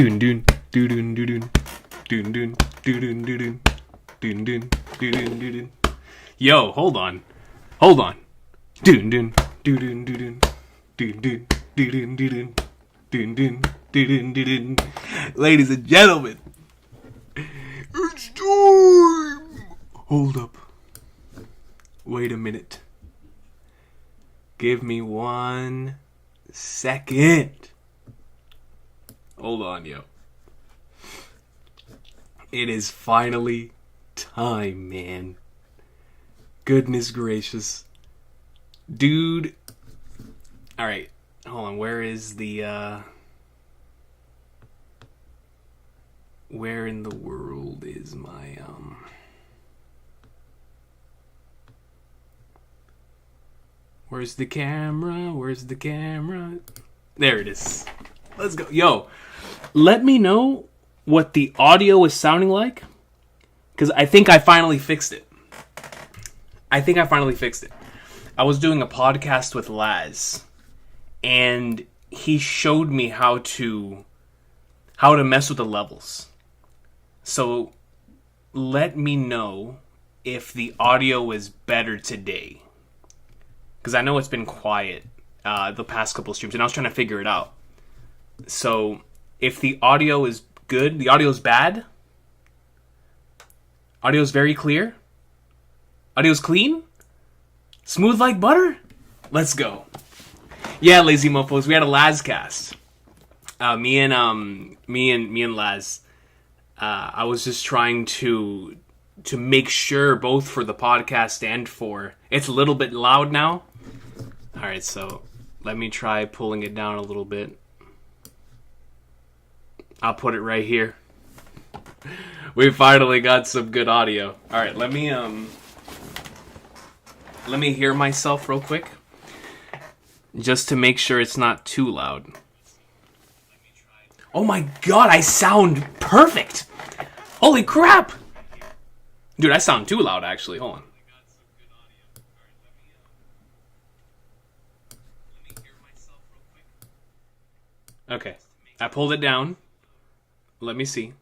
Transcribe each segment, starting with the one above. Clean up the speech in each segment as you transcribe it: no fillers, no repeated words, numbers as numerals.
Doon doon doon doon doon doon doon doon doon doon doon doon doon. Yo, hold on. Doon doon doon doon doon doon doon doon doon doon doon doon. Ladies and gentlemen, it's time. Hold up. Wait a minute. Give me 1 second. Hold on, yo. It is finally time, man. Goodness gracious. Dude. Alright. Hold on. Where is the, where in the world is my, Where's the camera? There it is. Let's go. Yo, let me know what the audio is sounding like. Because I think I finally fixed it. I was doing a podcast with Laz. And he showed me how to mess with the levels. So, let me know if the audio is better today. Because I know it's been quiet the past couple streams, and I was trying to figure it out. So, if the audio is good, the audio is bad, audio is very clear, audio is clean, smooth like butter, let's go. Yeah, lazy mofos, we had a Laz cast. Me and Laz. I was just trying to make sure, both for the podcast and for... It's a little bit loud now. Alright, so let me try pulling it down a little bit. I'll put it right here. We finally got some good audio. Alright, let me hear myself real quick. Just to make sure it's not too loud. Oh my god, I sound perfect! Holy crap! Dude, I sound too loud actually. Hold on. Okay, I pulled it down. Let me see.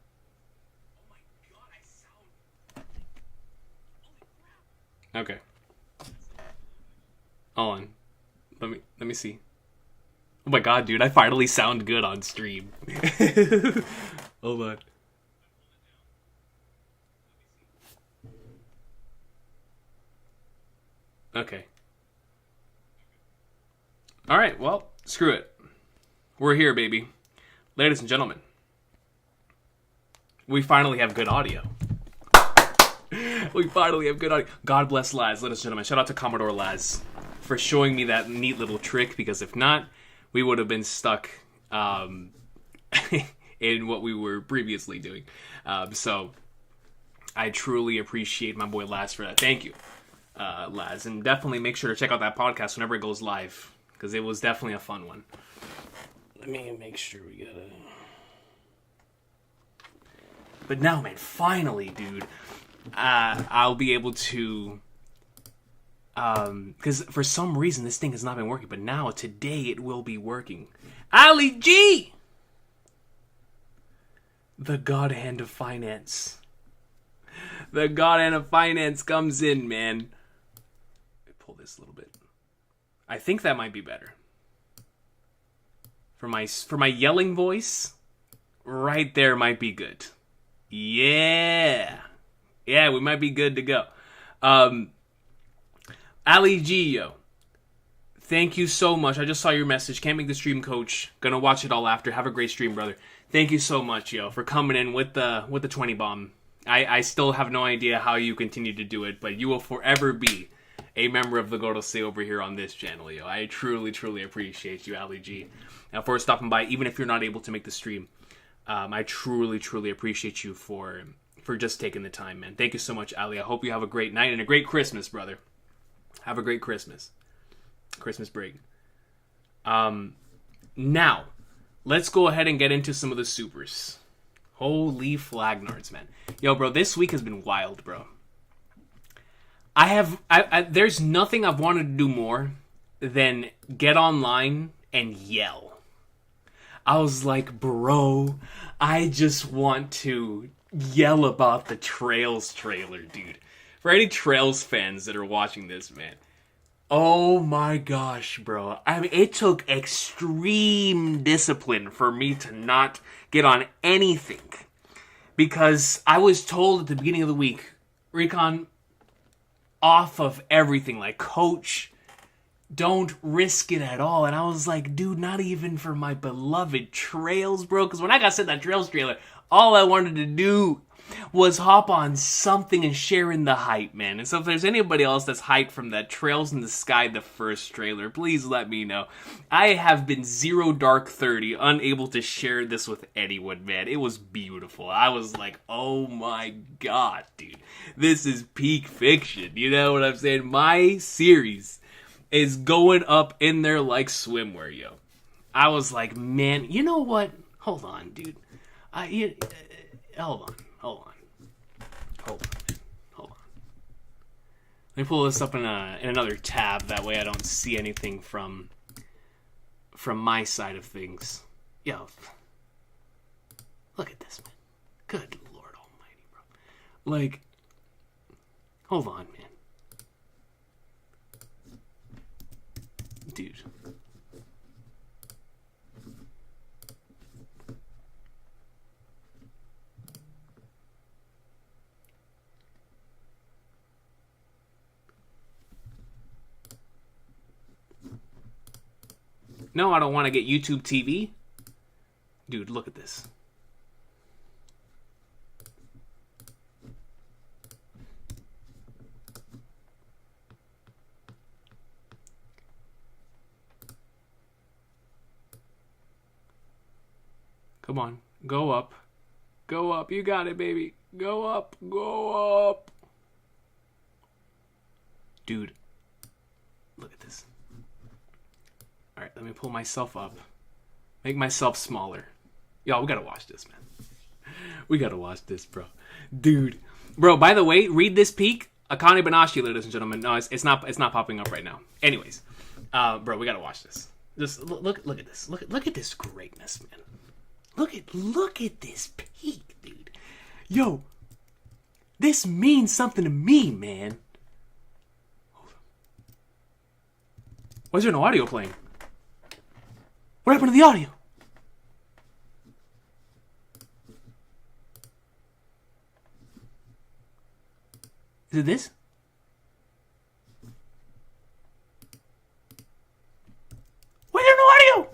Okay. Hold on. Let me see. Oh my god, dude, I finally sound good on stream. Hold on. Okay. Alright, well, screw it. We're here, baby. Ladies and gentlemen, we finally have good audio. God bless Laz, ladies and gentlemen. Shout out to Commodore Laz for showing me that neat little trick, because if not, we would have been stuck in what we were previously doing. So, I truly appreciate my boy Laz for that. Thank you, Laz. And definitely make sure to check out that podcast whenever it goes live, because it was definitely a fun one. Let me make sure we got it. But now, man, finally, dude, I'll be able to... Because for some reason this thing has not been working, but now, today, it will be working. Ali G! The God Hand of Finance. The God Hand of Finance comes in, man. Let me pull this a little bit. I think that might be better. For my yelling voice, right there might be good. Yeah. Yeah, we might be good to go. Ali G, yo. Thank you so much. I just saw your message. Can't make the stream, coach. Gonna watch it all after. Have a great stream, brother. Thank you so much, yo, for coming in with the 20 bomb. I still have no idea how you continue to do it, but you will forever be a member of the Gorosei over here on this channel, yo. I truly, truly appreciate you, Ali G. And for stopping by, even if you're not able to make the stream, I truly, truly appreciate you for just taking the time, man. Thank you so much, Ali. I hope you have a great night and a great Christmas, brother. Have a great Christmas. Christmas break. Now, let's go ahead and get into some of the supers. Holy flagnards, man. Yo, bro, this week has been wild, bro. There's nothing I've wanted to do more than get online and yell. I was like, bro, I just want to yell about the Trails trailer, dude. For any Trails fans that are watching this, man. Oh my gosh, bro. I mean, it took extreme discipline for me to not get on anything. Because I was told at the beginning of the week, Recon, off of everything, like, coach, don't risk it at all. And I was like, dude, not even for my beloved Trails, bro. Because when I got sent that Trails trailer, all I wanted to do was hop on something and share in the hype, man. And so if there's anybody else that's hyped from that Trails in the Sky, the first trailer, please let me know. I have been zero dark 30, unable to share this with anyone, man. It was beautiful. I was like, oh my god, dude. This is peak fiction. You know what I'm saying? My series is going up in there like swimwear, yo. I was like, man, you know what? Hold on, dude. Hold on. Let me pull this up in another tab. That way I don't see anything from my side of things. Yo, look at this, man. Good Lord Almighty, bro. Like, hold on, man. Dude. No, I don't want to get YouTube TV. Dude, look at this. Come on. Go up. Go up. You got it, baby. Go up. Go up. Dude. Look at this. Alright, let me pull myself up. Make myself smaller. Yo, we gotta watch this, man. We gotta watch this, bro. Dude. Bro, by the way, read this peak. Akane Banashi, ladies and gentlemen. No, it's not popping up right now. Anyways. Bro, we gotta watch this. Just look at this. Look at this greatness, man. Look at this peak, dude. Yo. This means something to me, man. Why is there no audio playing? What happened to the audio? Is it this? Why is there no audio?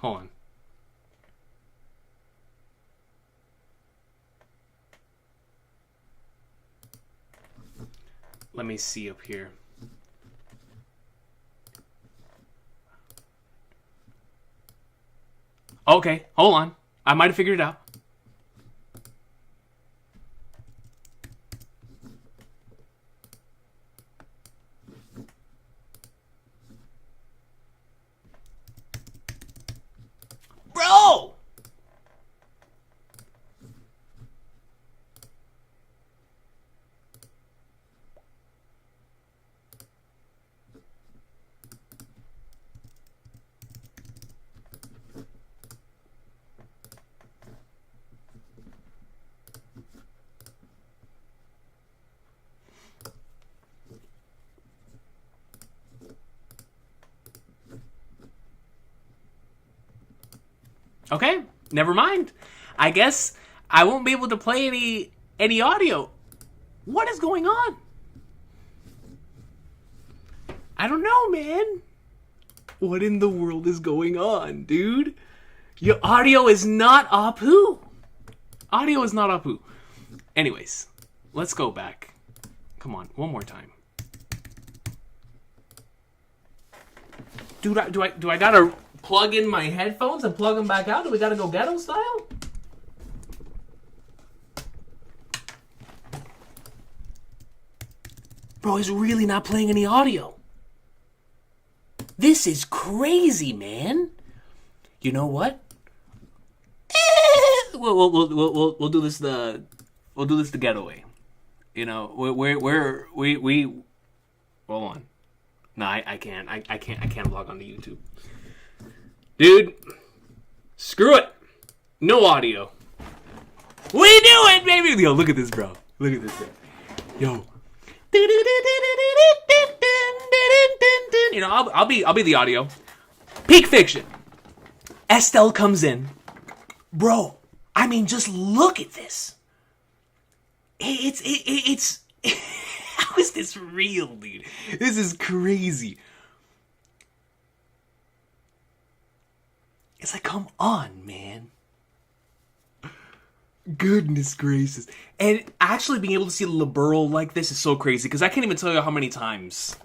Hold on. Let me see up here. Okay, hold on. I might have figured it out. Bro! Okay, never mind. I guess I won't be able to play any audio. What is going on? I don't know, man. What in the world is going on, dude? Your audio is not Apu. Audio is not Apu. Anyways, let's go back. Come on, one more time. Dude, do I gotta plug in my headphones and plug them back out? Do we gotta go ghetto style? Bro, he's really not playing any audio. This is crazy, man. You know what? We'll do this the getaway. You know, we hold on. No, I can't. I can't log on to YouTube. Dude, screw it. No audio. We do it, baby. Yo, look at this, bro. Look at this, bro. Yo. You know, I'll be the audio. Peak Fiction. Estelle comes in. Bro, I mean, just look at this. It's how is this real, dude? This is crazy. It's like, come on, man. Goodness gracious. And actually being able to see LeBurl like this is so crazy, because I can't even tell you how many times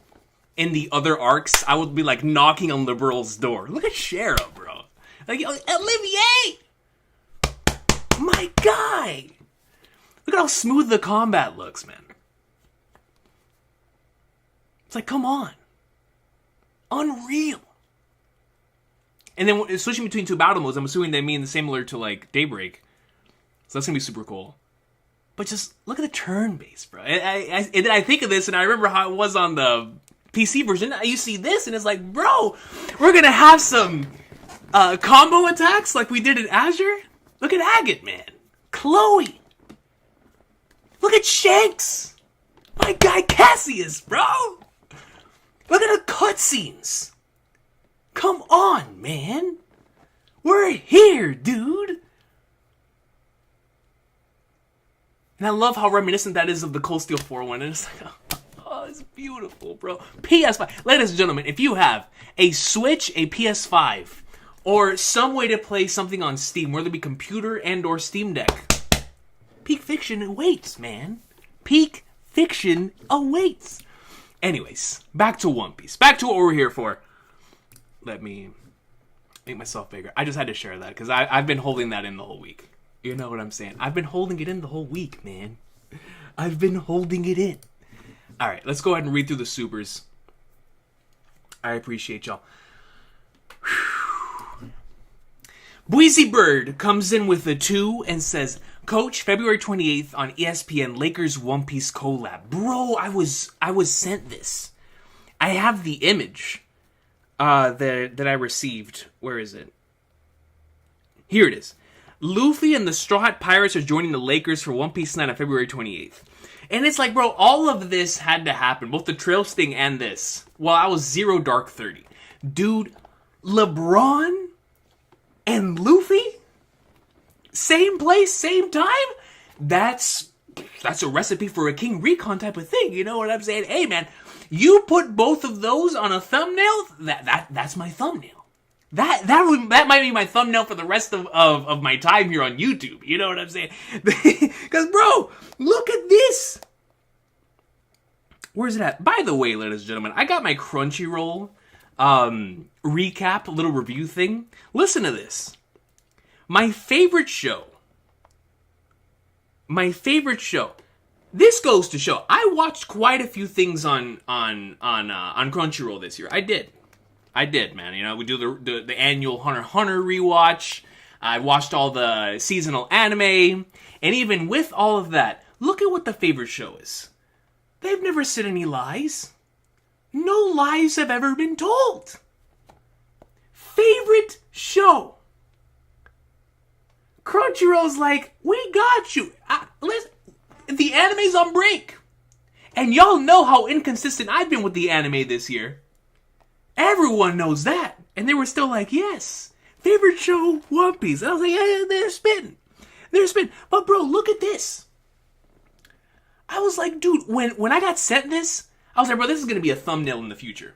in the other arcs I would be like knocking on LeBurl's door. Look at Shara, bro. Like, Olivier! My guy! Look at how smooth the combat looks, man. It's like, come on. Unreal. And then switching between two battle modes, I'm assuming they mean similar to like Daybreak. So that's gonna be super cool. But just look at the turn base, bro. And then I think of this, and I remember how it was on the PC version. You see this, and it's like, bro, we're gonna have some combo attacks like we did in Azure. Look at Agate, man. Chloe. Look at Shanks. My guy Cassius, bro. Look at the cutscenes. Come on, man. We're here, dude. And I love how reminiscent that is of the Cold Steel 4 one. And it's like, oh, it's beautiful, bro. PS5. Ladies and gentlemen, if you have a Switch, a PS5, or some way to play something on Steam, whether it be computer and or Steam Deck, Peak Fiction awaits, man. Peak Fiction awaits. Anyways, back to One Piece. Back to what we're here for. Let me make myself bigger. I just had to share that because I've been holding that in the whole week. You know what I'm saying? I've been holding it in the whole week, man. I've been holding it in. All right, let's go ahead and read through the supers. I appreciate y'all. Boise Bird comes in with a 2 and says, Coach, February 28th on ESPN, Lakers One Piece collab. Bro, I was sent this. I have the image that I received. Where is it? Here it is. Luffy and the Straw Hat Pirates are joining the Lakers for One Piece Night on February 28th. And it's like, bro, all of this had to happen. Both the Trails thing and this. While I was 0 Dark 30. Dude, LeBron and Luffy? Same place, same time? That's a recipe for a King Recon type of thing. You know what I'm saying? Hey, man, you put both of those on a thumbnail, that's my thumbnail. That might be my thumbnail for the rest of my time here on YouTube. You know what I'm saying? Because, bro, look at this. Where's it at? By the way, ladies and gentlemen, I got my Crunchyroll recap, little review thing. Listen to this. My favorite show. This goes to show. I watched quite a few things on Crunchyroll this year. I did, man. You know, we do the annual Hunter x Hunter rewatch. I watched all the seasonal anime. And even with all of that, look at what the favorite show is. They've never said any lies. No lies have ever been told. Favorite show. Crunchyroll's like, we got you. Listen, the anime's on break. And y'all know how inconsistent I've been with the anime this year. Everyone knows that. And they were still like, yes. Favorite show, One Piece. And I was like, yeah, they're spitting. But bro, look at this. I was like, dude, when I got sent this, I was like, bro, this is going to be a thumbnail in the future.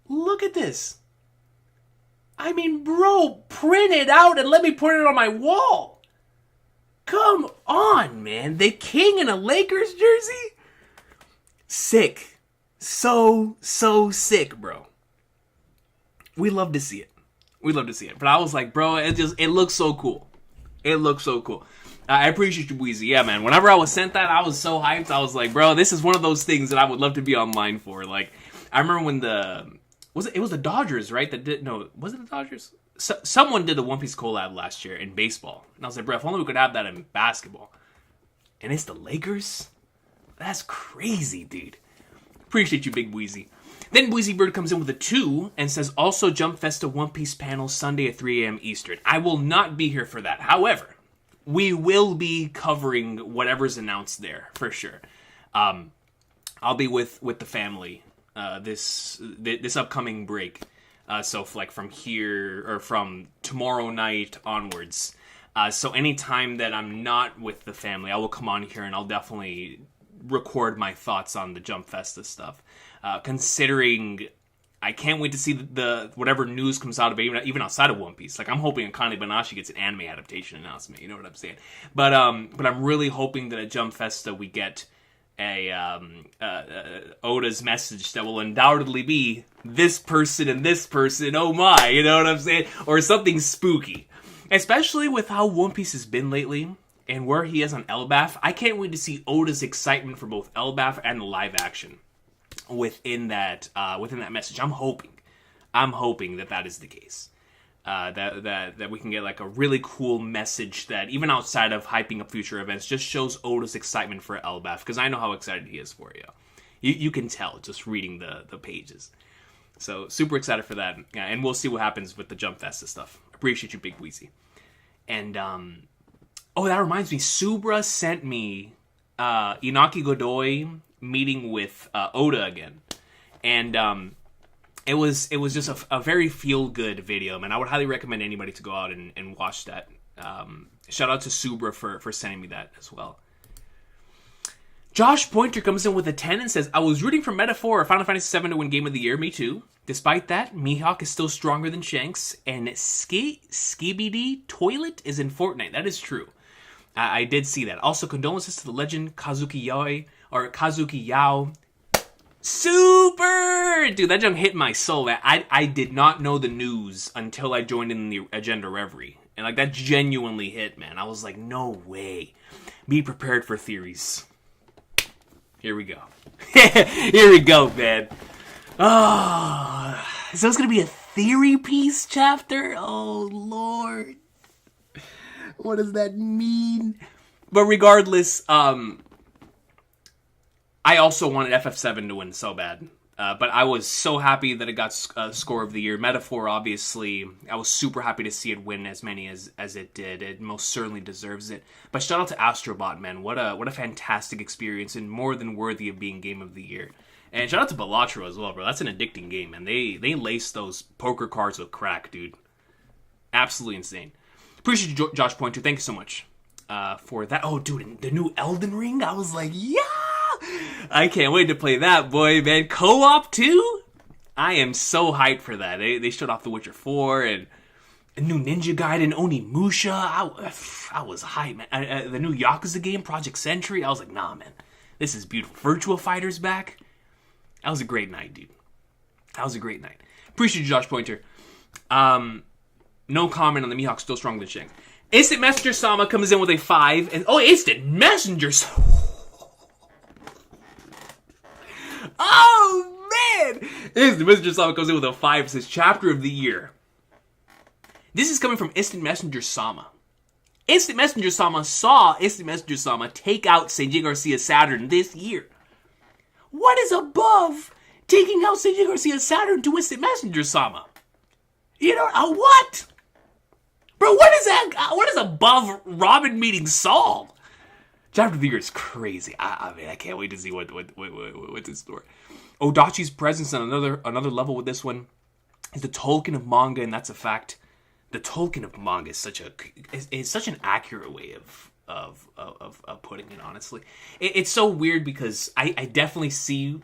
Look at this. I mean, bro, print it out and let me put it on my wall. Come on, man. The King in a Lakers jersey? Sick. So sick, bro. We love to see it. But I was like, bro, it looks so cool. I appreciate you, Weezy. Yeah, man. Whenever I was sent that, I was so hyped. I was like, bro, this is one of those things that I would love to be online for. Like, I remember when it was the Dodgers, right? Was it the Dodgers? Someone did the One Piece collab last year in baseball. And I was like, bro, if only we could have that in basketball. And it's the Lakers? That's crazy, dude. Appreciate you, Big Weezy. Then Boise Bird comes in with a 2 and says, also Jump Festa One Piece panel Sunday at 3 a.m. Eastern. I will not be here for that. However, we will be covering whatever's announced there, for sure. I'll be with the family this upcoming break. So like from here, or from tomorrow night onwards. So anytime that I'm not with the family, I will come on here and I'll definitely record my thoughts on the Jump Festa stuff. Considering I can't wait to see the whatever news comes out of it, even outside of One Piece. Like, I'm hoping Akane Banashi gets an anime adaptation announcement. You know what I'm saying? But I'm really hoping that at Jump Festa we get a Oda's message that will undoubtedly be this person and this person. Oh my, you know what I'm saying? Or something spooky. Especially with how One Piece has been lately and where he is on Elbaf. I can't wait to see Oda's excitement for both Elbaf and the live action within that message. I'm hoping that is the case. That we can get like a really cool message that even outside of hyping up future events just shows Oda's excitement for Elbaf, because I know how excited he is for you. You can tell just reading the pages. So super excited for that, and we'll see what happens with the Jump Festa stuff. Appreciate you, Big Weezy. And that reminds me, Subra sent me Inaki Godoy meeting with Oda again, and it was just a very feel-good video, man. I would highly recommend anybody to go out and watch that. Shout out to Subra for sending me that as well. Josh Pointer comes in with a 10 and says, I was rooting for Metaphor or Final Fantasy VII to win Game of the Year. Me too. Despite that, Mihawk is still stronger than Shanks, and Skibidi Toilet is in Fortnite. That is true. I did see that. Also, condolences to the legend Kazuki Yao. Super! Dude, that junk hit my soul. I did not know the news until I joined in the Agenda Reverie. And like, that genuinely hit, man. I was like, no way. Be prepared for theories. Here we go. Here we go, man. Oh, so it's going to be a theory piece chapter? Oh, Lord. What does that mean? But regardless, I also wanted FF7 to win so bad. But I was so happy that it got Score of the Year. Metaphor, obviously, I was super happy to see it win as many as it did. It most certainly deserves it. But shout out to Astrobot, man. What a fantastic experience, and more than worthy of being Game of the Year. And shout out to Balatro as well, bro. That's an addicting game, man. They lace those poker cards with crack, dude. Absolutely insane. Appreciate you, Josh Pointer. Thank you so much for that. Oh, dude, the new Elden Ring? I was like, yeah! I can't wait to play that, boy, man. Co-op, too? I am so hyped for that. They showed off The Witcher 4 and a new Ninja Gaiden, Onimusha. I was hyped, man. The new Yakuza game, Project Sentry. I was like, nah, man. This is beautiful. Virtua Fighter's back. That was a great night, dude. That was a great night. Appreciate you, Josh Pointer. No comment on the Mihawk still stronger than Shanks. Instant Messenger Sama comes in with a 5. And Instant Messenger Sama. Oh, man! Instant Messenger Sama comes in with a 5. It says, Chapter of the Year. This is coming from Instant Messenger Sama. Instant Messenger Sama saw Instant Messenger Sama take out Seiji Garcia Saturn this year. What is above taking out Seiji Garcia Saturn to Instant Messenger Sama? You know, what? Bro, what is that? What is above Robin meeting Saul? Chapter of the Year is crazy. I mean, I can't wait to see what's in store. Odachi's presence on another level with this one is the Tolkien of manga, and that's a fact. The Tolkien of manga is such an accurate way of putting it. Honestly, it's so weird because I definitely see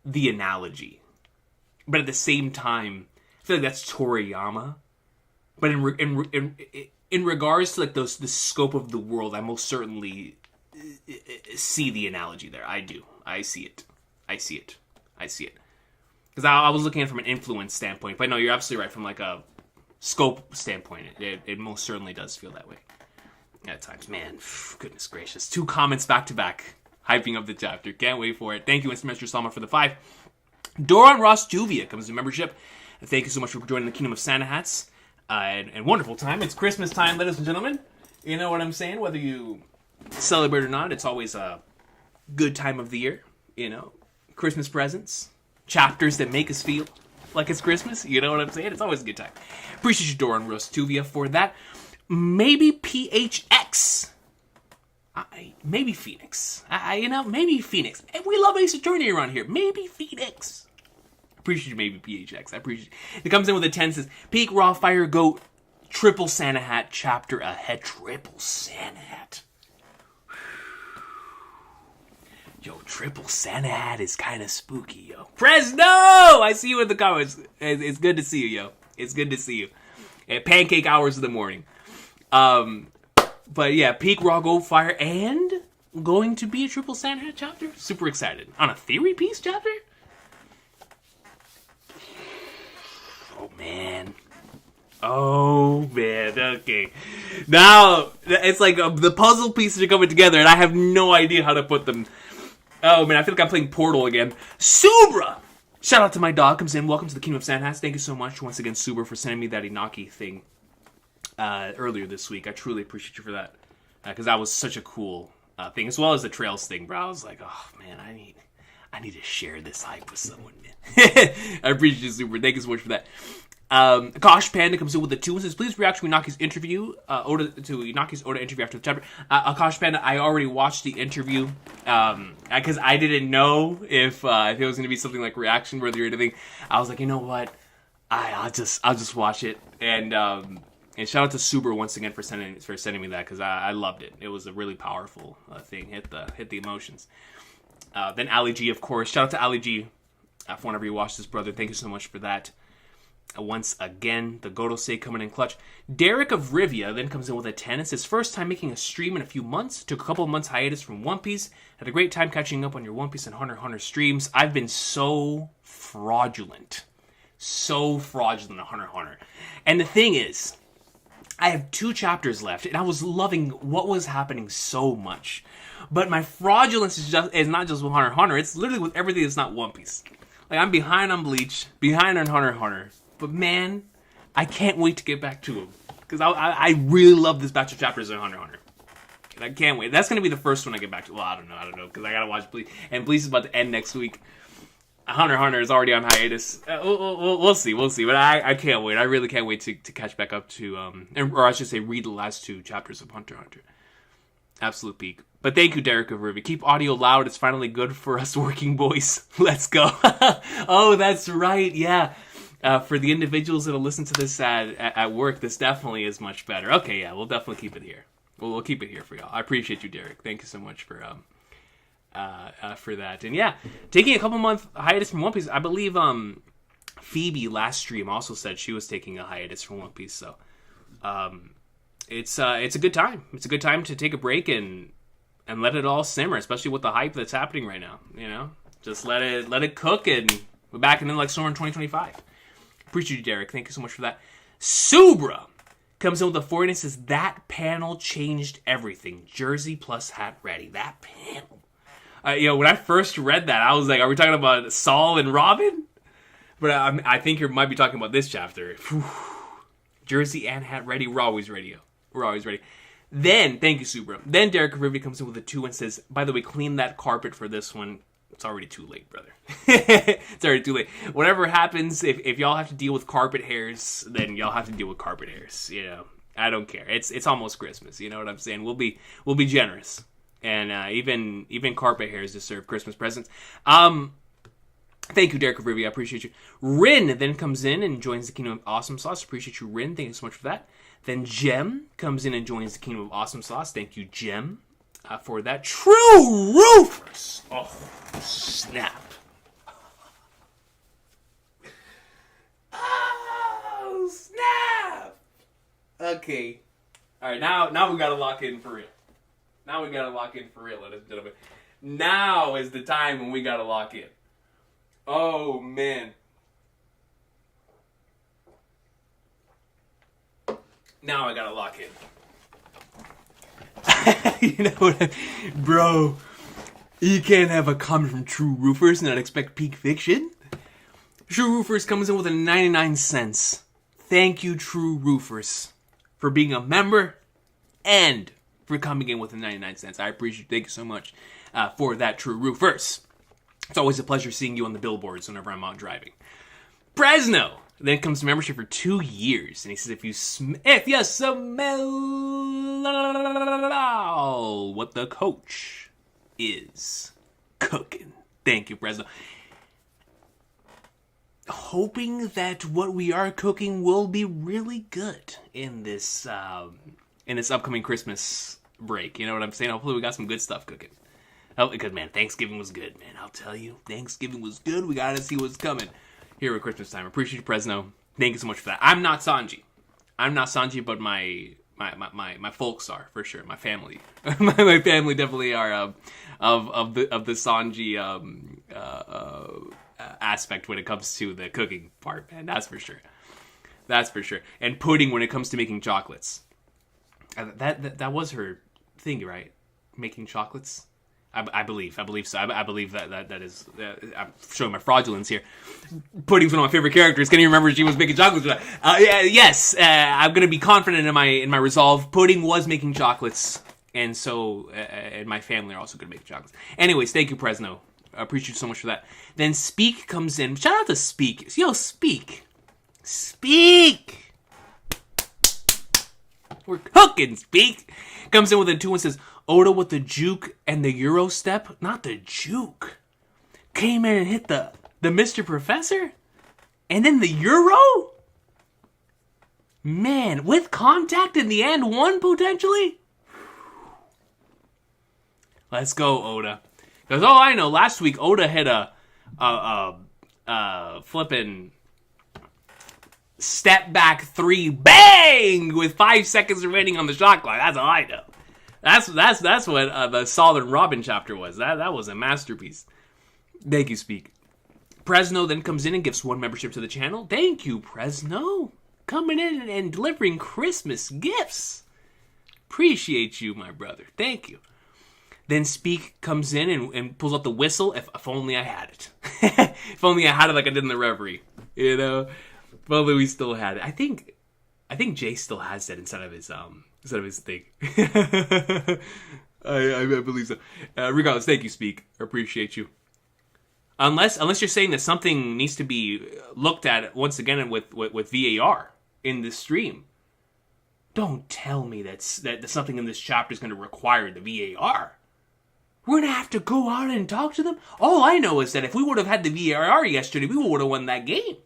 the analogy, but at the same time, I feel like that's Toriyama. But in regards to like the scope of the world, I most certainly see the analogy there. I do. I see it. Because I was looking at it from an influence standpoint. But no, you're absolutely right. From like a scope standpoint, it most certainly does feel that way. At times. Man, goodness gracious. 2 comments back to back. Hyping up the chapter. Can't wait for it. Thank you, Mr. Sama, for the 5. Doron Ross Juvia comes to membership. Thank you so much for joining the Kingdom of Santa Hats. And wonderful time. It's Christmas time, ladies and gentlemen. You know what I'm saying? Whether you celebrate or not, it's always a good time of the year. You know, Christmas presents, chapters that make us feel like it's Christmas. You know what I'm saying? It's always a good time. Appreciate you, Doran Rostuvia, for that. Maybe PHX. Maybe Phoenix. Maybe Phoenix. And we love Ace Attorney around here. Maybe Phoenix. Appreciate you, maybe PHX. I appreciate it. It comes in with a 10, says, Peak Raw Fire Goat, Triple Santa Hat, chapter ahead. Triple Santa Hat. Yo, Triple Santa Hat is kind of spooky, yo. Fresno! I see you in the comments. It's good to see you, yo. It's good to see you. At pancake hours of the morning. But yeah, Peak Raw Goat Fire and going to be a Triple Santa Hat chapter. Super excited. On a theory piece chapter? Oh, man. Okay. Now, it's like the puzzle pieces are coming together, and I have no idea how to put them. Oh, man, I feel like I'm playing Portal again. Subra! Shout out to my dog. Comes in. Welcome to the Kingdom of Sandhats. Thank you so much once again, Subra, for sending me that Inaki thing earlier this week. I truly appreciate you for that. Because that was such a cool thing. As well as the Trails thing, bro. I was like, oh, man, I need to share this hype with someone, man. I appreciate you, Subra. Thank you so much for that. Akash Panda comes in with the 2 and says, please react to Inaki's interview, Inaki's Oda interview after the chapter. Akash Panda, I already watched the interview, because I didn't know if it was going to be something like reaction worthy or anything. I was like, you know what, I'll just watch it, and shout out to Suber once again for sending me that, because I loved it. It was a really powerful thing, hit the emotions. Then Ali G, of course, shout out to Ali G, for whenever you watch this, brother, thank you so much for that. Once again, the Godosei coming in clutch. Derek of Rivia then comes in with a 10. It's his first time making a stream in a few months. Took a couple of months hiatus from One Piece. Had a great time catching up on your One Piece and Hunter x Hunter streams. I've been so fraudulent. So fraudulent on Hunter x Hunter. And the thing is, I have 2 chapters left, and I was loving what was happening so much. But my fraudulence is not just with Hunter x Hunter. It's literally with everything that's not One Piece. Like, I'm behind on Bleach, behind on Hunter x Hunter. But man, I can't wait to get back to him. Because I really love this batch of chapters in Hunter x Hunter. And I can't wait. That's going to be the first one I get back to. Well, I don't know. Because I got to watch Bleach. And Bleach is about to end next week. Hunter x Hunter is already on hiatus. We'll see. But I can't wait. I really can't wait to catch back up to, or I should say read the last 2 chapters of Hunter x Hunter. Absolute peak. But thank you, Derek of Ruby. Keep audio loud. It's finally good for us working boys. Let's go. Oh, that's right. Yeah. For the individuals that'll listen to this at work, this definitely is much better. Okay, yeah, we'll definitely keep it here. We'll keep it here for y'all. I appreciate you, Derek. Thank you so much for that. And yeah, taking a couple month hiatus from One Piece. I believe Phoebe last stream also said she was taking a hiatus from One Piece. So it's a good time. It's a good time to take a break and let it all simmer, especially with the hype that's happening right now. You know, just let it cook, and we're back in like summer in 2025. Appreciate you, Derek. Thank you so much for that. Subra comes in with a 4 and says, that panel changed everything. Jersey plus hat ready. That panel. When I first read that, I was like, are we talking about Saul and Robin? But I think you might be talking about this chapter. Whew. Jersey and hat ready. We're always ready. We're always ready. Then, thank you, Subra. Then Derek Rivier comes in with a 2 and says, by the way, clean that carpet for this one. It's already too late, brother. It's already too late. Whatever happens, if y'all have to deal with carpet hairs, then y'all have to deal with carpet hairs. You know, I don't care. It's almost Christmas. You know what I'm saying? We'll be generous, and even carpet hairs deserve Christmas presents. Thank you, Derek of Rivia. I appreciate you. Rin then comes in and joins the Kingdom of Awesome Sauce. Appreciate you, Rin. Thank you so much for that. Then Jem comes in and joins the Kingdom of Awesome Sauce. Thank you, Jem. For that. True Rufus! Oh, snap. Oh, snap! Okay. Alright, now we gotta lock in for real. Ladies and gentlemen. Now is the time when we gotta lock in. Oh, man. Now I gotta lock in. You know what, bro? You can't have a comment from True Roofers and not expect peak fiction. True Roofers comes in with a 99 cents. Thank you, True Roofers, for being a member and for coming in with a 99 cents. I appreciate it. Thank you so much for that, True Roofers. It's always a pleasure seeing you on the billboards whenever I'm out driving. Fresno then comes to membership for 2 years, and he says, if you smell what the coach is cooking. Thank you, Fresno. Hoping that what we are cooking will be really good in this upcoming Christmas break. You know what I'm saying? Hopefully we got some good stuff cooking. Oh, good, man. Thanksgiving was good, man. I'll tell you. Thanksgiving was good. We gotta see what's coming here at Christmas time. Appreciate you, Fresno. Thank you so much for that. I'm not Sanji, but my folks are, for sure. My family. my family definitely are of the Sanji aspect when it comes to the cooking part, man. That's for sure. And pudding when it comes to making chocolates. That was her thing, right? Making chocolates. I believe so. I believe that is. I'm showing my fraudulence here. Pudding's one of my favorite characters. Can you remember she was making chocolates? Yes. I'm gonna be confident in my resolve. Pudding was making chocolates, and so and my family are also gonna make chocolates. Anyways, thank you, Fresno. I appreciate you so much for that. Then Speak comes in. Shout out to Speak. Yo, Speak. We're cooking, Speak. Comes in with a 2 and says, Oda with the juke and the Euro step. Not the juke. Came in and hit the Mr. Professor? And then the Euro? Man, with contact in the and one potentially? Let's go, Oda. Because, I know, last week Oda hit a flippin' step back 3, bang, with 5 seconds remaining on the shot clock. That's all I know. That's what the Saul and Robin chapter was. That was a masterpiece. Thank you, Speak. Fresno then comes in and gives 1 membership to the channel. Thank you, Fresno. Coming in and delivering Christmas gifts. Appreciate you, my brother. Thank you. Then Speak comes in and pulls out the whistle. If only I had it. If only I had it like I did in the Reverie. You know? If only we still had it. I think Jay still has that inside of his thing. I believe so. Regardless, thank you, Speak. I appreciate you. Unless you're saying that something needs to be looked at once again with VAR in this stream. Don't tell me that something in this chapter is going to require the VAR. We're going to have to go out and talk to them? All I know is that if we would have had the VAR yesterday, we would have won that game.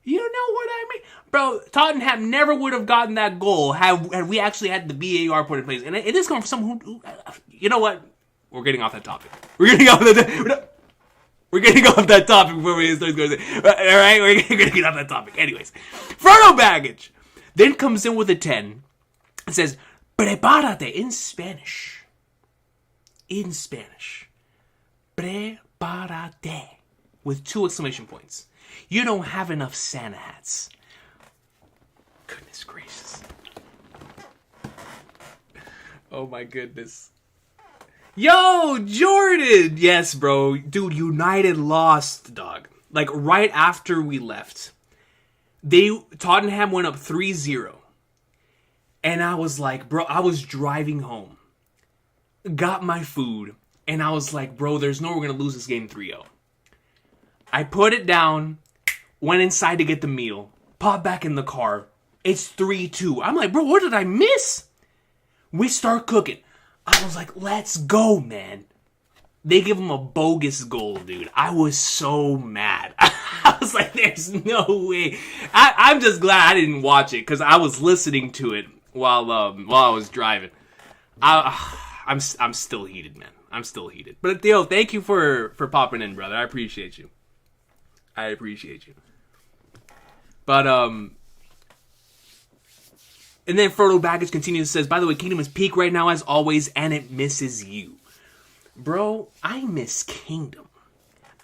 You know what I mean? Bro, Tottenham never would have gotten that goal had we actually had the VAR put in place. And it is coming from someone who... You know what? We're getting off that topic. We're getting off that topic before we start going. Alright? We're going to get off that topic. Anyways. Frodo Baggage then comes in with a 10. It says, Prepárate in Spanish. In Spanish. Prepárate. With 2 exclamation points. You don't have enough Santa hats. Goodness gracious. Oh my goodness. Yo, Jordan! Yes, bro. Dude, United lost, dog. Like, right after we left. Tottenham went up 3-0. And I was like, bro, I was driving home. Got my food. And I was like, bro, there's no way we're going to lose this game 3-0. I put it down. Went inside to get the meal. Popped back in the car. It's 3-2. I'm like, bro, what did I miss? We start cooking. I was like, let's go, man. They give him a bogus goal, dude. I was so mad. I was like, there's no way. I'm just glad I didn't watch it because I was listening to it while I was driving. I'm still heated, man. I'm still heated. But yo, thank you for popping in, brother. I appreciate you. But and then Frodo Baggage continues and says, by the way, Kingdom is peak right now as always, and it misses you. Bro, I miss Kingdom.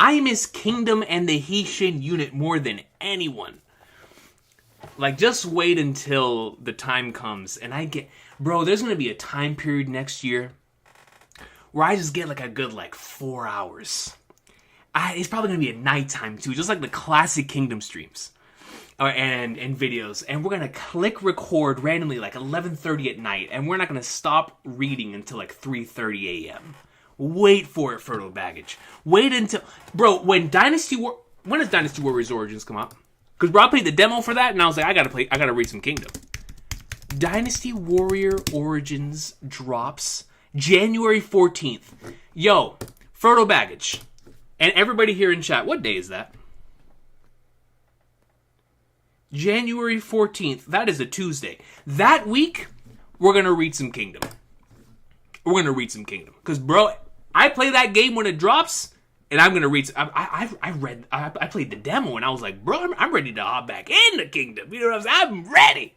I miss Kingdom and the Heshin unit more than anyone. Like, just wait until the time comes and I get... Bro, there's going to be a time period next year where I just get like a good 4 hours. It's probably going to be at nighttime too, just like the classic Kingdom streams. And videos, and we're gonna click record randomly 11:30 at night, and we're not gonna stop reading until 3:30 a.m. Wait for it, Fertile Baggage. Wait until... Bro, when does Dynasty Warriors Origins come out? Because, bro, I played the demo for that, and I was like, I gotta read some Kingdom. Dynasty Warrior Origins drops January 14th. Yo, Fertile Baggage. And everybody here in chat, what day is that? January 14th. That is a Tuesday. That week, we're gonna read some Kingdom. We're gonna read some Kingdom. Because, bro, I play that game when it drops, and I'm gonna read. I played the demo, and I was like, bro, I'm ready to hop back into Kingdom. You know what I'm saying? I'm ready.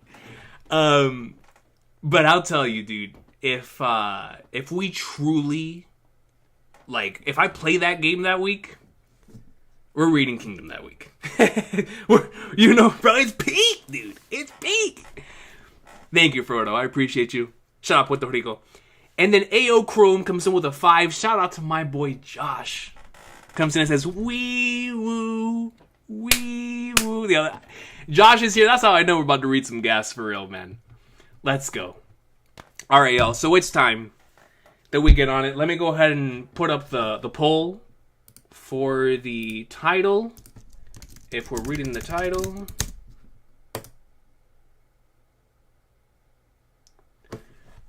But I'll tell you, dude, if we truly, like, if I play that game that week, we're reading Kingdom that week. You know, bro, it's peak, dude. It's peak. Thank you, Frodo. I appreciate you. Shout out Puerto Rico. And then AO Chrome comes in with a 5. Shout out to my boy Josh. Comes in and says, wee woo, wee woo. Josh is here. That's how I know we're about to read some gas for real, man. Let's go. All right, y'all. So it's time that we get on it. Let me go ahead and put up the poll for the title. If we're reading the title.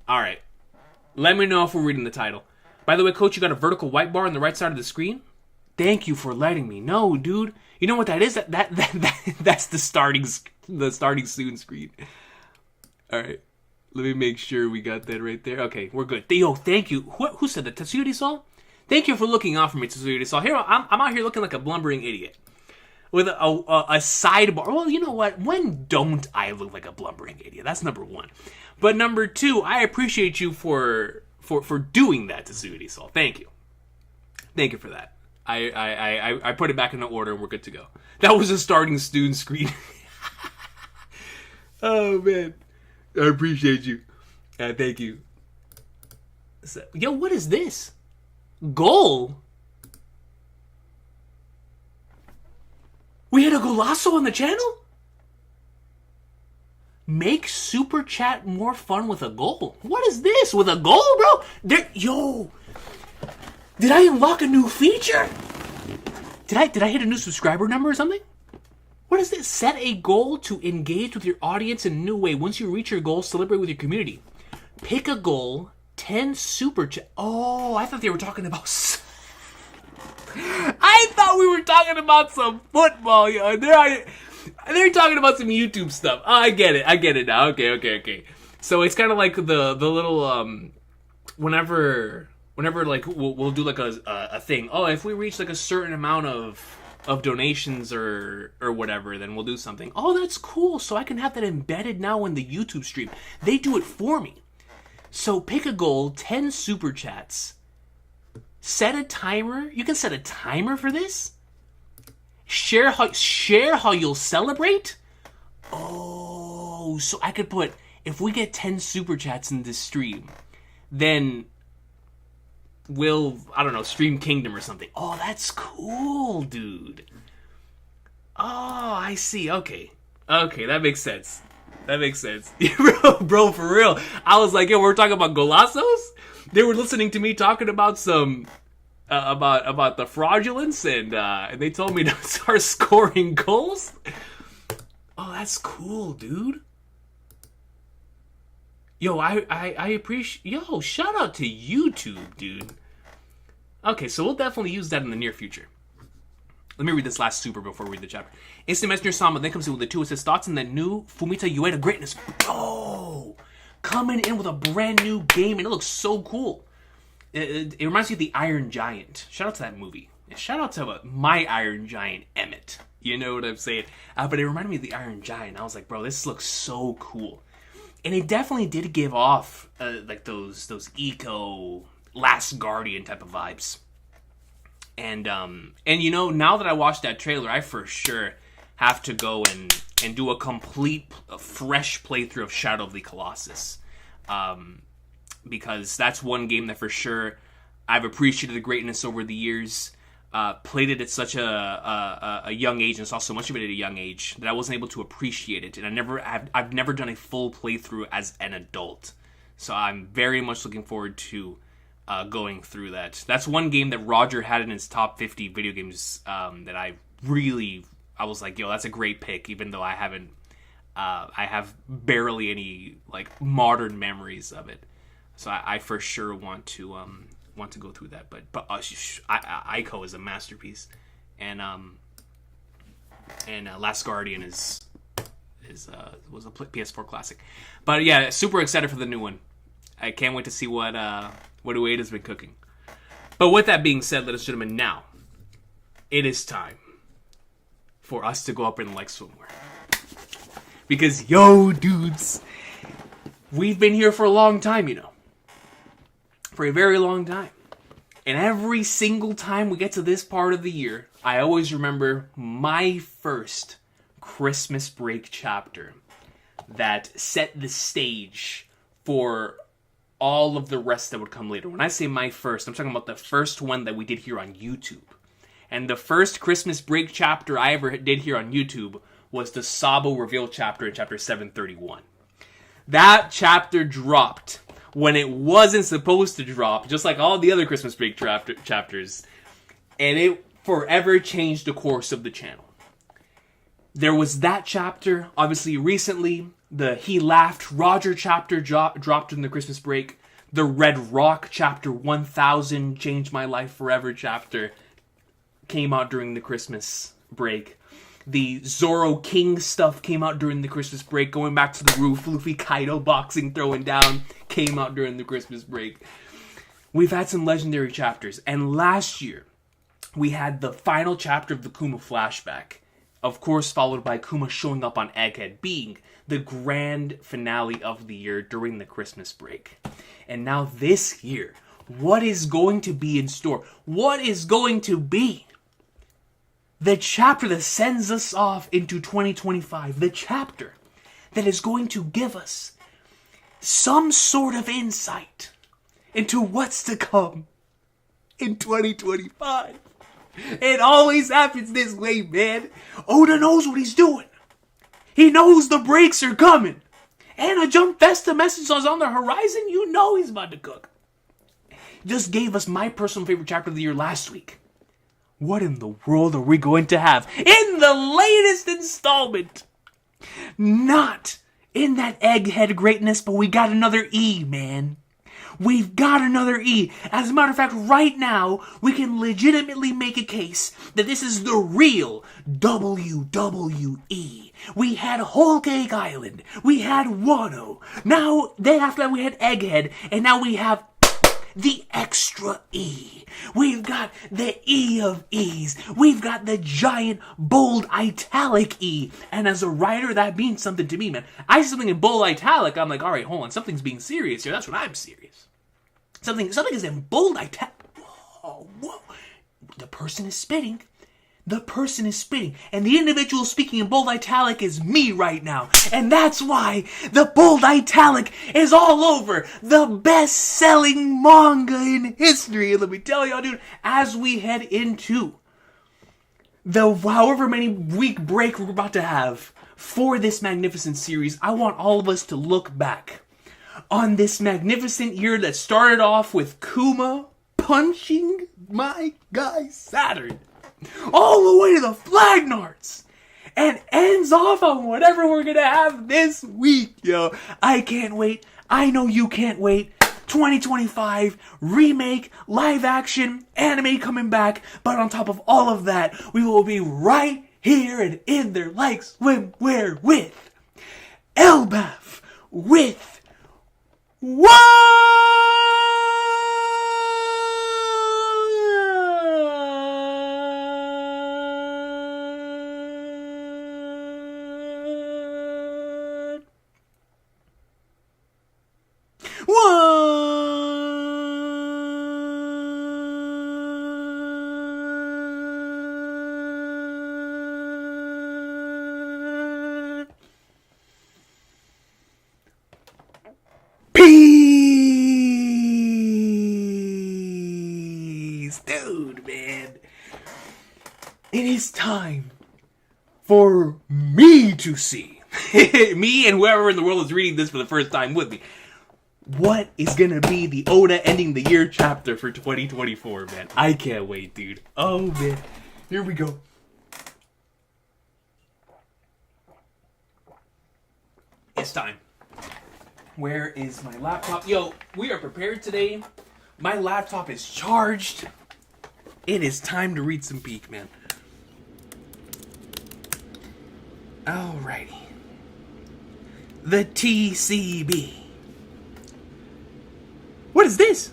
All right. Let me know if we're reading the title. By the way, Coach, you got a vertical white bar on the right side of the screen? Thank you for letting me know, dude. You know what that is? That's the starting soon screen. All right. Let me make sure we got that right there. Okay, we're good. Yo, thank you. Who said that? Tatsuyori Saul? Thank you for looking out for me, Tatsuyori Saul. Here, I'm out here looking like a blumbering idiot. With a sidebar. Well, you know what? When don't I look like a blumbering idiot? That's number one. But number two, I appreciate you for doing that, Tatsuyori Saul. Thank you. Thank you for that. I put it back into order and we're good to go. That was a starting student screen. Oh, man. I appreciate you. Thank you. So, yo, what is this? Goal? We had a golazo on the channel? Make Super Chat more fun with a goal. What is this? With a goal, bro? Yo. Did I unlock a new feature? Did I hit a new subscriber number or something? What is this? Set a goal to engage with your audience in a new way. Once you reach your goal, celebrate with your community. Pick a goal, 10 Super Chat. Oh, I thought they were talking about... I thought we were talking about some football, yo. They're talking about some YouTube stuff. Oh, I get it now. Okay. So it's kind of like the little whenever like we'll do like a thing. Oh, if we reach like a certain amount of donations or whatever, then we'll do something. Oh, that's cool. So I can have that embedded now in the YouTube stream. They do it for me. So pick a goal, 10 super chats. Set a timer. You can set a timer for this. Share how you'll celebrate. Oh, so I could put, if we get 10 super chats in this stream, then we'll, I don't know, stream Kingdom or something. Oh, that's cool, dude. Oh, I see. Okay, that makes sense. Bro, for real. I was like, yo, we're talking about golazos? They were listening to me talking about some about the fraudulence, and they told me to start scoring goals. Oh, that's cool, dude. Yo, I appreciate. Yo, shout out to YouTube, dude. Okay, so we'll definitely use that in the near future. Let me read this last super before we read the chapter. Instant Messenger Sama then comes in with the 2 assist thoughts in the new Fumita Ueda greatness. Oh, coming in with a brand new game, and it looks so cool. It reminds me of the Iron Giant. Shout out to that movie. Shout out to my Iron Giant, Emmett. You know what I'm saying? But it reminded me of the Iron Giant. I was like, bro, this looks so cool. And it definitely did give off like those eco Last Guardian type of vibes. And you know, now that I watched that trailer, I for sure have to go and do a complete fresh playthrough of Shadow of the Colossus. Because that's one game that for sure I've appreciated the greatness over the years. Played it at such a young age and saw so much of it at a young age that I wasn't able to appreciate it. And I've never done a full playthrough as an adult. So I'm very much looking forward to going through that. That's one game that Roger had in his top 50 video games that I was like, yo, that's a great pick, even though I have barely any like modern memories of it. So I for sure want to go through that. But Ico is a masterpiece, and Last Guardian was a PS4 classic. But yeah, super excited for the new one. I can't wait to see what Ueda's been cooking. But with that being said, ladies and gentlemen, now it is time for us to go up in like swimwear. Because, yo, dudes, we've been here for a long time, you know. For a very long time. And every single time we get to this part of the year, I always remember my first Christmas break chapter that set the stage for all of the rest that would come later. When I say my first, I'm talking about the first one that we did here on YouTube. And the first Christmas break chapter I ever did here on YouTube was the Sabo reveal chapter in chapter 731. That chapter dropped when it wasn't supposed to drop, just like all the other Christmas break chapters. And it forever changed the course of the channel. There was that chapter, obviously recently, the He Laughed Roger chapter dropped in the Christmas break. The Red Rock chapter 1000 Changed My Life Forever chapter came out during the Christmas break. The Zoro King stuff came out during the Christmas break. Going back to the roof, Luffy Kaido boxing, throwing down, came out during the Christmas break. We've had some legendary chapters. And last year, we had the final chapter of the Kuma flashback. Of course, followed by Kuma showing up on Egghead, being the grand finale of the year during the Christmas break. And now this year, what is going to be in store? What is going to be the chapter that sends us off into 2025? The chapter that is going to give us some sort of insight into what's to come in 2025. It always happens this way, man. Oda knows what he's doing. He knows the breaks are coming. And a Jump Festa message is on the horizon. You know he's about to cook. Just gave us my personal favorite chapter of the year last week. What in the world are we going to have in the latest installment? Not in that Egghead greatness, but we got another E, man. We've got another E. As a matter of fact, right now, we can legitimately make a case that this is the real WWE. We had Whole Cake Island. We had Wano. Now, then after that, we had Egghead. And now we have the extra E. We've got the E of E's. We've got the giant, bold, italic E. And as a writer, that means something to me, man. I see something in bold, italic. I'm like, all right, hold on. Something's being serious here. That's when I'm serious. Something is in bold italic. Whoa. The person is spitting. The person is spitting. And the individual speaking in bold italic is me right now. And that's why the bold italic is all over the best-selling manga in history. And let me tell y'all, dude, as we head into the however many week break we're about to have for this magnificent series, I want all of us to look back on this magnificent year that started off with Kuma punching my guy Saturn all the way to the Flagnards and ends off on whatever we're gonna have this week, yo. I can't wait. I know you can't wait. 2025 remake, live action, anime coming back, but on top of all of that, we will be right here and in there like swimwear with Elbaf with Dude, man. It is time for me to see. Me and whoever in the world is reading this for the first time with me. what is gonna be the Oda ending the year chapter for 2024, man? I can't wait, dude. Oh, man. Here we go. It's time. Where is my laptop? Yo, we are prepared today. My laptop is charged. It is time to read some Peak, man. Alrighty. The TCB. What is this?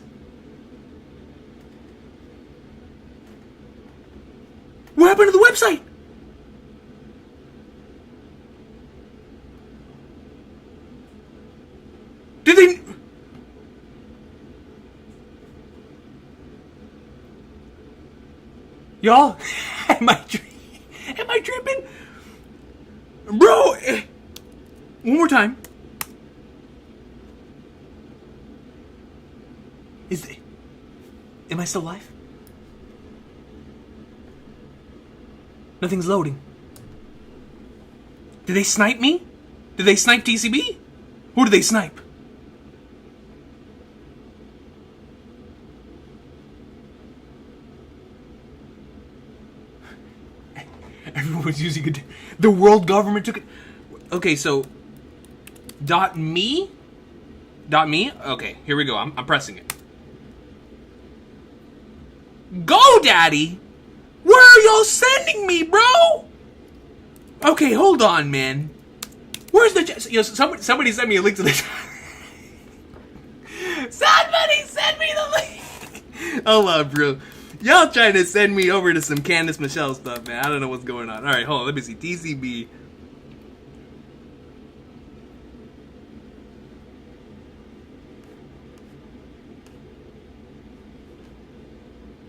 What happened to the website? Did they... Y'all, am I tripping? Bro, one more time. Am I still live? Nothing's loading. Did they snipe me? Did they snipe TCB? Who did they snipe? Everyone's using it. The world government took it. Okay, so .me? Okay, here we go. I'm pressing it. Go, Daddy! Where are y'all sending me, bro? Okay, hold on, man. Where's the... You know, somebody sent me a link to the... Somebody send me the link! Hold on, bro. Y'all trying to send me over to some Candace Michelle stuff, man. I don't know what's going on. Alright, hold on. Let me see. TCB.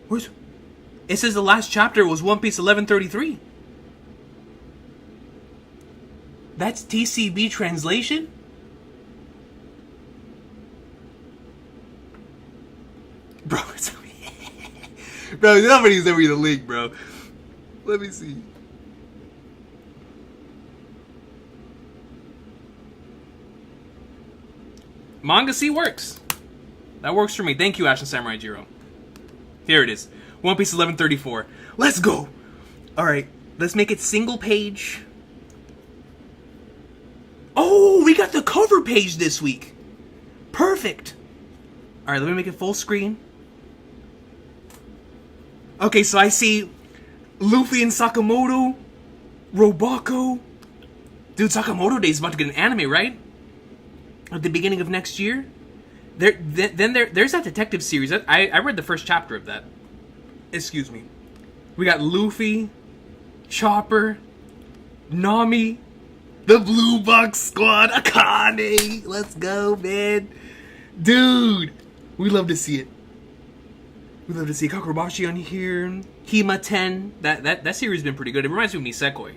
Where's... It says the last chapter was One Piece 1133. That's TCB translation? Bro, bro, somebody sent me the link, bro. Let me see. Manga C works. That works for me. Thank you, Ashen Samurai Jiro. Here it is. One Piece 1134. Let's go! Alright, let's make it single page. Oh, we got the cover page this week. Perfect. Alright, let me make it full screen. Okay, so I see Luffy and Sakamoto, Robako. Dude, Sakamoto Day is about to get an anime, right? At the beginning of next year. There's that detective series. I read the first chapter of that. Excuse me. We got Luffy, Chopper, Nami, the Blue Box Squad, Akane. Let's go, man. Dude, we love to see it. We love to see Kakurabashi on here. Hima 10. That series has been pretty good. It reminds me of Nisekoi.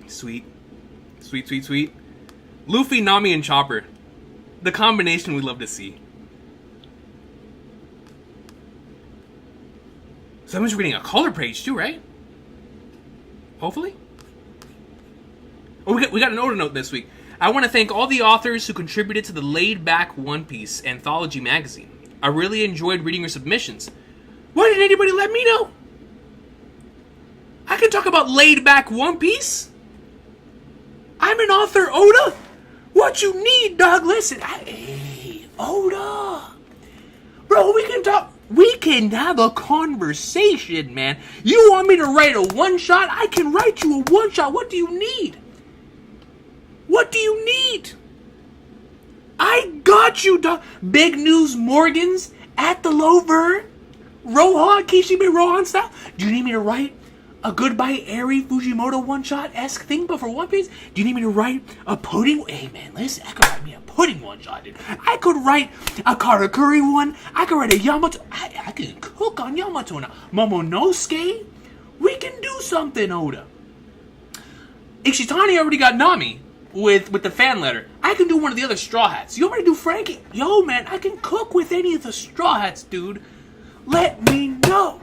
Sweet. Sweet, sweet, sweet. Luffy, Nami, and Chopper. The combination we love to see. Someone's reading a color page too, right? Hopefully. Oh, we got an Oda note this week. I want to thank all the authors who contributed to the Laid Back One Piece anthology magazine. I really enjoyed reading your submissions. Why didn't anybody let me know? I can talk about Laid Back One Piece. I'm an author, Oda. What you need, dog? Listen, hey, Oda. Bro, we can talk. We can have a conversation, man. You want me to write a one-shot? I can write you a one-shot. What do you need? What do you need? I got you, dog. Big News Morgans at the Lover. Rohan, Kishibe Rohan style. Do you need me to write a Goodbye Eri Fujimoto one-shot-esque thing but for One Piece? Do you need me to write a pudding? Hey, man, listen. I could write me a pudding one-shot, dude. I could write a Karakuri one. I could write a Yamato. I can cook on Yamato now. Momonosuke. We can do something, Oda. Ishitani already got Nami with the fan letter. I can do one of the other Straw Hats. You want me to do Frankie? Yo, man, I can cook with any of the Straw Hats, dude. Let me know.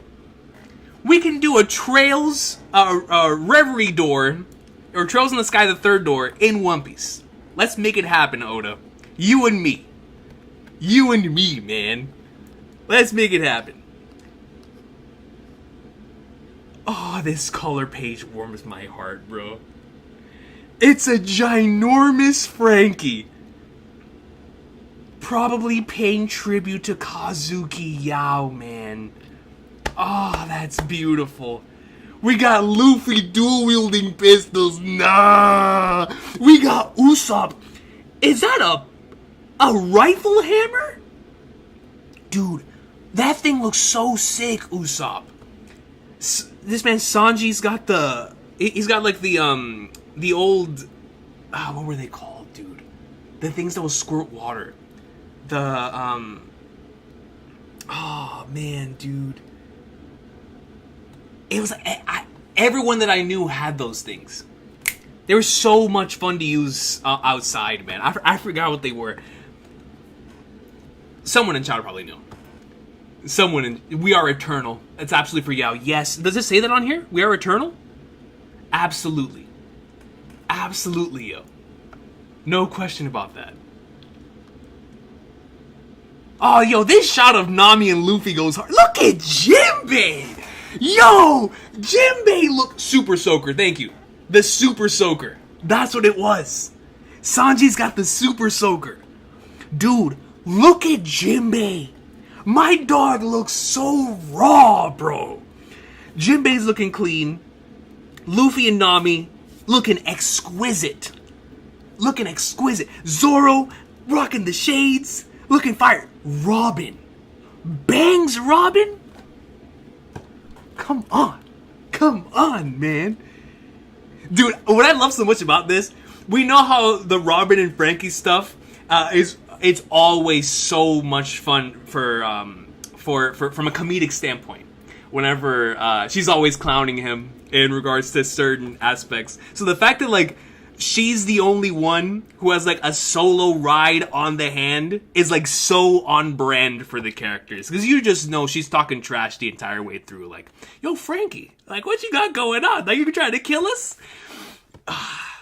We can do a Trails, Reverie door, or Trails in the Sky, the third door, in One Piece. Let's make it happen, Oda. You and me. You and me, man. Let's make it happen. Oh, this color page warms my heart, bro. It's a ginormous Frankie. Probably paying tribute to Kazuki Yao, man. Oh, that's beautiful. We got Luffy dual-wielding pistols. Nah. We got Usopp. Is that a rifle hammer? Dude, that thing looks so sick, Usopp. This man Sanji's got he's got like the old, what were they called, dude? The things that will squirt water. Oh man, dude. It was everyone that I knew had those things. They were so much fun to use outside, man. I forgot what they were. Someone in chat probably knew. We are eternal. It's absolutely for Yao. Yes. Does it say that on here? We are eternal? Absolutely. Absolutely, yo. No question about that. Oh, yo, this shot of Nami and Luffy goes hard. Look at Jinbei! Yo! Jinbei look... Super Soaker, thank you. The Super Soaker. That's what it was. Sanji's got the Super Soaker. Dude, look at Jinbei. My dog looks so raw, bro. Jinbei's looking clean. Luffy and Nami looking exquisite. Looking exquisite. Zoro rocking the shades. Looking fire. Robin. Bangs Robin? Come on. Come on, man. Dude, what I love so much about this, we know how the Robin and Frankie stuff it's always so much fun from a comedic standpoint. Whenever she's always clowning him in regards to certain aspects. So the fact that like she's the only one who has like a solo ride on the hand is like so on brand for the characters. Because you just know she's talking trash the entire way through. Like, yo, Frankie, like what you got going on? Like you trying to kill us?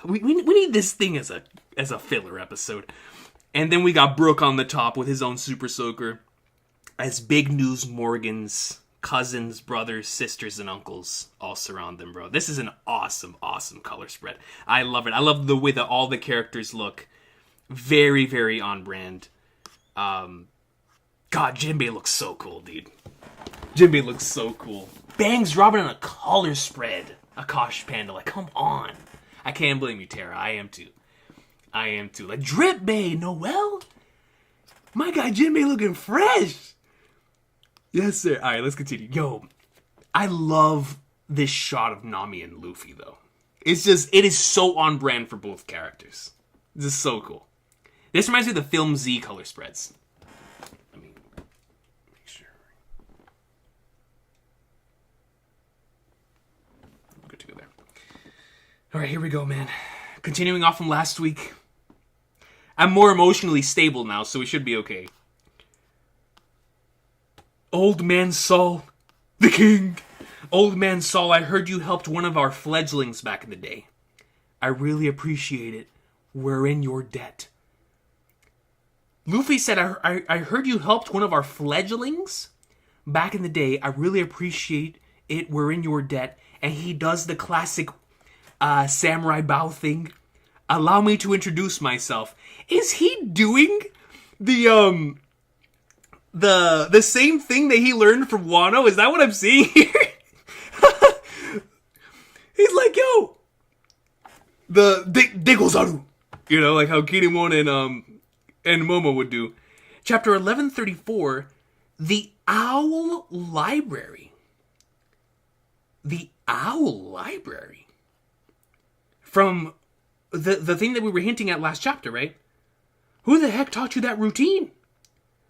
We need this thing as a filler episode. And then we got Brook on the top with his own Super Soaker. As Big News Morgan's cousins, brothers, sisters, and uncles all surround them, bro. This is an awesome, awesome color spread. I love it. I love the way that all the characters look. Very, very on brand. God, Jinbei looks so cool, dude. Jinbei looks so cool. Bangs Robin on a color spread. Akash Panda, like, come on. I can't blame you, Tara. I am too. Like, Drip Bay, Noel? My guy Jinbei looking fresh. Yes, sir. All right, let's continue. Yo, I love this shot of Nami and Luffy, though. It is so on brand for both characters. This is so cool. This reminds me of the Film Z color spreads. Let me make sure. I'm good to go there. All right, here we go, man. Continuing off from last week. I'm more emotionally stable now, so we should be okay. Old man Saul, the king. Old man Saul, I heard you helped one of our fledglings back in the day. I really appreciate it. We're in your debt. Luffy said, I heard you helped one of our fledglings back in the day. I really appreciate it. We're in your debt. And he does the classic samurai bow thing. Allow me to introduce myself. Is he doing the same thing that he learned from Wano? Is that what I'm seeing here? He's like, yo, the Degozaru. You know, like how Kinemon and Momo would do. Chapter 1134, The Owl Library. The Owl Library. From the thing that we were hinting at last chapter, right? Who the heck taught you that routine?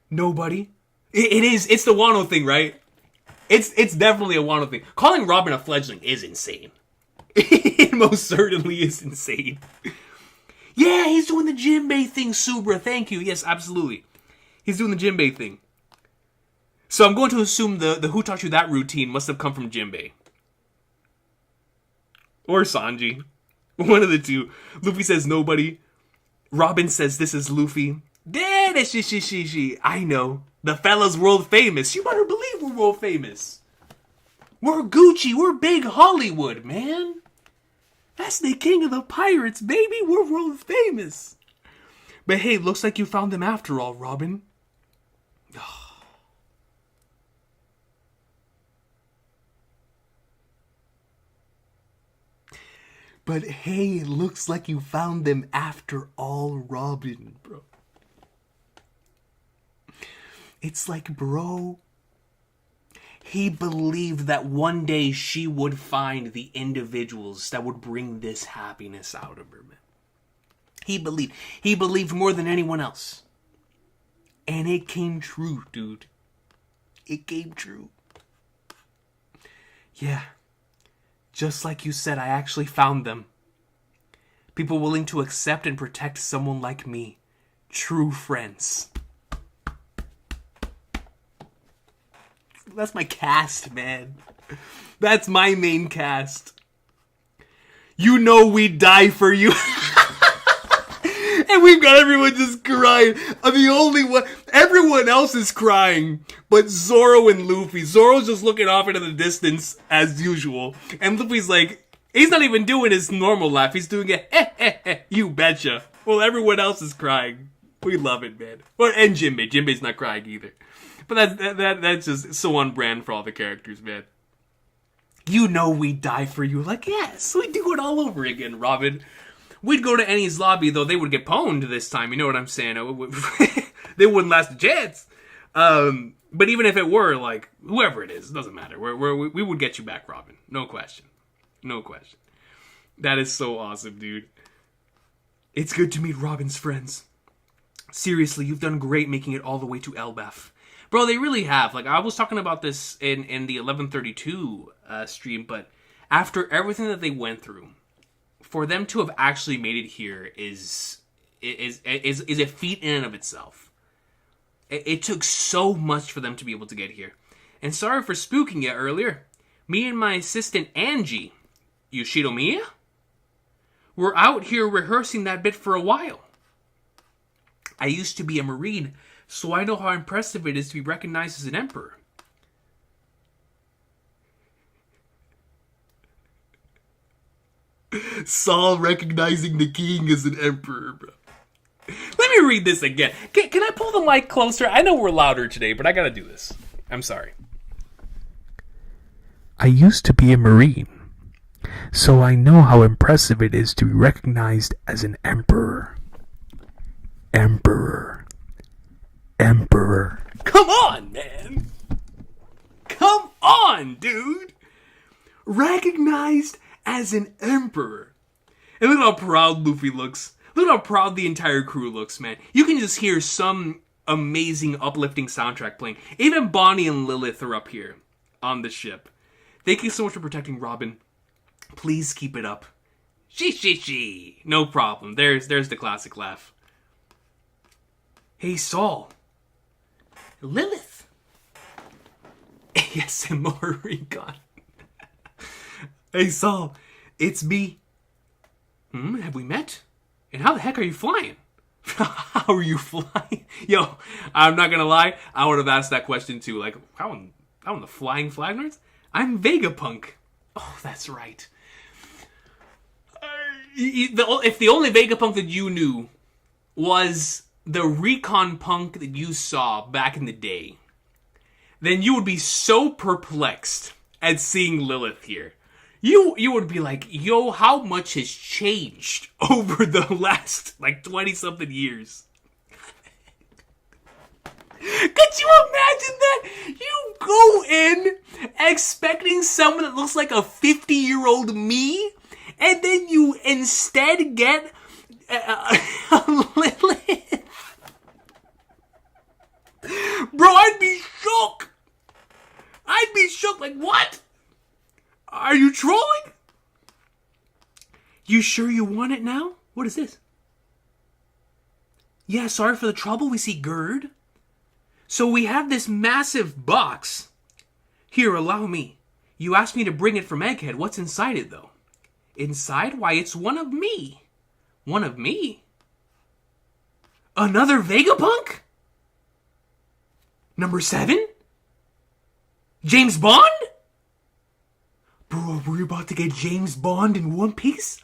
Nobody. It's the Wano thing, right? It's definitely a Wano thing. Calling Robin a fledgling is insane. It most certainly is insane. Yeah, he's doing the Jinbei thing, Subra. Thank you. Yes, absolutely. He's doing the Jinbei thing. So I'm going to assume the who taught you that routine must have come from Jinbei. Or Sanji. One of the two. Luffy says nobody. Robin says this is Luffy. I know. The fella's world famous. You better believe we're world famous. We're Gucci. We're big Hollywood, man. That's the king of the pirates, baby. We're world famous. But hey, looks like you found them after all, Robin. But hey, it looks like you found them after all, Robin, bro. It's like, bro, he believed that one day she would find the individuals that would bring this happiness out of her, man. He believed more than anyone else. And it came true, dude. It came true. Yeah. Just like you said, I actually found them. People willing to accept and protect someone like me. True friends. That's my cast, man. That's my main cast. You know we'd die for you. And we've got everyone just crying. I'm the only one. Everyone else is crying. But Zoro and Luffy. Zoro's just looking off into the distance as usual. And Luffy's like, he's not even doing his normal laugh. He's doing a you betcha. Well, everyone else is crying. We love it, man. Well, and Jinbei. Jinbei's not crying either. But that's just so on brand for all the characters, man. You know we'd die for you. Like, yes, we'd do it all over again, Robin. We'd go to Annie's lobby, though they would get pwned this time. You know what I'm saying? They wouldn't last a chance. But even if it were, like, whoever it is, it doesn't matter. We would get you back, Robin. No question. No question. That is so awesome, dude. It's good to meet Robin's friends. Seriously, you've done great making it all the way to Elbaf. Bro, they really have. Like, I was talking about this in the 1132 stream, but after everything that they went through, for them to have actually made it here is a feat in and of itself. It took so much for them to be able to get here. And sorry for spooking you earlier. Me and my assistant Angie, Yoshidomiya, were out here rehearsing that bit for a while. I used to be a Marine, so I know how impressive it is to be recognized as an emperor. Saul recognizing the king as an emperor, bro. Let me read this again. Can I pull the mic closer? I know we're louder today, but I gotta do this. I'm sorry. I used to be a Marine, so I know how impressive it is to be recognized as an emperor. Emperor. Emperor. Come on, man. Come on, dude. Recognized as an emperor. And look how proud Luffy looks. Look how proud the entire crew looks, man. You can just hear some amazing, uplifting soundtrack playing. Even Bonnie and Lilith are up here on the ship. Thank you so much for protecting Robin. Please keep it up. She. No problem. There's the classic laugh. Hey, Saul. Lilith. Yes, and more Recon. Hey, Saul. It's me. Have we met? And how the heck are you flying? How are you flying? Yo, I'm not gonna lie. I would have asked that question too. Like, how in the flying flag nerds? I'm Vegapunk. Oh, that's right. If the only Vegapunk that you knew was the Recon punk that you saw back in the day, then you would be so perplexed at seeing Lilith here. You would be like, yo, how much has changed over the last, 20-something years? Could you imagine that? You go in expecting someone that looks like a 50-year-old me, and then you instead get Lilith. Bro, I'd be shook. Like, what? Are you trolling? You sure you want it now? What is this? Yeah, sorry for the trouble. We see Gerd. So we have this massive box. Here, allow me. You asked me to bring it from Egghead. What's inside it, though? Inside? Why, it's one of me. One of me? Another Vegapunk? Number 7? James Bond? Bro, we're about to get James Bond in One Piece?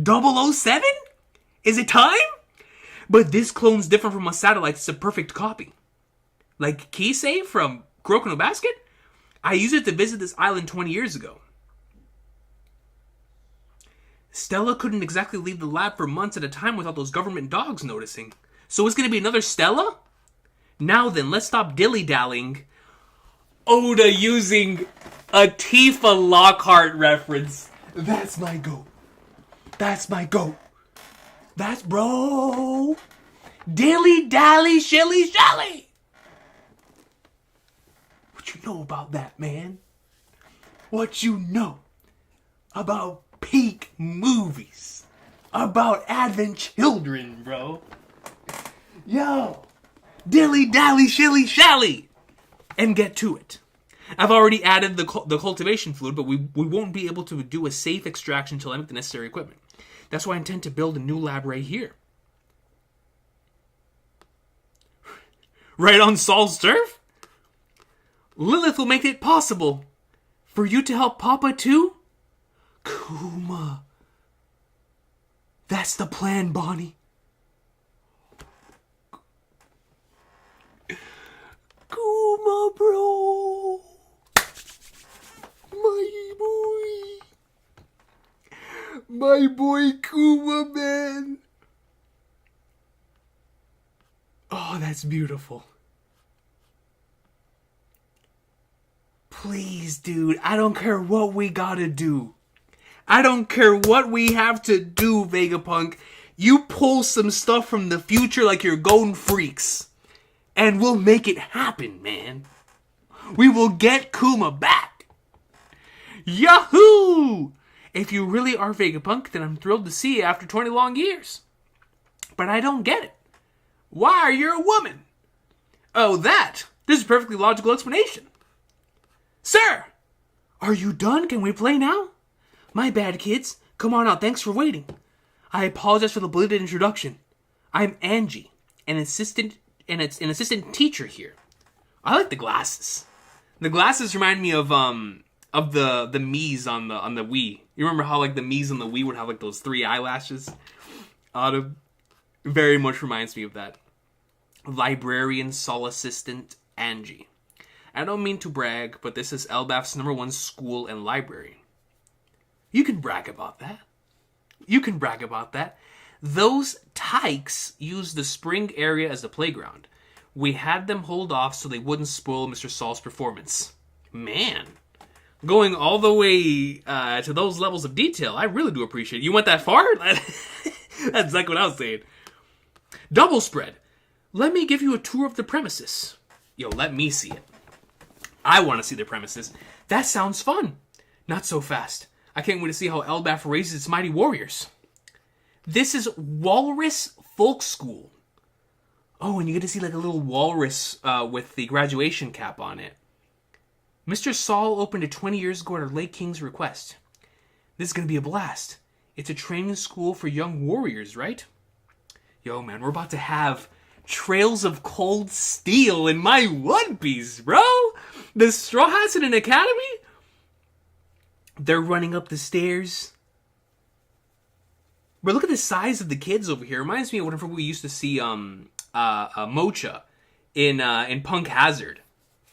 007? Is it time? But this clone's different from a satellite. It's a perfect copy. Like Kisei from Kuroko no Basket? I used it to visit this island 20 years ago. Stella couldn't exactly leave the lab for months at a time without those government dogs noticing. So it's going to be another Stella? Now then, let's stop dilly-dallying. Oda using a Tifa Lockhart reference. That's my goat. That's my goat. That's bro. Dilly-dally, shilly-shally. What you know about that, man? What you know about peak movies? About Advent Children, bro. Yo. Dilly-dally, shilly-shally. And get to it. I've already added the cultivation fluid, but we won't be able to do a safe extraction until I make the necessary equipment. That's why I intend to build a new lab right here. Right on Saul's turf? Lilith will make it possible for you to help Papa too? Kuma. That's the plan, Bonnie. Kuma, bro. My boy. My boy Kuma, man. Oh, that's beautiful. Please, dude, I don't care what we gotta do. I don't care what we have to do, Vegapunk. You pull some stuff from the future like you're Golden Freaks. And we'll make it happen, man. We will get Kuma back. Yahoo! If you really are Vegapunk, then I'm thrilled to see you after 20 long years. But I don't get it. Why are you a woman? Oh, that. This is a perfectly logical explanation. Sir! Are you done? Can we play now? My bad, kids. Come on out. Thanks for waiting. I apologize for the belated introduction. I'm Angie, an assistant teacher here. I like the glasses. The glasses remind me of the Mii's on the Wii. You remember how like the Mii's on the Wii would have like those 3 eyelashes? Very much reminds me of that. Librarian Saul assistant Angie. I don't mean to brag, but this is Elbaf's #1 school and library. You can brag about that. You can brag about that. Those tykes used the spring area as a playground. We had them hold off so they wouldn't spoil Mr. Saul's performance. Man, going all the way to those levels of detail, I really do appreciate it. You went that far? That's exactly what I was saying. Double spread. Let me give you a tour of the premises. Yo, let me see it. I want to see the premises. That sounds fun. Not so fast. I can't wait to see how Elbaf raises its mighty warriors. This is Walrus Folk School. Oh, and you get to see like a little walrus with the graduation cap on it. Mr. Saul opened it 20 years ago at our late king's request. This is going to be a blast. It's a training school for young warriors, right? Yo, man, we're about to have Trails of Cold Steel in my One Piece, bro. The Straw Hats in an academy? They're running up the stairs. But look at the size of the kids over here. It reminds me of whenever we used to see Mocha in Punk Hazard,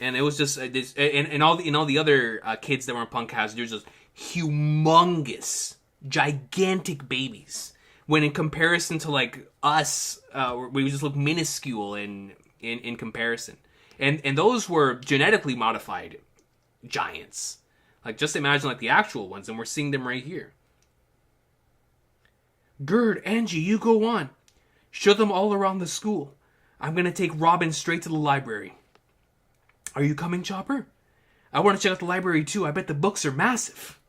and it was just and all the other kids that were in Punk Hazard, they're just humongous, gigantic babies. When in comparison to like us, we just look minuscule in comparison. And those were genetically modified giants. Like just imagine like the actual ones, and we're seeing them right here. Gerd, Angie, you go on. Show them all around the school. I'm going to take Robin straight to the library. Are you coming, Chopper? I want to check out the library too. I bet the books are massive.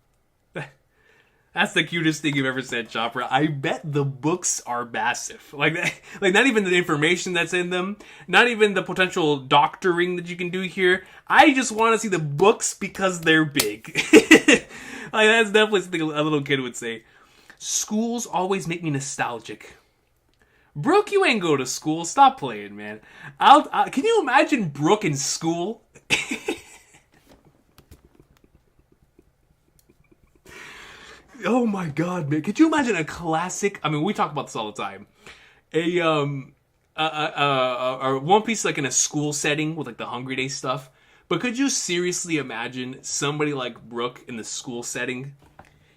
That's the cutest thing you've ever said, Chopper. I bet the books are massive. Like not even the information that's in them. Not even the potential doctoring that you can do here. I just want to see the books because they're big. Like that's definitely something a little kid would say. Schools always make me nostalgic. Brooke, you ain't go to school. Stop playing, man. Can you imagine Brooke in school? Oh my god, man. Could you imagine a classic? I mean, we talk about this all the time. A One Piece like in a school setting with like the Hungry Days stuff. But could you seriously imagine somebody like Brooke in the school setting?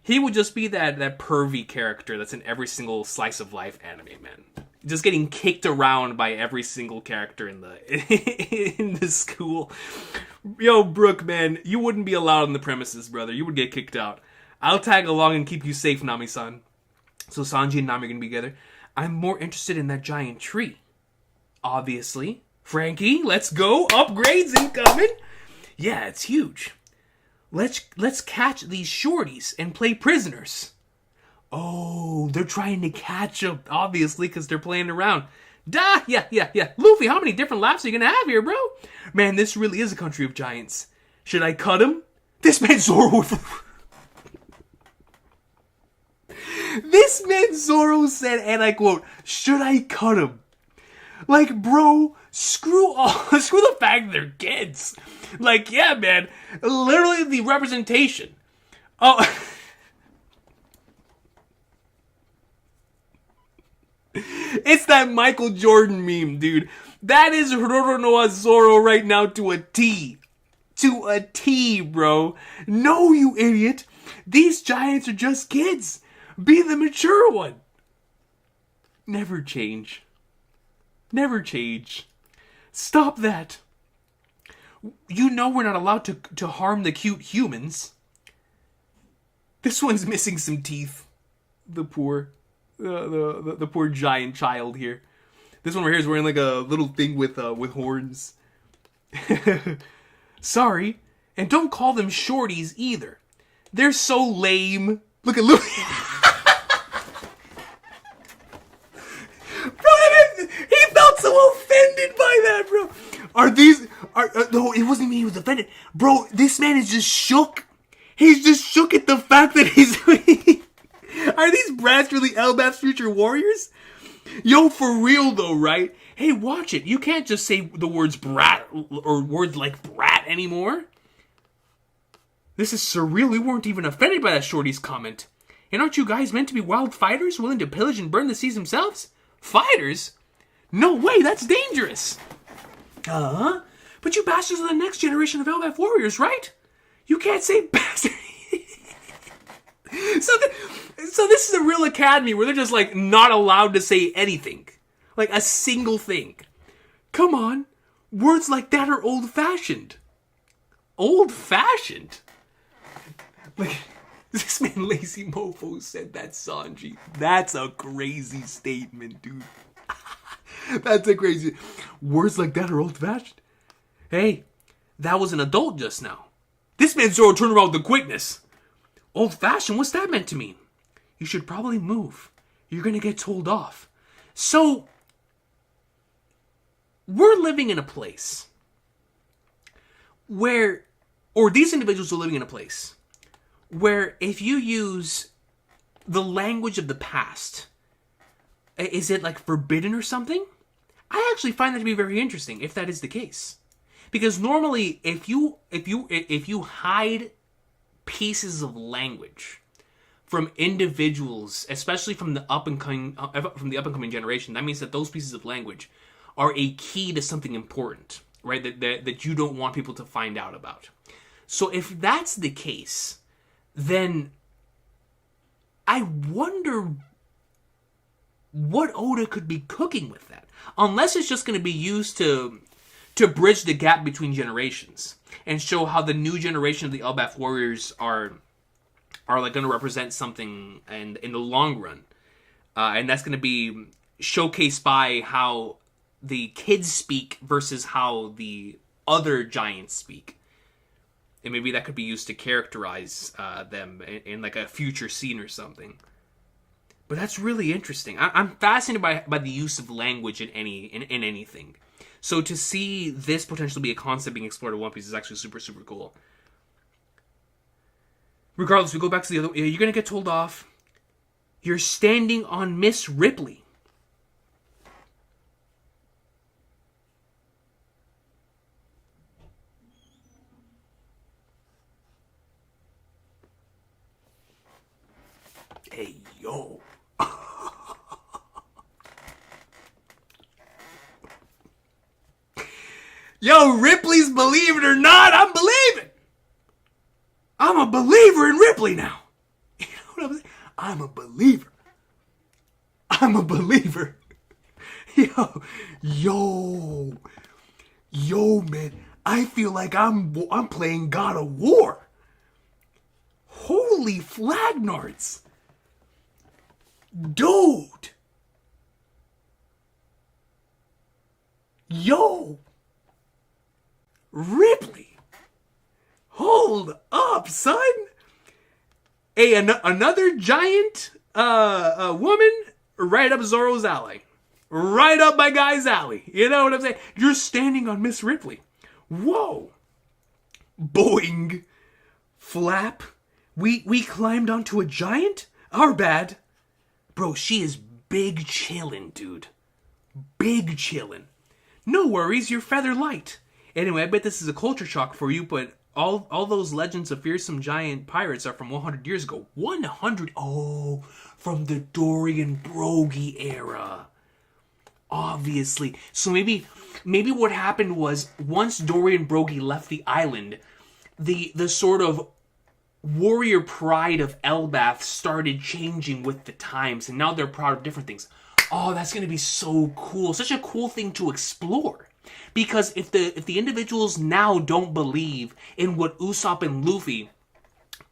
He would just be that pervy character that's in every single slice of life anime, man. Just getting kicked around by every single character in the school. Yo, Brooke, man, you wouldn't be allowed on the premises, brother. You would get kicked out. I'll tag along and keep you safe, Nami-san. So Sanji and Nami are gonna be together. I'm more interested in that giant tree. Obviously. Frankie, let's go. Upgrades incoming. Yeah, it's huge. Let's catch these shorties and play prisoners. Oh, they're trying to catch them, obviously, because they're playing around. Duh, yeah. Luffy, how many different laps are you gonna have here, bro? Man, this really is a country of giants. Should I cut him? This man Zoro This man Zoro said, and I quote, should I cut him? Like, bro, screw the fact they're kids. Like, yeah, man, literally the representation. Oh, it's that Michael Jordan meme, dude. That is Roronoa Zoro right now to a T. To a T, bro. No, you idiot. These giants are just kids. Be the mature one. Never change. Never change. Stop that. You know we're not allowed to harm the cute humans. This one's missing some teeth. The poor giant child here. This one right here is wearing like a little thing with horns. Sorry, and don't call them shorties either. They're so lame. Look at Luffy. He felt so offended by that, bro. No, it wasn't me who was offended. Bro, this man is just shook. He's just shook at the fact that he's... Are these brats really Elbaf's future warriors? Yo, for real though, right? Hey, watch it. You can't just say the words brat or words like brat anymore. This is surreal. We weren't even offended by that shorty's comment. And aren't you guys meant to be wild fighters willing to pillage and burn the seas themselves? Fighters? No way, that's dangerous. But you bastards are the next generation of Elbaf warriors, right? You can't say bastard. So this is a real academy where they're just like not allowed to say anything. Like a single thing. Come on. Words like that are old-fashioned. Old-fashioned? Like, this man Lazy Mofo said that, Sanji. That's a crazy statement, dude. That's a crazy... Words like that are old-fashioned? Hey, that was an adult just now. This man Zoro turned around with the quickness. Old-fashioned? What's that meant to mean? You should probably move. You're gonna get told off. So, we're living in a place where... Or these individuals are living in a place where if you use the language of the past, is it like forbidden or something? I actually find that to be very interesting if that is the case. Because normally if you hide pieces of language from individuals, especially from the up and coming generation, that means that those pieces of language are a key to something important, right? That you don't want people to find out about. So if that's the case, then I wonder what Oda could be cooking with that. Unless it's just going to be used to bridge the gap between generations and show how the new generation of the Elbaf warriors are like going to represent something and in the long run. And that's going to be showcased by how the kids speak versus how the other giants speak. And maybe that could be used to characterize them in like a future scene or something. But that's really interesting. I'm fascinated by the use of language in anything. So to see this potentially be a concept being explored in One Piece is actually super, super cool. Regardless, we go back to the other... You're going to get told off. You're standing on Miss Ripley. Hey, yo. Yo, Ripley's Believe It or Not, I'm believing. I'm a believer in Ripley now. You know what I'm saying? I'm a believer. I'm a believer. Yo, man. I feel like I'm playing God of War. Holy flagnards. Dude. Yo. Ripley. Hold up, son. Hey, another giant woman right up Zoro's alley. Right up my guy's alley. You know what I'm saying? You're standing on Miss Ripley. Whoa. Boing. Flap. We climbed onto a giant? Our bad. Bro, she is big chillin', dude. Big chillin'. No worries, you're feather light. Anyway, I bet this is a culture shock for you, but all those legends of fearsome giant pirates are from 100 years ago. 100? Oh, from the Dorian Broggie era. Obviously. So maybe what happened was once Dorian Broggie left the island, the sort of warrior pride of Elbaf started changing with the times, and now they're proud of different things. Oh, that's going to be so cool. Such a cool thing to explore. Because if the individuals now don't believe in what Usopp and Luffy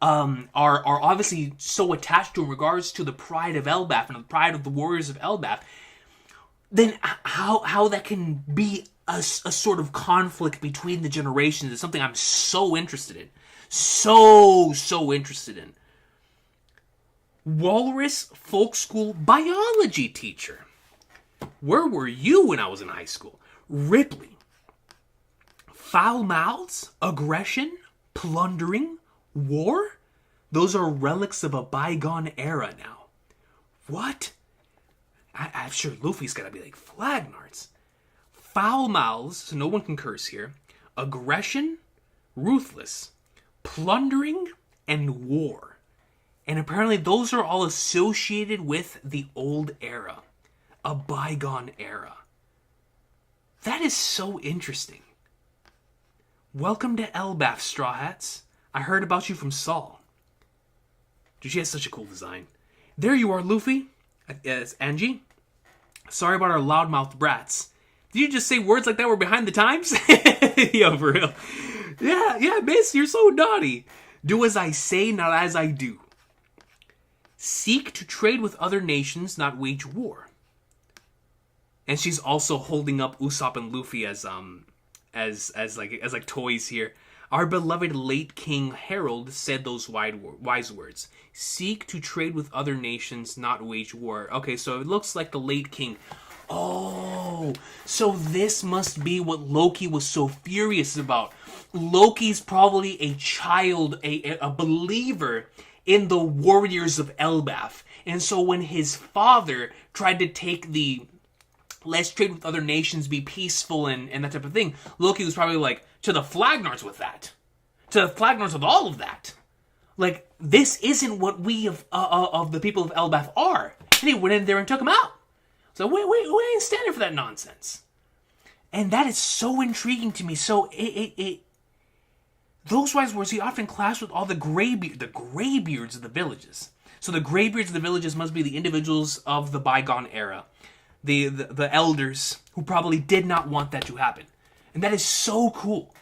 are obviously so attached to in regards to the pride of Elbaf and the pride of the warriors of Elbaf, then how that can be a sort of conflict between the generations is something I'm so interested in. So interested in. Walrus Folk School biology teacher. Where were you when I was in high school? Ripley. Foul mouths, aggression, plundering, war? Those are relics of a bygone era now. What? I'm sure Luffy's gotta be like, flagnards. Foul mouths, so no one can curse here. Aggression, ruthless, plundering, and war. And apparently those are all associated with the old era. A bygone era. That is so interesting. Welcome to Elbaf, Straw Hats. I heard about you from Saul. Dude, she has such a cool design. There you are, Luffy. It's Angie. Sorry about our loudmouth brats. Did you just say words like that were behind the times? Yo, for real. Yeah, miss, you're so naughty. Do as I say, not as I do. Seek to trade with other nations, not wage war. And she's also holding up Usopp and Luffy as toys here. Our beloved late King Harold said those wise words. Seek to trade with other nations, not wage war. Okay, so it looks like the late king. Oh, so this must be what Loki was so furious about. Loki's probably a child, a believer in the warriors of Elbaf. And so when his father tried to take the let's trade with other nations, be peaceful, and that type of thing, Loki was probably like, to the flagnards with that. To the flagnards with all of that. Like, this isn't what we of the people of Elbaf are. And he went in there and took him out. So we ain't standing for that nonsense. And that is so intriguing to me. So those wise words he often clashed with all the graybeards of the villages. So the graybeards of the villages must be the individuals of the bygone era. The elders who probably did not want that to happen. And that is so cool.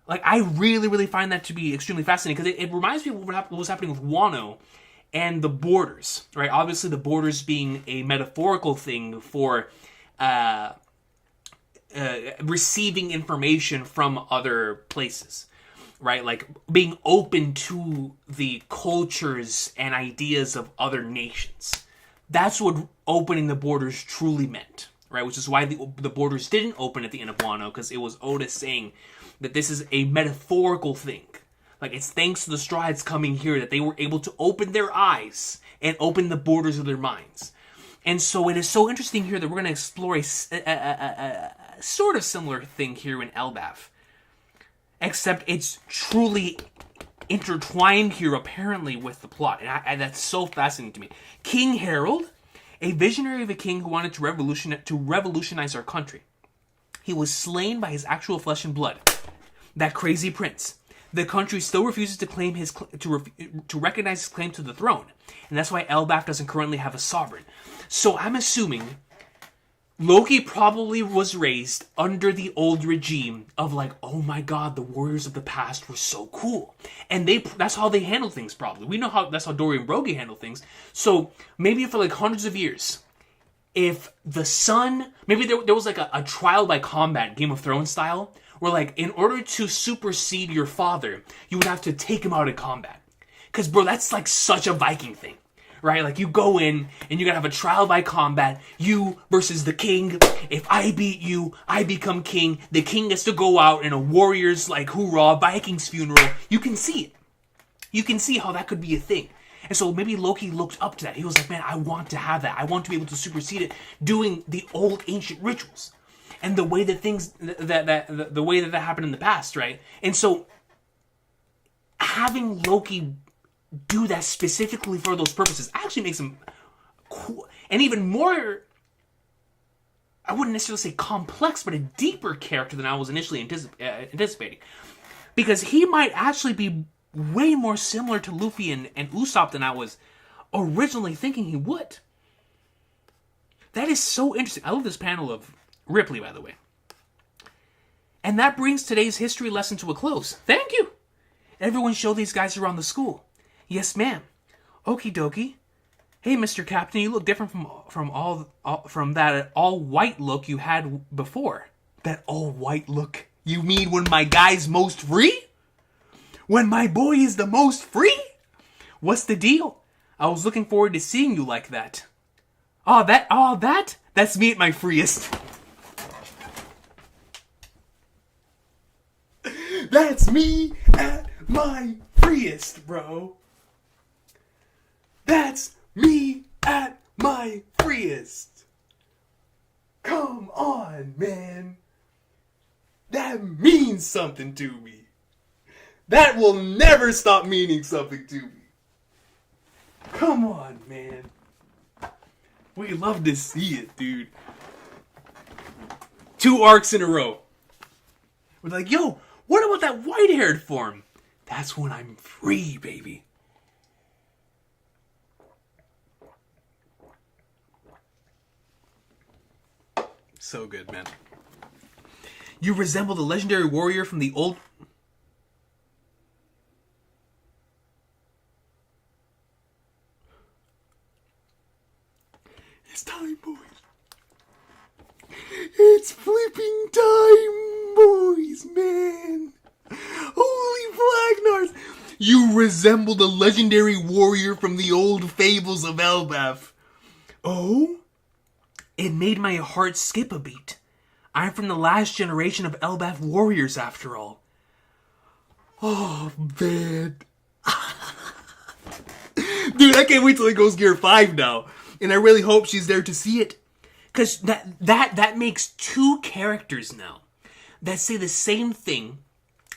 Like, I really, really find that to be extremely fascinating, because it reminds me of what was happening with Wano and the borders, right? Obviously, the borders being a metaphorical thing for receiving information from other places, right? Like, being open to the cultures and ideas of other nations. That's what opening the borders truly meant, right? Which is why the borders didn't open at the end of Wano, because it was Oda saying that this is a metaphorical thing. Like, it's thanks to the Straw Hats coming here that they were able to open their eyes and open the borders of their minds. And so it is so interesting here that we're going to explore a sort of similar thing here in Elbaf. Except it's truly intertwined here apparently with the plot, and that's so fascinating to me. King Harold, a visionary of a king who wanted to revolutionize our country. He was slain by his actual flesh and blood. That crazy prince. The country still refuses to claim to recognize his claim to the throne, and that's why Elbaf doesn't currently have a sovereign. So I'm assuming Loki probably was raised under the old regime of like, oh my god, the warriors of the past were so cool. And that's how they handle things probably. We know that's how Dorian Broglie handled things. So maybe for like hundreds of years, if the son, maybe there was like a trial by combat, Game of Thrones style, where like in order to supersede your father, you would have to take him out of combat. Because bro, that's like such a Viking thing. Right? Like, you go in, and you gotta have a trial by combat, you versus the king. If I beat you, I become king. The king gets to go out in a warrior's, like, hoorah, Viking's funeral. You can see it. You can see how that could be a thing. And so maybe Loki looked up to that. He was like, man, I want to have that. I want to be able to supersede it, doing the old ancient rituals. And the way that things, the way that happened in the past, right? And so, having Loki do that specifically for those purposes actually makes him cool and even more, I wouldn't necessarily say complex, but a deeper character than I was initially anticipating, because he might actually be way more similar to Luffy and Usopp than I was originally thinking he would. That is so interesting. I love this panel of Ripley, by the way. And that brings today's history lesson to a close. Thank you. Everyone show these guys around the school. Yes, ma'am. Okie dokie. Hey, Mr. Captain, you look different from that all-white look you had before. That all-white look? You mean when my guy's most free? When my boy is the most free? What's the deal? I was looking forward to seeing you like that. That's me at my freest. That's me at my freest, bro. That's me at my freest. Come on, man. That means something to me. That will never stop meaning something to me. Come on, man. We love to see it, dude. 2 arcs in a row. We're like, yo, what about that white-haired form? That's when I'm free, baby. So good, man. You resemble the legendary warrior from the old... It's time, boys. It's flipping time, boys, man. Holy Flagnars. You resemble the legendary warrior from the old fables of Elbaf. Oh? It made my heart skip a beat. I'm from the last generation of Elbaf warriors, after all. Oh, man. Dude, I can't wait till it goes Gear 5 now. And I really hope she's there to see it. Because that makes 2 characters now that say the same thing.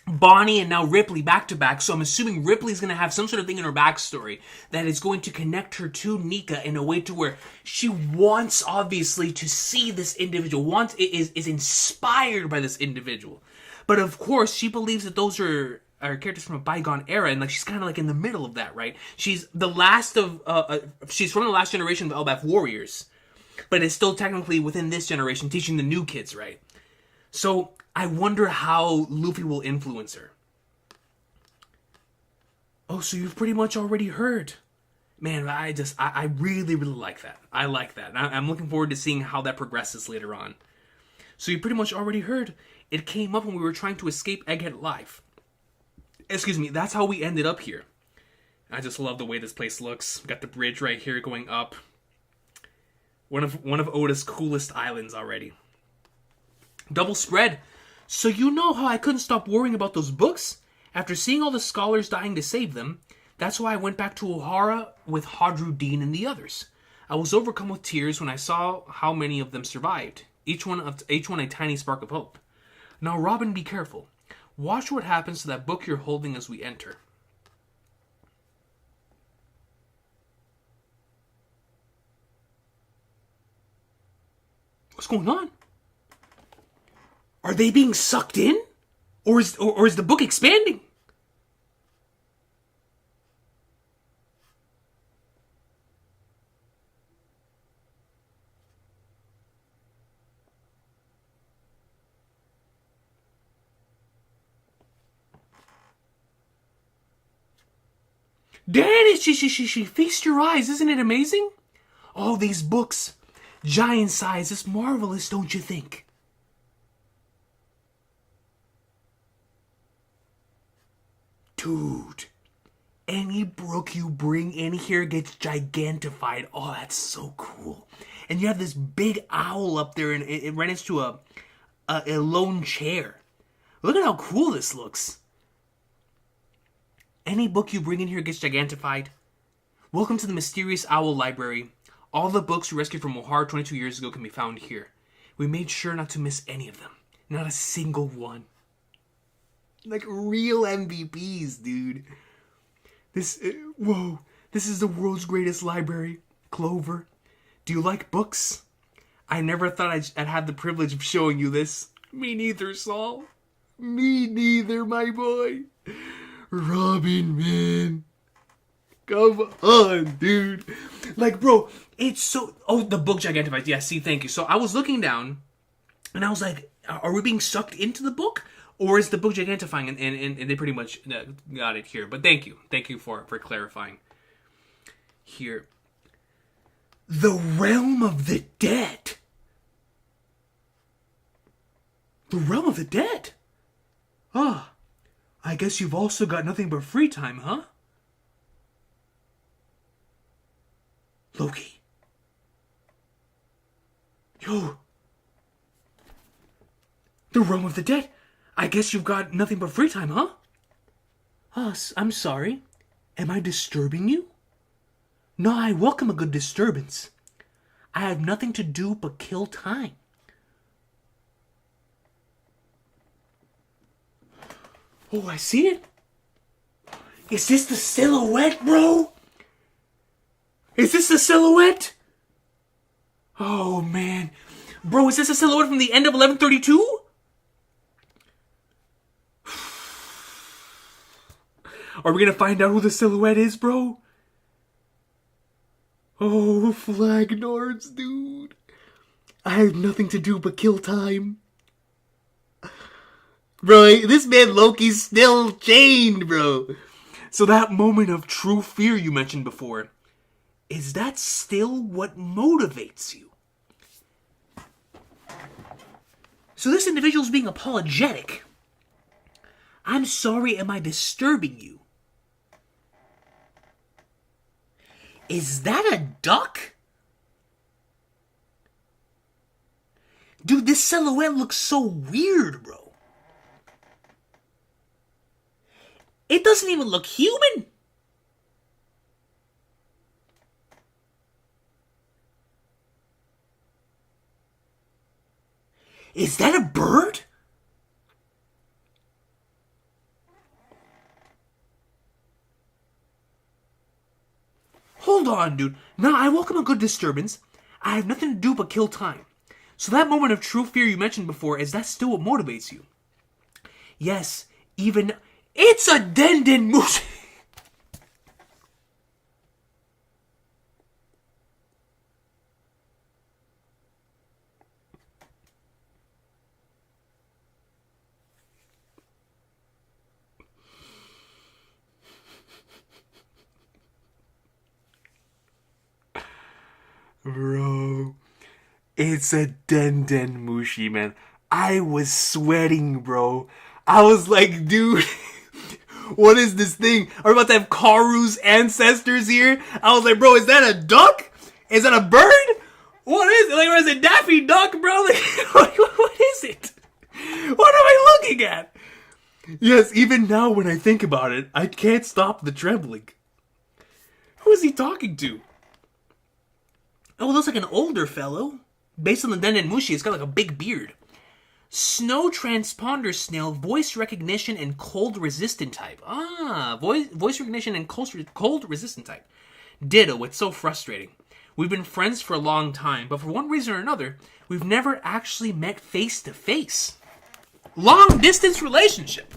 Bonnie and now Ripley back to back. So I'm assuming Ripley's going to have some sort of thing in her backstory that is going to connect her to Nika in a way to where she wants, obviously, to see this individual. Is inspired by this individual. But of course, she believes that those are characters from a bygone era, and like she's kind of like in the middle of that, right? She's the last of she's from the last generation of Elbaf warriors, but is still technically within this generation, teaching the new kids, right? So I wonder how Luffy will influence her. Oh, so you've pretty much already heard. Man, I really, really like that. I like that. I'm looking forward to seeing how that progresses later on. So you pretty much already heard. It came up when we were trying to escape Egghead Life. Excuse me, that's how we ended up here. I just love the way this place looks. We got the bridge right here going up. One of Oda's coolest islands already. Double spread. So you know how I couldn't stop worrying about those books? After seeing all the scholars dying to save them, that's why I went back to Ohara with Hadru, Dean, and the others. I was overcome with tears when I saw how many of them survived. Each one a tiny spark of hope. Now, Robin, be careful. Watch what happens to that book you're holding as we enter. What's going on? Are they being sucked in? Or is the book expanding? Danny, she feast your eyes. Isn't it amazing? All these books, giant size, it's marvelous, don't you think? Dude, any book you bring in here gets gigantified. Oh, that's so cool. And you have this big owl up there, and it ran into a lone chair. Look at how cool this looks. Any book you bring in here gets gigantified. Welcome to the Mysterious Owl Library. All the books we rescued from Ohara 22 years ago can be found here. We made sure not to miss any of them. Not a single one. Like real MVPs, dude. Whoa. This is the world's greatest library. Clover. Do you like books? I never thought I'd have the privilege of showing you this. Me neither, Saul. Me neither, my boy. Robin, man. Come on, dude. Like, bro, it's so... Oh, the book gigantifies. Yeah, see, thank you. So I was looking down, and I was like, are we being sucked into the book? Or is the book gigantifying? And they pretty much got it here. But thank you. Thank you for clarifying. Here. The Realm of the Dead. The Realm of the Dead? Ah. I guess you've also got nothing but free time, huh? Loki. Yo. The Realm of the Dead. I guess you've got nothing but free time, huh? I'm sorry. Am I disturbing you? No, I welcome a good disturbance. I have nothing to do but kill time. Oh, I see it. Is this the silhouette, bro? Is this the silhouette? Oh, man. Bro, is this a silhouette from the end of 1132? Are we gonna find out who the silhouette is, bro? Oh, Flag Nords, dude. I have nothing to do but kill time. Bro, this man Loki's still chained, bro. So that moment of true fear you mentioned before, is that still what motivates you? So this individual's being apologetic. I'm sorry, am I disturbing you? Is that a duck? Dude, this silhouette looks so weird, bro. It doesn't even look human. Is that a bird? Hold on, dude. Now, I welcome a good disturbance. I have nothing to do but kill time. So that moment of true fear you mentioned before, is that still what motivates you? Yes, even... It's a Denden Moose! Bro, it's a Denden Mushi, man. I was sweating, bro. I was like, dude, what is this thing? Are we about to have Karu's ancestors here? I was like, bro, is that a duck? Is that a bird? What is it? Like, or is it Daffy Duck, bro? Like, what is it? What am I looking at? Yes, even now when I think about it, I can't stop the trembling. Who is he talking to? Oh, it looks like an older fellow. Based on the Denden Mushi, it's got like a big beard. Snow transponder snail, voice recognition and cold resistant type. Ah, voice recognition and cold resistant type. Ditto, it's so frustrating. We've been friends for a long time, but for one reason or another, we've never actually met face to face. Long distance relationship.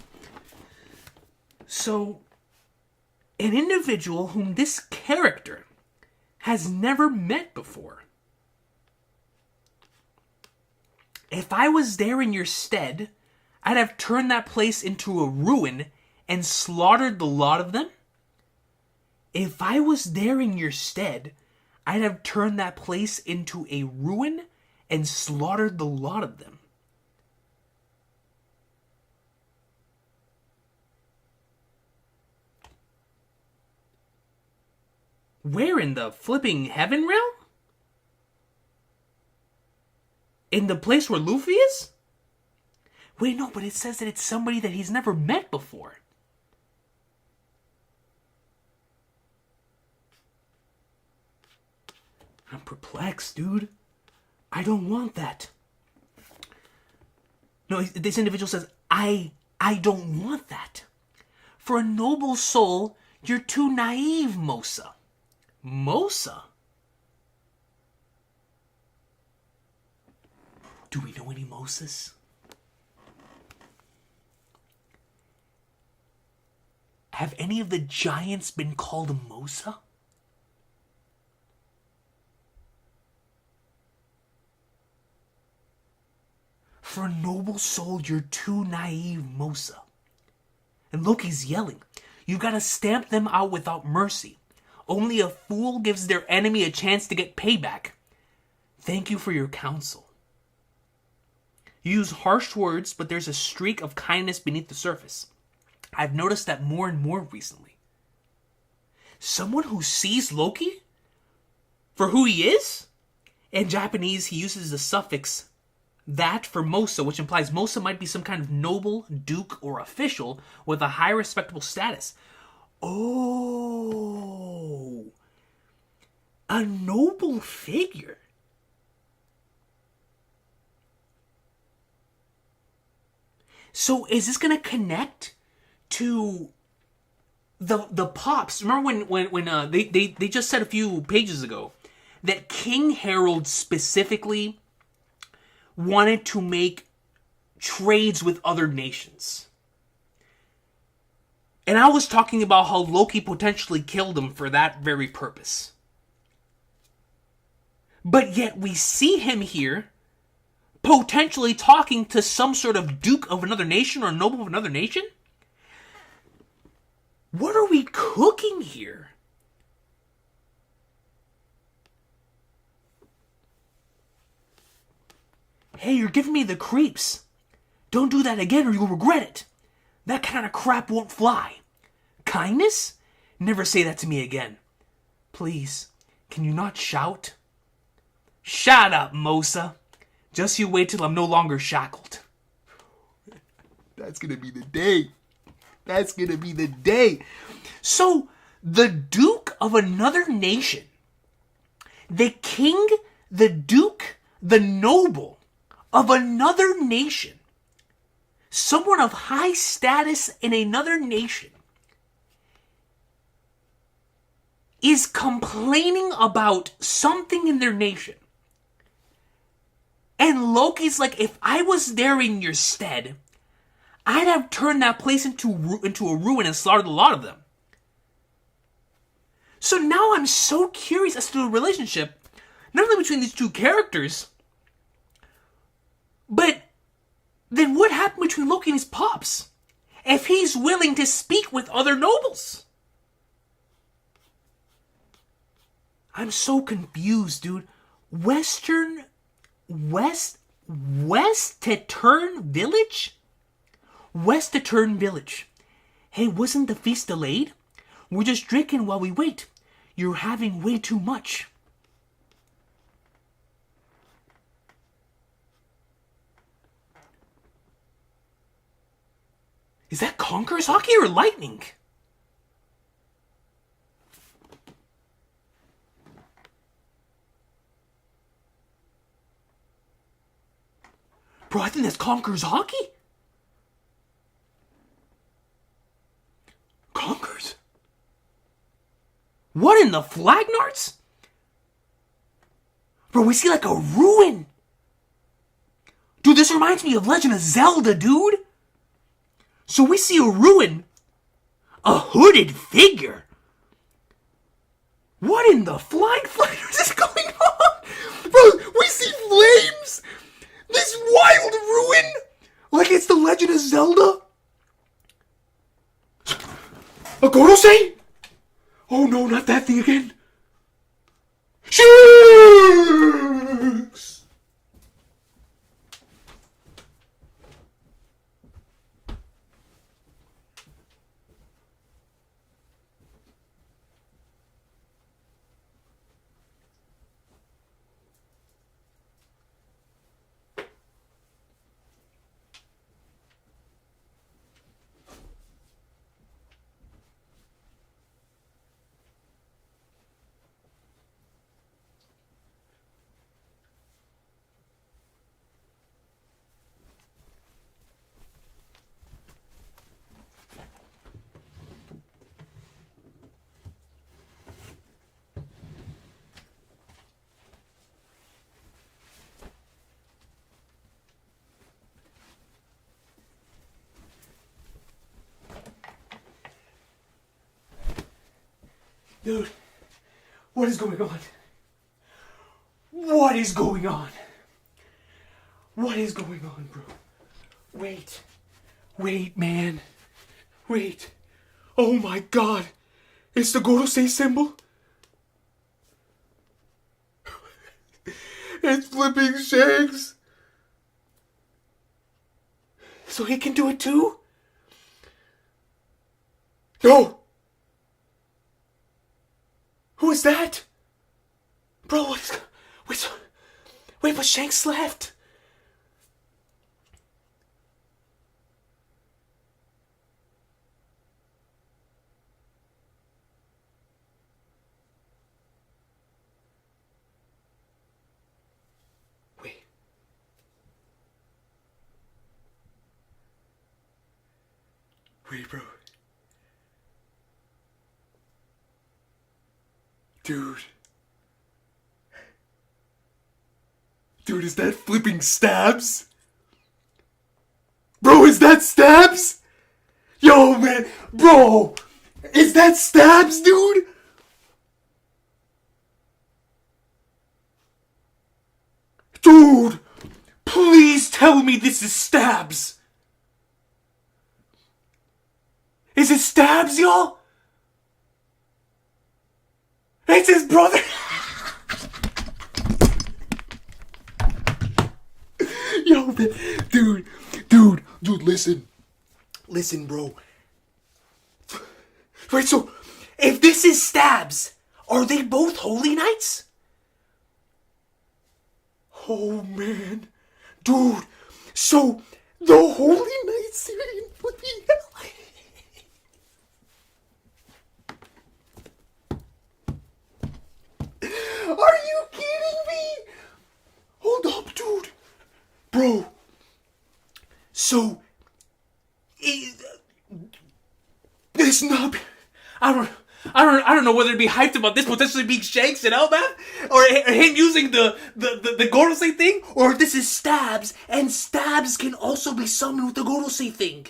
So, an individual whom this character has never met before. If I was there in your stead, I'd have turned that place into a ruin and slaughtered the lot of them. If I was there in your stead, I'd have turned that place into a ruin and slaughtered the lot of them. Where in the flipping heaven realm? In the place where Luffy is? Wait, no, but it says that it's somebody that he's never met before. I'm perplexed, dude. I don't want that. No, this individual says, I don't want that. For a noble soul, you're too naive, Mosa. Mosa? Do we know any Mosas? Have any of the giants been called a Mosa? For a noble soul, you're too naive, Mosa. And Loki's yelling, you gotta stamp them out without mercy. Only a fool gives their enemy a chance to get payback. Thank you for your counsel. You use harsh words, but there's a streak of kindness beneath the surface. I've noticed that more and more recently. Someone who sees Loki for who he is? In Japanese, he uses the suffix that for Mosa, which implies Mosa might be some kind of noble, duke, or official with a high respectable status. Oh, a noble figure. So is this going to connect to the Pops? Remember when they just said a few pages ago that King Harold specifically wanted to make trades with other nations. And I was talking about how Loki potentially killed him for that very purpose. But yet we see him here potentially talking to some sort of duke of another nation or noble of another nation? What are we cooking here? Hey, you're giving me the creeps. Don't do that again or you'll regret it. That kind of crap won't fly. Kindness? Never say that to me again. Please, can you not shout? Shut up, Mosa. Just you wait till I'm no longer shackled. That's gonna be the day. That's gonna be the day. So, the Duke of another nation, the king, the duke, the noble of another nation, someone of high status in another nation, is complaining about something in their nation. And Loki's like, if I was there in your stead, I'd have turned that place into a ruin and slaughtered a lot of them. So now I'm so curious as to the relationship, not only between these two characters, but then what happened between Loki and his pops? If he's willing to speak with other nobles. I'm so confused, dude. Westettern Village? Westettern Village. Hey, wasn't the feast delayed? We're just drinking while we wait. You're having way too much. Is that Conqueror's Haki or lightning? Bro, I think that's Conqueror's Haki. Conquerors? What in the Flagnarts? Bro, we see like a ruin. Dude, this reminds me of Legend of Zelda, dude. So we see a ruin. A hooded figure. What in the flying fighters is going on? Bro, we see flames. This wild ruin. Like it's the Legend of Zelda. A Gorosei? Oh no, not that thing again. Shanks! Dude, what is going on? What is going on? What is going on, bro? Wait. Wait, man. Wait. Oh my god. It's the Gorosei symbol? It's flipping Shanks. So he can do it too? No! Who is that? Bro, what is... Wait, but Shanks left. Wait. Wait, bro. Dude. Dude, is that flipping Stabs? Bro, is that Stabs? Yo, man. Bro. Is that Stabs, dude? Dude. Please tell me this is Stabs. Is it Stabs, y'all? It's his brother. Yo, man. Dude, listen. Listen, bro. Wait, so, if this is Stabs, are they both Holy Knights? Oh, man. Dude, so, the Holy Knights are in flipping hell. Are you kidding me? Hold up, dude. Bro. So, it's not... I don't know whether to be hyped about this potentially being Shanks and Elbaf, or him using the Gorosei thing, or if this is Stabs, and Stabs can also be summoned with the Gorosei thing.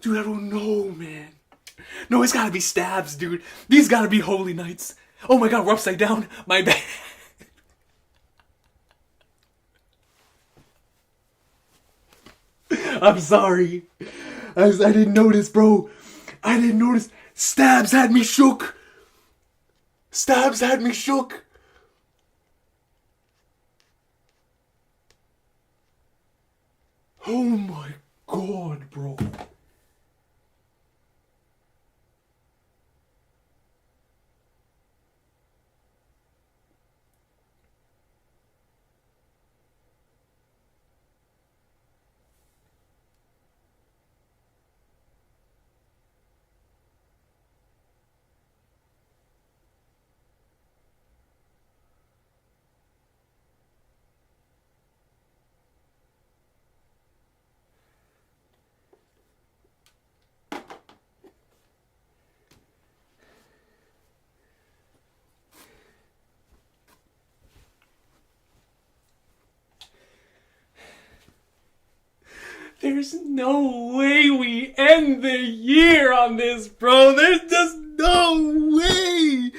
Dude, I don't know, man. No, it's gotta be Stabs, dude. These gotta be Holy Knights. Oh my god, we're upside down. My bad. I'm sorry. I didn't notice, bro. I didn't notice. Stabs had me shook. Stabs had me shook. Oh my god, bro. There's no way we end the year on this, bro. There's just no way.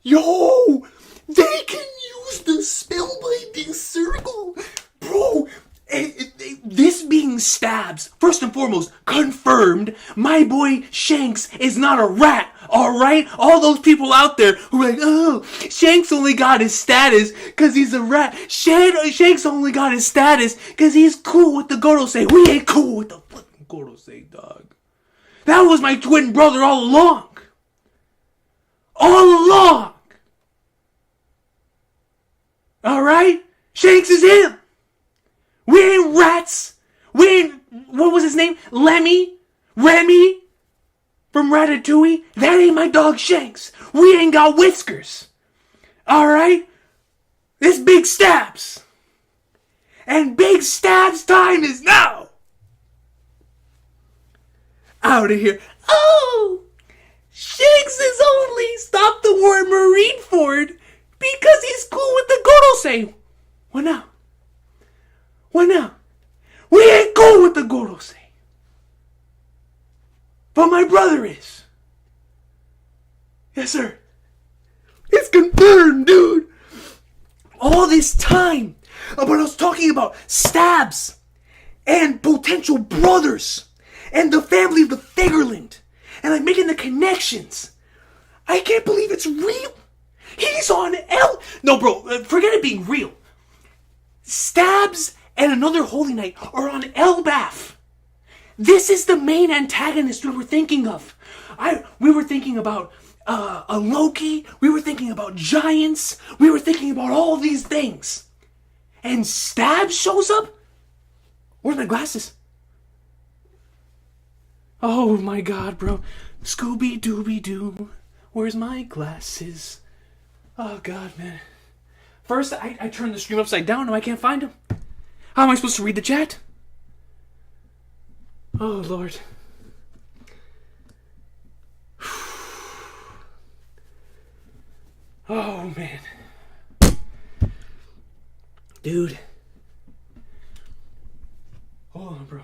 Yo, they can use the spellbinding circle. Bro, this being Stabs, first and foremost, confirmed my boy Shanks is not a rat. Alright? All those people out there who are like, oh, Shanks only got his status because he's a rat. Shanks only got his status because he's cool with the Gorosei. We ain't cool with the fucking Gorosei, dog. That was my twin brother all along. All along. Alright? Shanks is him. We ain't rats. We ain't, what was his name? Remy? From Ratatouille? That ain't my dog Shanks. We ain't got whiskers. Alright? This Big Stabs. And Big Stabs time is now. Out of here. Oh! Shanks is only stopped the war in Marineford because he's cool with the Gorosei. What now? What now? We ain't cool with the Gorosei. But my brother is. Yes, sir. It's confirmed, dude. All this time about us talking about Stabs and potential brothers and the family of the Figarland and like making the connections. I can't believe it's real. He's on No, bro, forget it being real. Stabs and another Holy Knight are on Elbaf. This is the main antagonist we were thinking of. We were thinking about a Loki. We were thinking about giants. We were thinking about all these things. And Stabs shows up? Where's my glasses? Oh my god, bro. Scooby-Dooby-Doo. Where's my glasses? Oh god, man. First, I turned the stream upside down and I can't find them. How am I supposed to read the chat? Oh, Lord. Oh, man. Dude. Hold on, bro.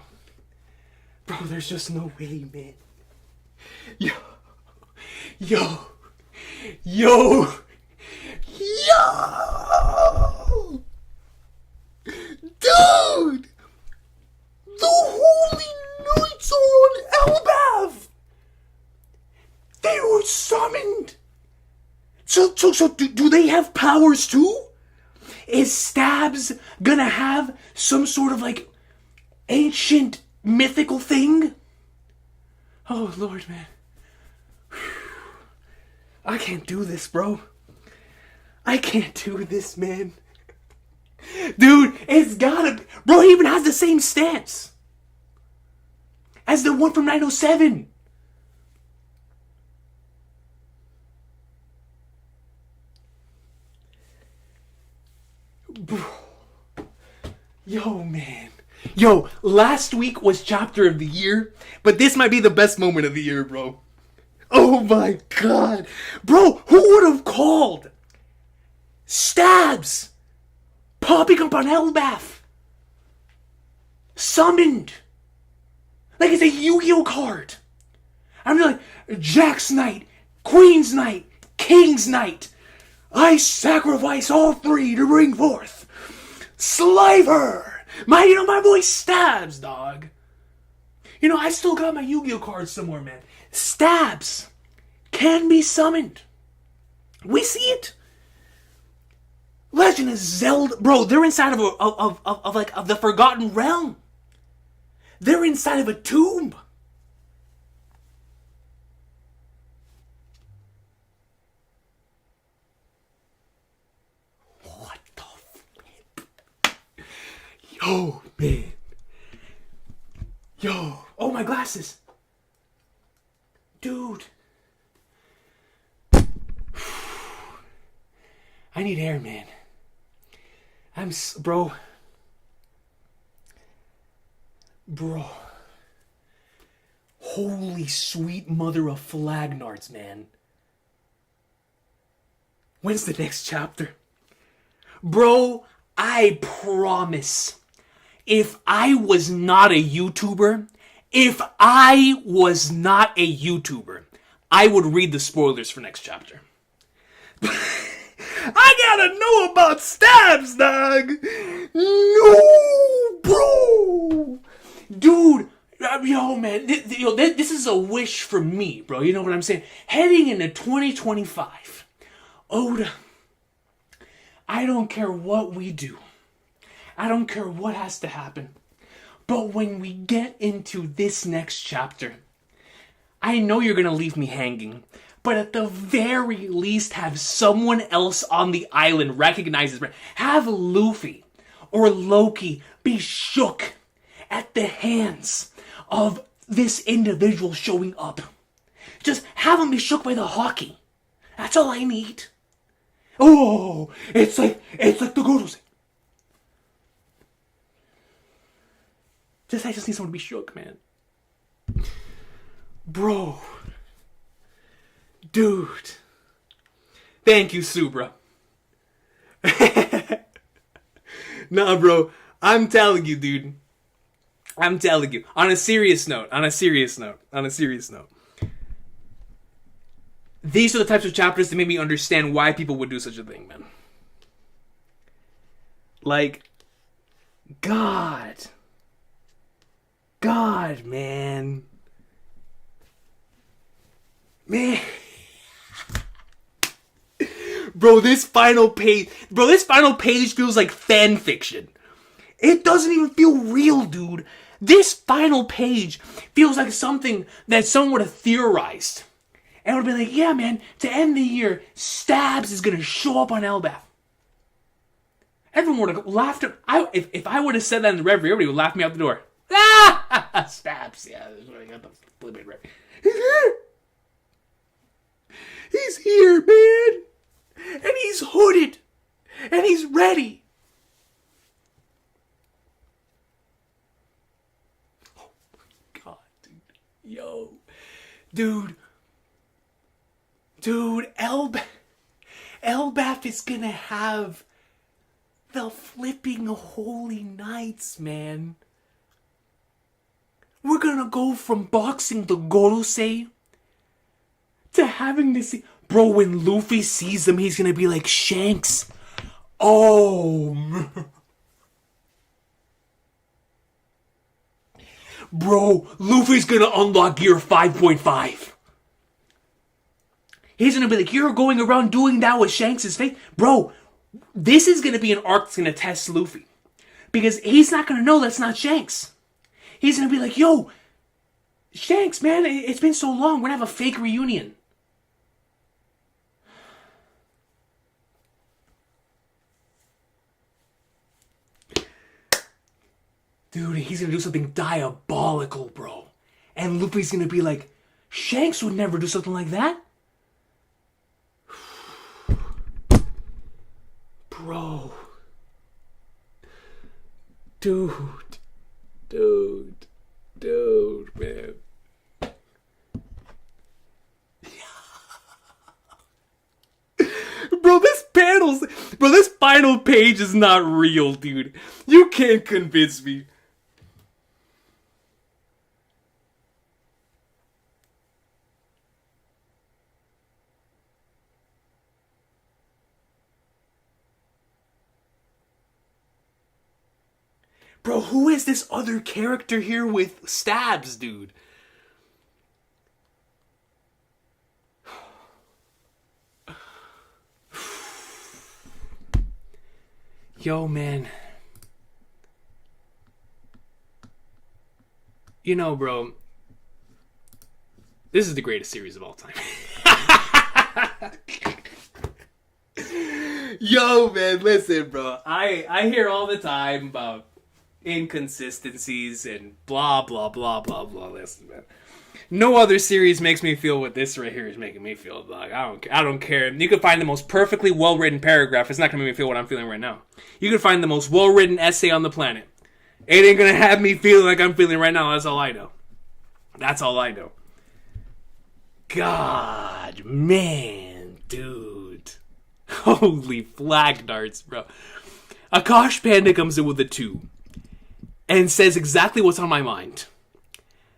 Bro, there's just no way, man. Yo. Dude! The Holy Knights are on Elbaf! They were summoned! So do they have powers too? Is Stabs gonna have some sort of like ancient mythical thing? Oh Lord, man. I can't do this, bro. I can't do this, man. Dude, it's gotta be. Bro, he even has the same stance as the one from 907. Bro. Yo, man. Yo, last week was chapter of the year, but this might be the best moment of the year, bro. Oh my god. Bro, who would have called Stabs popping up on Elbaf? Summoned. Like it's a Yu-Gi-Oh card. I'm like, Jack's Knight, Queen's Knight, King's Knight. I sacrifice all three to bring forth Sliver. My boy Stabs, dog. I still got my Yu-Gi-Oh cards somewhere, man. Stabs can be summoned. We see it. Legend of Zelda, bro. They're inside of the Forgotten Realm. They're inside of a tomb. What the flip? Yo, man. Yo. Oh, my glasses. Dude. I need air, man. Bro. Holy sweet mother of Flagnards, man. When's the next chapter? Bro, I promise. if I was not a YouTuber, I would read the spoilers for next chapter. I gotta know about stabs, dog. No, bro. Dude, yo, man. This is a wish for me, bro. You know what I'm saying? Heading into 2025, Oda, I don't care what we do. I don't care what has to happen. But when we get into this next chapter, I know you're gonna leave me hanging, but at the very least have someone else on the island recognize this. Have Luffy or Loki be shook at the hands of this individual showing up. Just have him be shook by the Haki. That's all I need. Oh, it's like the Gorose. I just need someone to be shook, man. Bro. Dude. Thank you, Subra. Nah, bro. I'm telling you, dude. I'm telling you. On a serious note. These are the types of chapters that made me understand why people would do such a thing, man. Like, God, man. Bro, this final page feels like fan fiction. It doesn't even feel real, dude. This final page feels like something that someone would have theorized. And would be like, yeah, man, to end the year, Stabs is gonna show up on Elbaf. Everyone would have laughed. If I would have said that in the rev, everybody would laugh me out the door. Ah! Stabs, yeah, that's what I got the flipping rev. He's here! He's here, man! And he's hooded! And he's ready! Oh my god, dude. Yo. Dude, Elbaf is gonna have the flipping Holy Knights, man. We're gonna go from boxing the Gorosei to having to see... Bro, when Luffy sees them, he's gonna be like, Shanks. Oh. Bro, Luffy's gonna unlock gear 5.5. He's gonna be like, you're going around doing that with Shanks' face? Bro, this is gonna be an arc that's gonna test Luffy. Because he's not gonna know that's not Shanks. He's gonna be like, yo, Shanks, man, it's been so long. We're gonna have a fake reunion. Dude, he's gonna do something diabolical, bro. And Luffy's gonna be like, Shanks would never do something like that. Bro. Dude, man. Bro, this final page is not real, dude. You can't convince me. Bro, who is this other character here with Stabs, dude? Yo, man. You know, bro, this is the greatest series of all time. Yo, man, listen, bro. I hear all the time about inconsistencies and blah, blah, blah, blah, blah. Listen, man. No other series makes me feel what this right here is making me feel, dog. I don't care. You could find the most perfectly well-written paragraph. It's not going to make me feel what I'm feeling right now. You could find the most well-written essay on the planet. It ain't going to have me feeling like I'm feeling right now. That's all I know. That's all I know. God, man, dude. Holy flag darts, bro. Akash Panda comes in with a 2. and says exactly what's on my mind.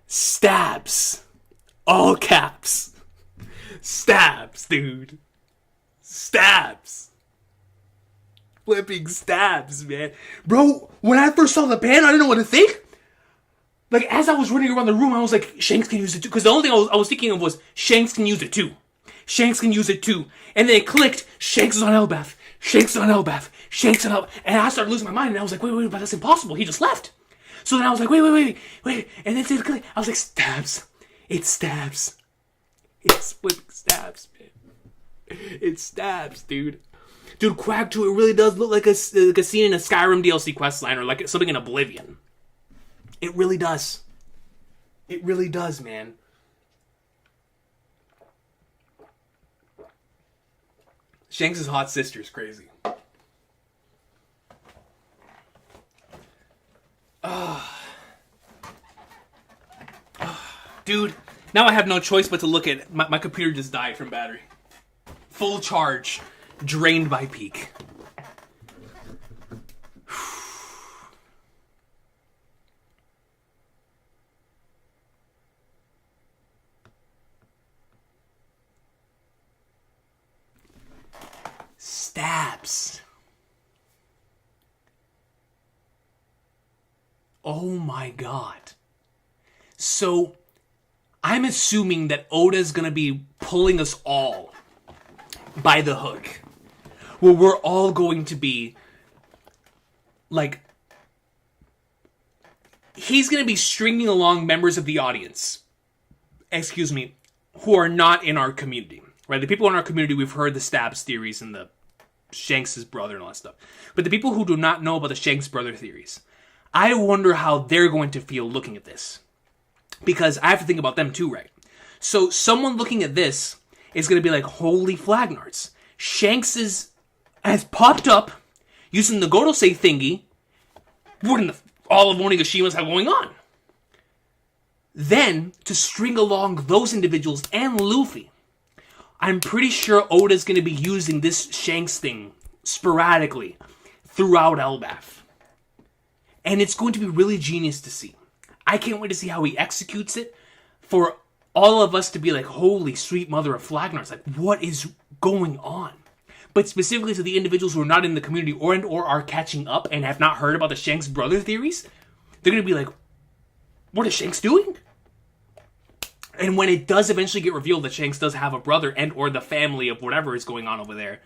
Stabs. All caps. Stabs, dude. Stabs. Flipping stabs, man. Bro, when I first saw the ban, I didn't know what to think. Like, as I was running around the room, I was like, Shanks can use it too. Because the only thing I was thinking of was, Shanks can use it too. Shanks can use it too. And then it clicked, Shanks is on Elbaf. Shanks is on Elbaf. Shanks on Elbaf. And I started losing my mind, and I was like, wait, but that's impossible. He just left. So then I was like, wait. And then it clicked. I was like, stabs. It stabs. It's flipping stabs, man. It stabs, dude. Dude, Quack 2, it really does look like a scene in a Skyrim DLC questline or like something in Oblivion. It really does. It really does, man. Shanks' hot sister is crazy. Dude, now I have no choice but to look at... My computer just died from battery. Full charge. Drained by peak. Stabs. Oh my god. So, I'm assuming that Oda's gonna be pulling us all by the hook. Where we're all going to be, like, he's gonna be stringing along members of the audience, who are not in our community. Right, the people in our community, we've heard the stabs theories and the Shanks' brother and all that stuff. But the people who do not know about the Shanks brother theories, I wonder how they're going to feel looking at this. Because I have to think about them too, right? So someone looking at this is going to be like, holy flagnards. Shanks has popped up using the Gorosei thingy. What in the all of Onigashima's have going on? Then, to string along those individuals and Luffy, I'm pretty sure Oda's going to be using this Shanks thing sporadically throughout Elbaf. And it's going to be really genius to see. I can't wait to see how he executes it for all of us to be like, holy sweet mother of Flagnards, like, what is going on? But specifically to the individuals who are not in the community or are catching up and have not heard about the Shanks brother theories, they're going to be like, what is Shanks doing? And when it does eventually get revealed that Shanks does have a brother and or the family of whatever is going on over there,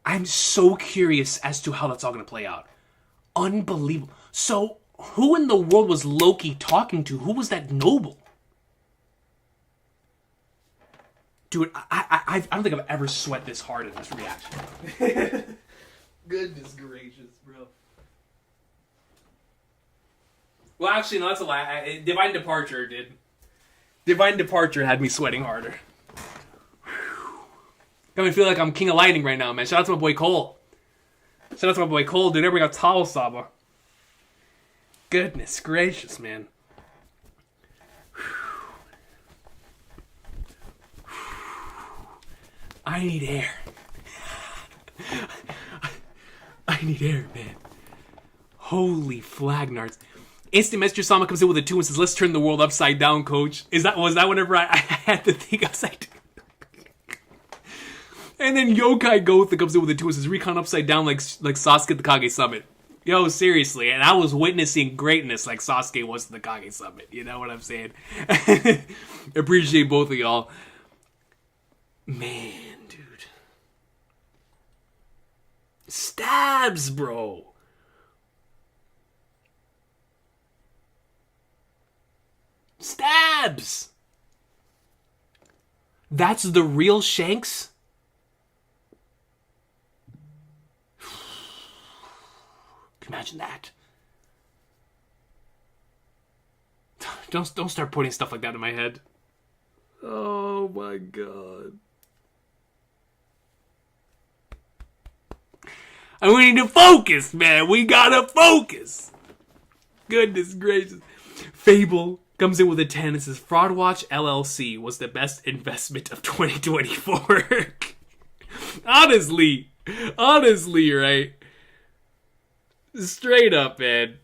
I'm so curious as to how that's all going to play out. Unbelievable. So, who in the world was Loki talking to? Who was that noble? Dude, I don't think I've ever sweat this hard in this reaction. Goodness gracious, bro. Well, actually, no, that's a lie. Divine Departure did. Divine Departure had me sweating harder. Got me feel like I'm King of Lightning right now, man. Shout out to my boy Cole. Shout out to my boy Cole, dude. Everybody got towel Saba. Goodness gracious, man. I need air. I need air, man. Holy flagnards. Instant Messenger Sama comes in with a 2 and says, let's turn the world upside down, coach. Was that whenever I had to think upside down? And then Yokai Gotha comes in with a 2 and says, Recon upside down like Sasuke at the Kage Summit. Yo, seriously. And I was witnessing greatness like Sasuke was at the Kage Summit. You know what I'm saying? Appreciate both of y'all. Man, dude. Stabs, bro. Stabs! That's the real Shanks? Can you imagine that? Don't start putting stuff like that in my head. Oh my god. And we need to focus, man. We gotta focus. Goodness gracious. Fable comes in with a 10 and says, Fraud Watch LLC was the best investment of 2024. Honestly, right? Straight up, man.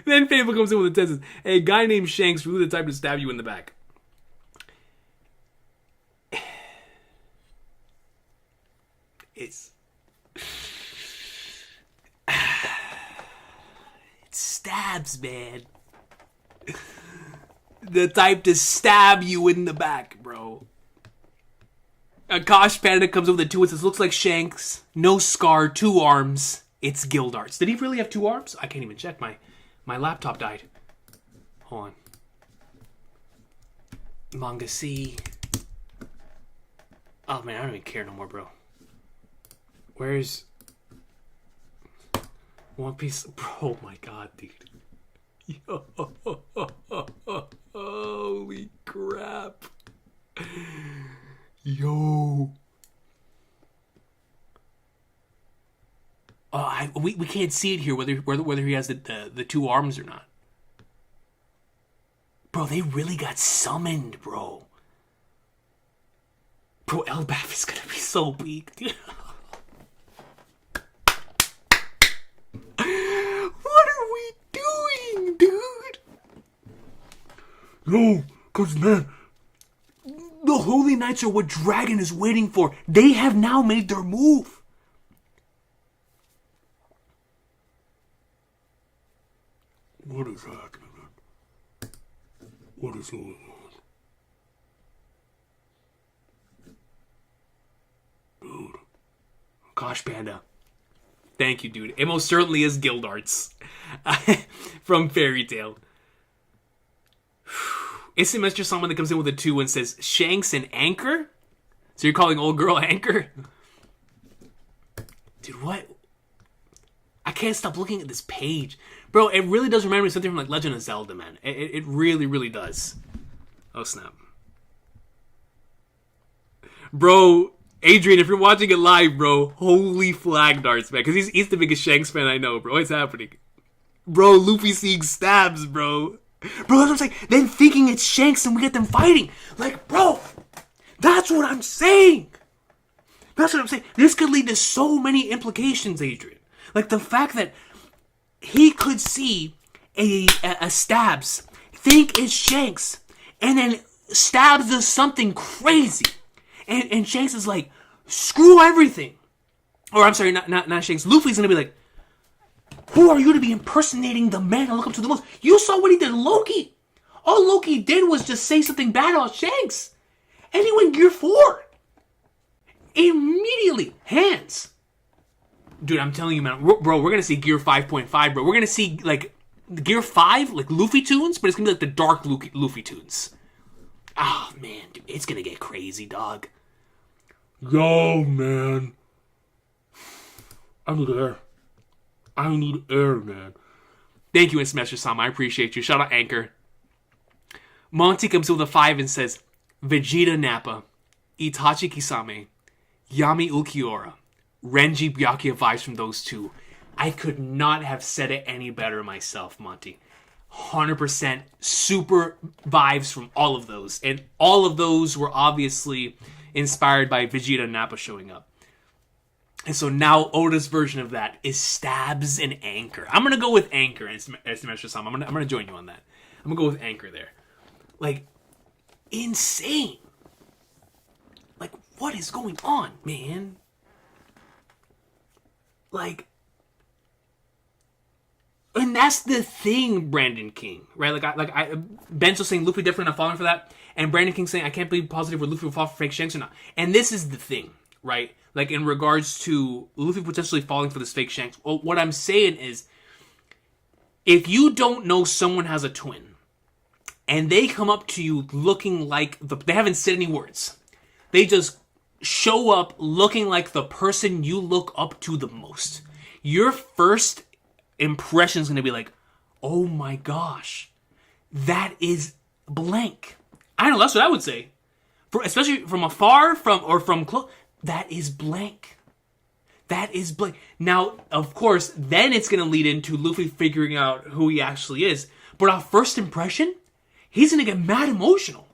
Then Fable comes in with a test. Says, a guy named Shanks really the type to stab you in the back. It stabs, man. The type to stab you in the back, bro. Akash Panda comes over with a 2 and says, looks like Shanks, no scar, 2 arms. It's Gildarts. Did he really have 2 arms? I can't even check. My laptop died. Hold on. Manga C. Oh man, I don't even care no more, bro. Where's One Piece? Bro, oh my god, dude. Yo, holy crap. Yo. We can't see it here whether he has the 2 arms or not. Bro, they really got summoned, bro. Bro, Elbaf is gonna be so weak, dude. What are we doing, dude? No, cause man, the Holy Knights are what Dragon is waiting for. They have now made their move. What is happening? What is going on? Dude. Gosh, Panda. Thank you, dude. It most certainly is Gildarts. From Fairy Tail. Instant Mr. Someone that comes in with a 2 and says, Shanks and Anchor? So you're calling old girl Anchor? Dude, what? I can't stop looking at this page. Bro, it really does remind me of something from like Legend of Zelda, man. It really, really does. Oh, snap. Bro, Adrian, if you're watching it live, bro, holy flag darts, man. Because he's the biggest Shanks fan I know, bro. What's happening? Bro, Luffy seeing stabs, bro. Bro, that's what I'm saying. Then thinking it's Shanks and we get them fighting. Like, bro, that's what I'm saying. That's what I'm saying. This could lead to so many implications, Adrian. Like the fact that he could see a stabs, think it's Shanks, and then stabs does something crazy. And Shanks is like, screw everything. Or I'm sorry, not Shanks. Luffy's gonna be like, who are you to be impersonating the man I look up to the most? You saw what he did to Loki. All Loki did was just say something bad about Shanks. And he went Gear 4. Immediately. Hands. Dude, I'm telling you, man. Bro, we're going to see Gear 5.5, bro. We're going to see, like, Gear 5, like, Luffy tunes, but it's going to be like the dark Luffy tunes. Oh, man. Dude, it's going to get crazy, dog. Yo, man. I need air. I need air, man. Thank you, Insmester-sama. I appreciate you. Shout out Anchor. Monty comes with a 5 and says, Vegeta Nappa, Itachi Kisame, Yami Ukiura, Renji Byakuya vibes from those 2. I could not have said it any better myself, Monty. 100% super vibes from all of those. And all of those were obviously inspired by Vegeta and Nappa showing up. And so now Oda's version of that is stabs and Anchor. I'm going to go with Anchor as Semester-sama. I'm going to join you on that. I'm going to go with Anchor there. Like, insane. Like, what is going on, man? Like, and that's the thing, Brandon King, right? Ben's saying Luffy definitely not falling for that, and Brandon King saying I can't be positive whether Luffy will fall for fake Shanks or not. And this is the thing, right? Like in regards to Luffy potentially falling for this fake Shanks. Well, what I'm saying is, if you don't know someone has a twin, and they come up to you looking like they haven't said any words, they just show up looking like the person you look up to the most, your first impression is going to be like, oh my gosh, that is blank. I don't know, that's what I would say. Especially from afar, from close, that is blank. That is blank. Now, of course, then it's going to lead into Luffy figuring out who he actually is. But our first impression, he's going to get mad emotional.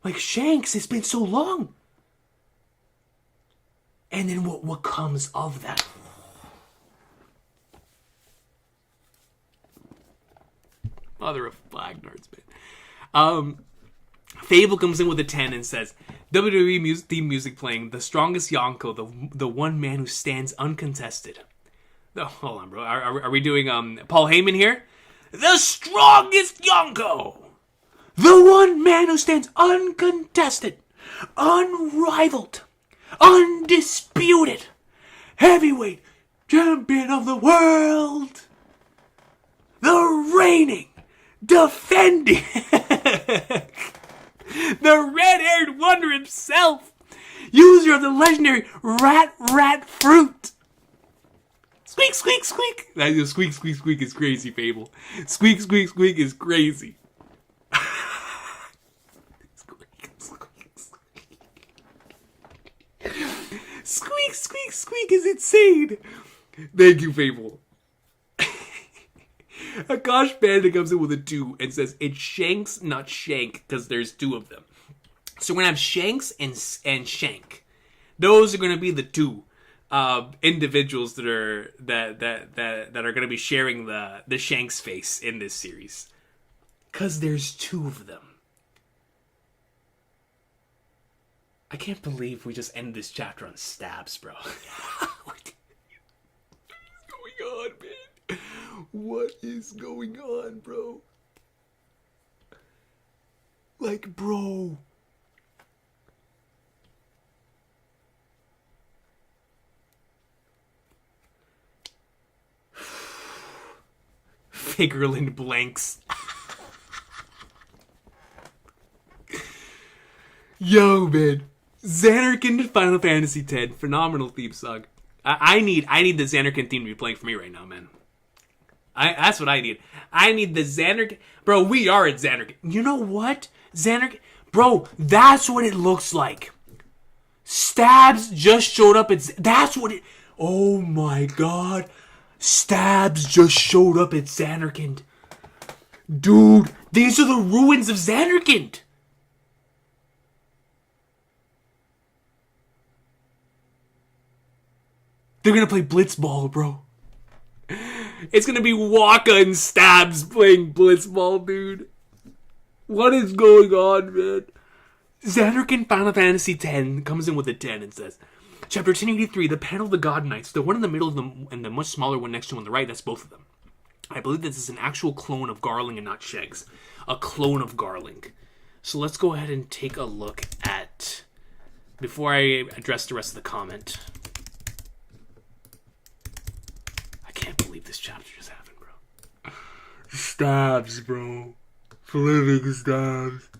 Like, Shanks, it's been so long. And then what comes of that? Mother of Flagnards, man. Fable comes in with a 10 and says, WWE theme music playing, the strongest Yonko, the one man who stands uncontested. Oh, hold on, bro. Are we doing Paul Heyman here? The strongest Yonko! The one man who stands uncontested, unrivaled, undisputed, heavyweight champion of the world! The reigning, defending, the red-haired wonder himself, user of the legendary rat fruit. Squeak, squeak, squeak. That is squeak, squeak, squeak is crazy, Fable. Squeak, squeak, squeak is crazy. Squeak, squeak, squeak is insane. Thank you, Fable. Akash Panda comes in with a 2 and says, it's Shanks, not Shank, because there's 2 of them. So we're going to have Shanks and Shank. Those are going to be the 2 individuals that are going to be sharing the Shanks face in this series. Because there's 2 of them. I can't believe we just ended this chapter on stabs, bro. What's going on, man? What is going on, bro? Like, bro. Figarland blanks. Yo, man. Xanarkin Final Fantasy X. Phenomenal theme song. I need the Xanarkin theme to be playing for me right now, man. That's what I need. I need the Xanarkin. Bro, we are at Xanarkin. You know what? Xanarkin. Bro, that's what it looks like. Stabs just showed up at... That's what it... Oh my god. Stabs just showed up at Xanarkin. Dude, these are the ruins of Xanarkin. They're gonna play Blitzball, bro. It's gonna be Waka and Stabs playing Blitzball, dude. What is going on, man? Xanarkin Final Fantasy X comes in with a 10 and says, Chapter 1083, the panel of the God Knights, the one in the middle of them and the much smaller one next to on the right, that's both of them. I believe this is an actual clone of Garling and not Shanks. A clone of Garling. So let's go ahead and take a look at... Before I address the rest of the comment... I can't believe this chapter just happened, bro. Stabs, bro. Living stabs.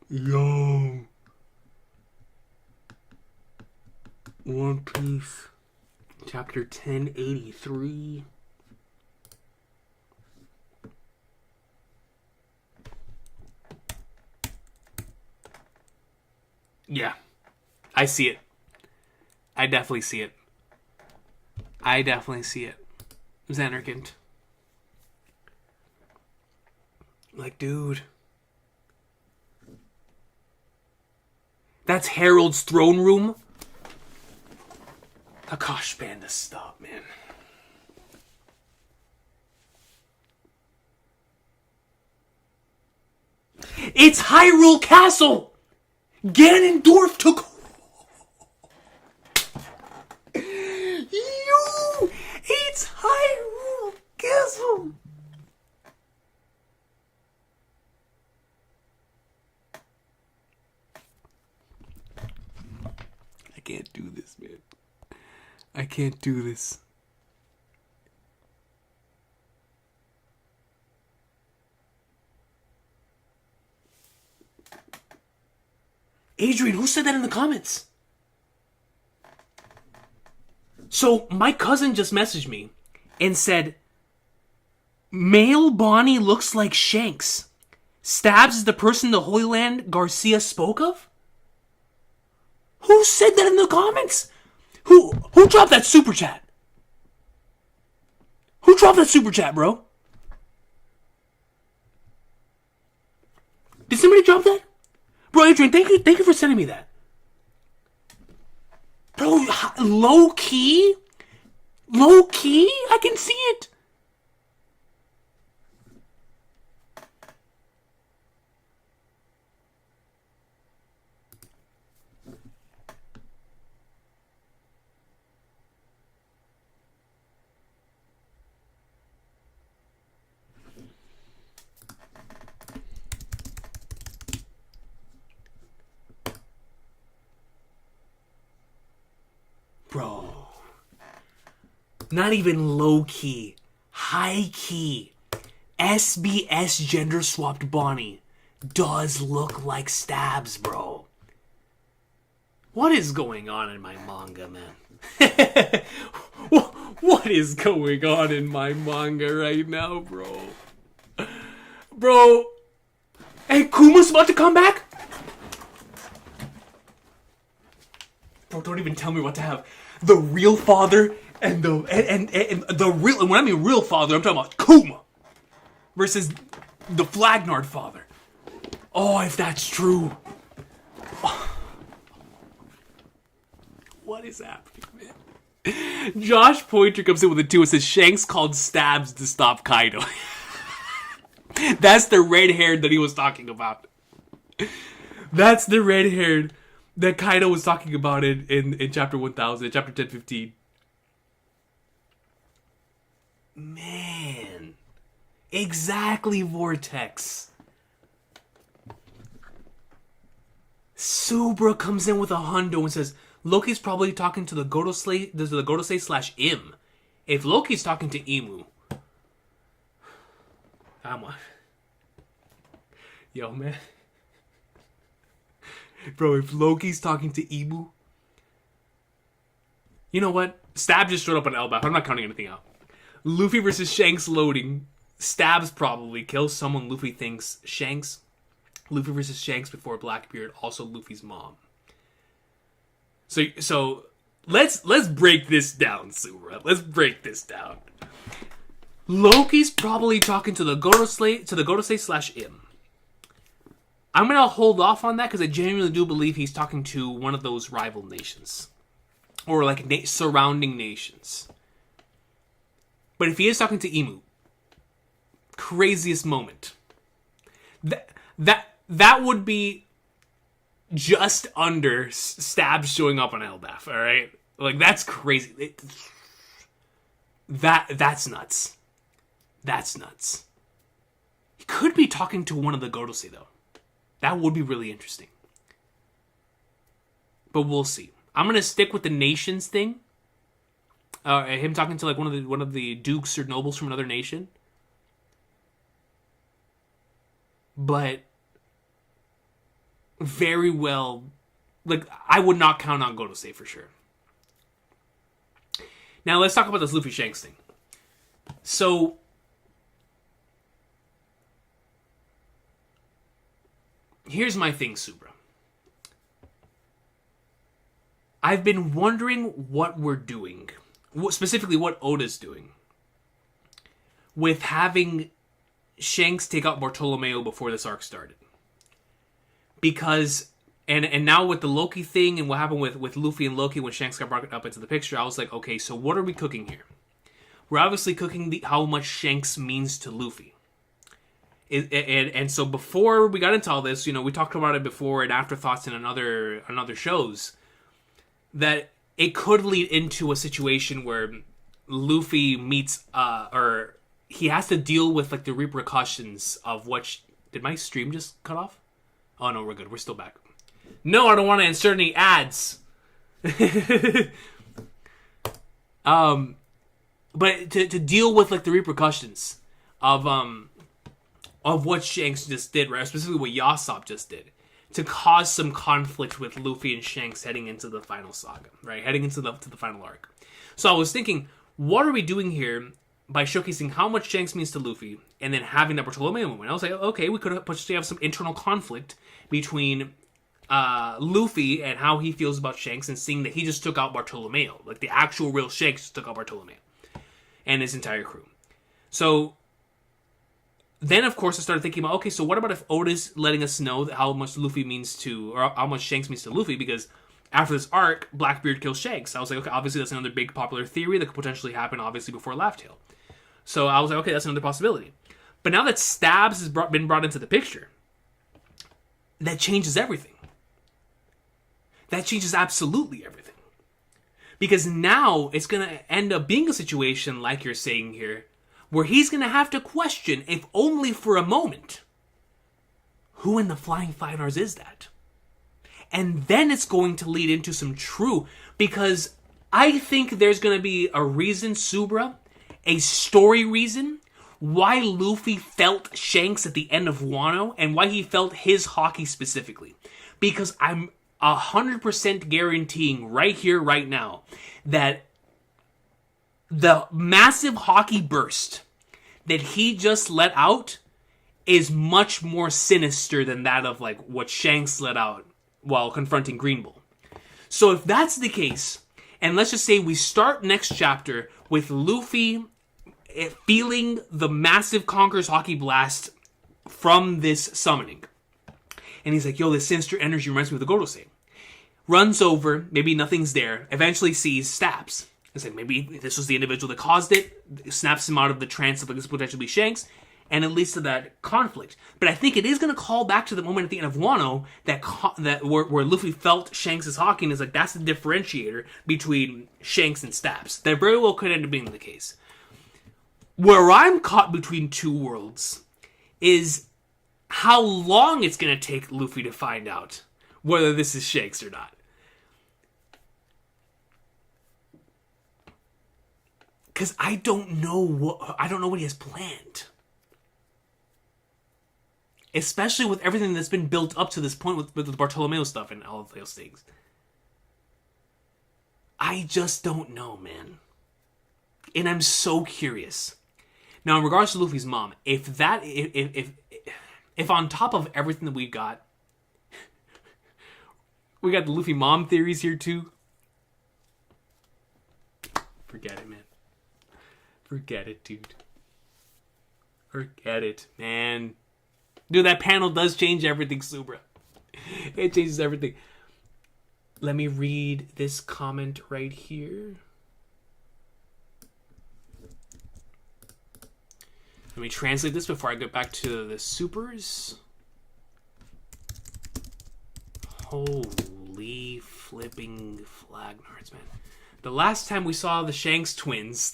Yo. One Piece. Chapter 1083. Yeah. I see it. I definitely see it. I definitely see it. Xanarkin. Like, dude. That's Harold's throne room? Akash Panda, stop, man. It's Hyrule Castle! Ganondorf took... It's Hyrule Castle! I can't do this, man. I can't do this. Adrian, who said that in the comments? So, my cousin just messaged me and said, male Bonnie looks like Shanks. Stabs is the person the Holy Land Garcia spoke of? Who said that in the comments? Who dropped that super chat? Who dropped that super chat, bro? Did somebody drop that? Bro, Adrian, thank you for sending me that. Bro, low key? Low key? I can see it. Not even low-key. High-key. SBS gender-swapped Bonnie does look like Stabs, bro. What is going on in my manga, man? What is going on in my manga right now, bro? Bro. Hey, Kuma's about to come back? Bro, don't even tell me what to have. The real father and the real, and when I mean real father, I'm talking about Kuma versus the Flagnard father. Oh, if that's true. What is happening, man? Josh Pointer comes in with a 2 and says Shanks called Stabs to stop Kaido. That's the red-haired that he was talking about. That's the red-haired that Kaido was talking about in chapter 1000, chapter 1015. Man. Exactly, Vortex. Subra comes in with a hundo and says, Loki's probably talking to the Godosei/Im. If Loki's talking to Imu. I'm on. Yo, man. Bro, if Loki's talking to Imu. You know what? Stab just showed up on Elbaf. I'm not counting anything out. Luffy versus Shanks loading. Stabs probably kills someone Luffy thinks Shanks. Luffy versus Shanks before Blackbeard, also Luffy's mom. So let's break this down, Sura. Let's break this down. Loki's probably talking to the Godosei/Im. I'm gonna hold off on that because I genuinely do believe he's talking to one of those rival nations, or like surrounding nations. But if he is talking to Imu, craziest moment. That would be just under Stabs showing up on Elbaf, all right? Like, that's crazy. That's nuts. That's nuts. He could be talking to one of the Godosei, though. That would be really interesting. But we'll see. I'm gonna stick with the nations thing. Him talking to like one of the dukes or nobles from another nation. But very well, like, I would not count on Godosei for sure. Now let's talk about this Luffy Shanks thing. So here's my thing, Subra. I've been wondering what we're doing, specifically what Oda's doing, with having Shanks take out Bartolomeo before this arc started. Because, and now with the Loki thing and what happened with Luffy and Loki when Shanks got brought up into the picture, I was like, okay, so what are we cooking here? We're obviously cooking how much Shanks means to Luffy. And so before we got into all this, you know, we talked about it before in afterthoughts and another shows, that it could lead into a situation where Luffy meets, or he has to deal with like the repercussions of what. Did my stream just cut off? Oh no, we're good. We're still back. No, I don't want to insert any ads. But to deal with like the repercussions of what Shanks just did, right? Specifically what Yasop just did, to cause some conflict with Luffy and Shanks heading into the final saga, right? Heading into the final arc. So I was thinking, what are we doing here by showcasing how much Shanks means to Luffy and then having that Bartolomeo moment? I was like, okay, we could potentially have some internal conflict between Luffy and how he feels about Shanks, and seeing that he just took out Bartolomeo. Like, the actual real Shanks just took out Bartolomeo and his entire crew. So then, of course, I started thinking about, okay, so what about if Oda's letting us know that how much Luffy means to, or how much Shanks means to Luffy? Because after this arc, Blackbeard kills Shanks. I was like, okay, obviously that's another big popular theory that could potentially happen, obviously, before Laugh Tale. So I was like, okay, that's another possibility. But now that Stabs has been brought into the picture, that changes everything. That changes absolutely everything. Because now it's going to end up being a situation, like you're saying here, where he's going to have to question, if only for a moment, who in the Flying Fighters is that? And then it's going to lead into some true, because I think there's going to be a reason, Subra, a story reason, why Luffy felt Shanks at the end of Wano, and why he felt his Haki specifically. Because I'm 100% guaranteeing right here, right now, that the massive Haki burst that he just let out is much more sinister than that of like what Shanks let out while confronting Green Bull. So if that's the case, and let's just say we start next chapter with Luffy feeling the massive Conqueror's Haki blast from this summoning. And he's like, yo, this sinister energy reminds me of the Gorosei. Runs over, maybe nothing's there, eventually sees, stabs. It's like, maybe this was the individual that caused it, snaps him out of the trance of like this potentially Shanks, and it leads to that conflict. But I think it is going to call back to the moment at the end of Wano that where Luffy felt Shanks' Haki, and is like, that's the differentiator between Shanks and Stabs. That very well could end up being the case. Where I'm caught between two worlds is how long it's going to take Luffy to find out whether this is Shanks or not. Because I don't know what he has planned. Especially with everything that's been built up to this point with the Bartolomeo stuff and all of those things. I just don't know, man. And I'm so curious. Now, in regards to Luffy's mom, if on top of everything that we've got, we got the Luffy mom theories here too. Forget it, man. Forget it, dude. Forget it, man. Dude, that panel does change everything, Subra. It changes everything. Let me read this comment right here. Let me translate this before I get back to the supers. Holy flipping flagnards, man. The last time we saw the Shanks twins,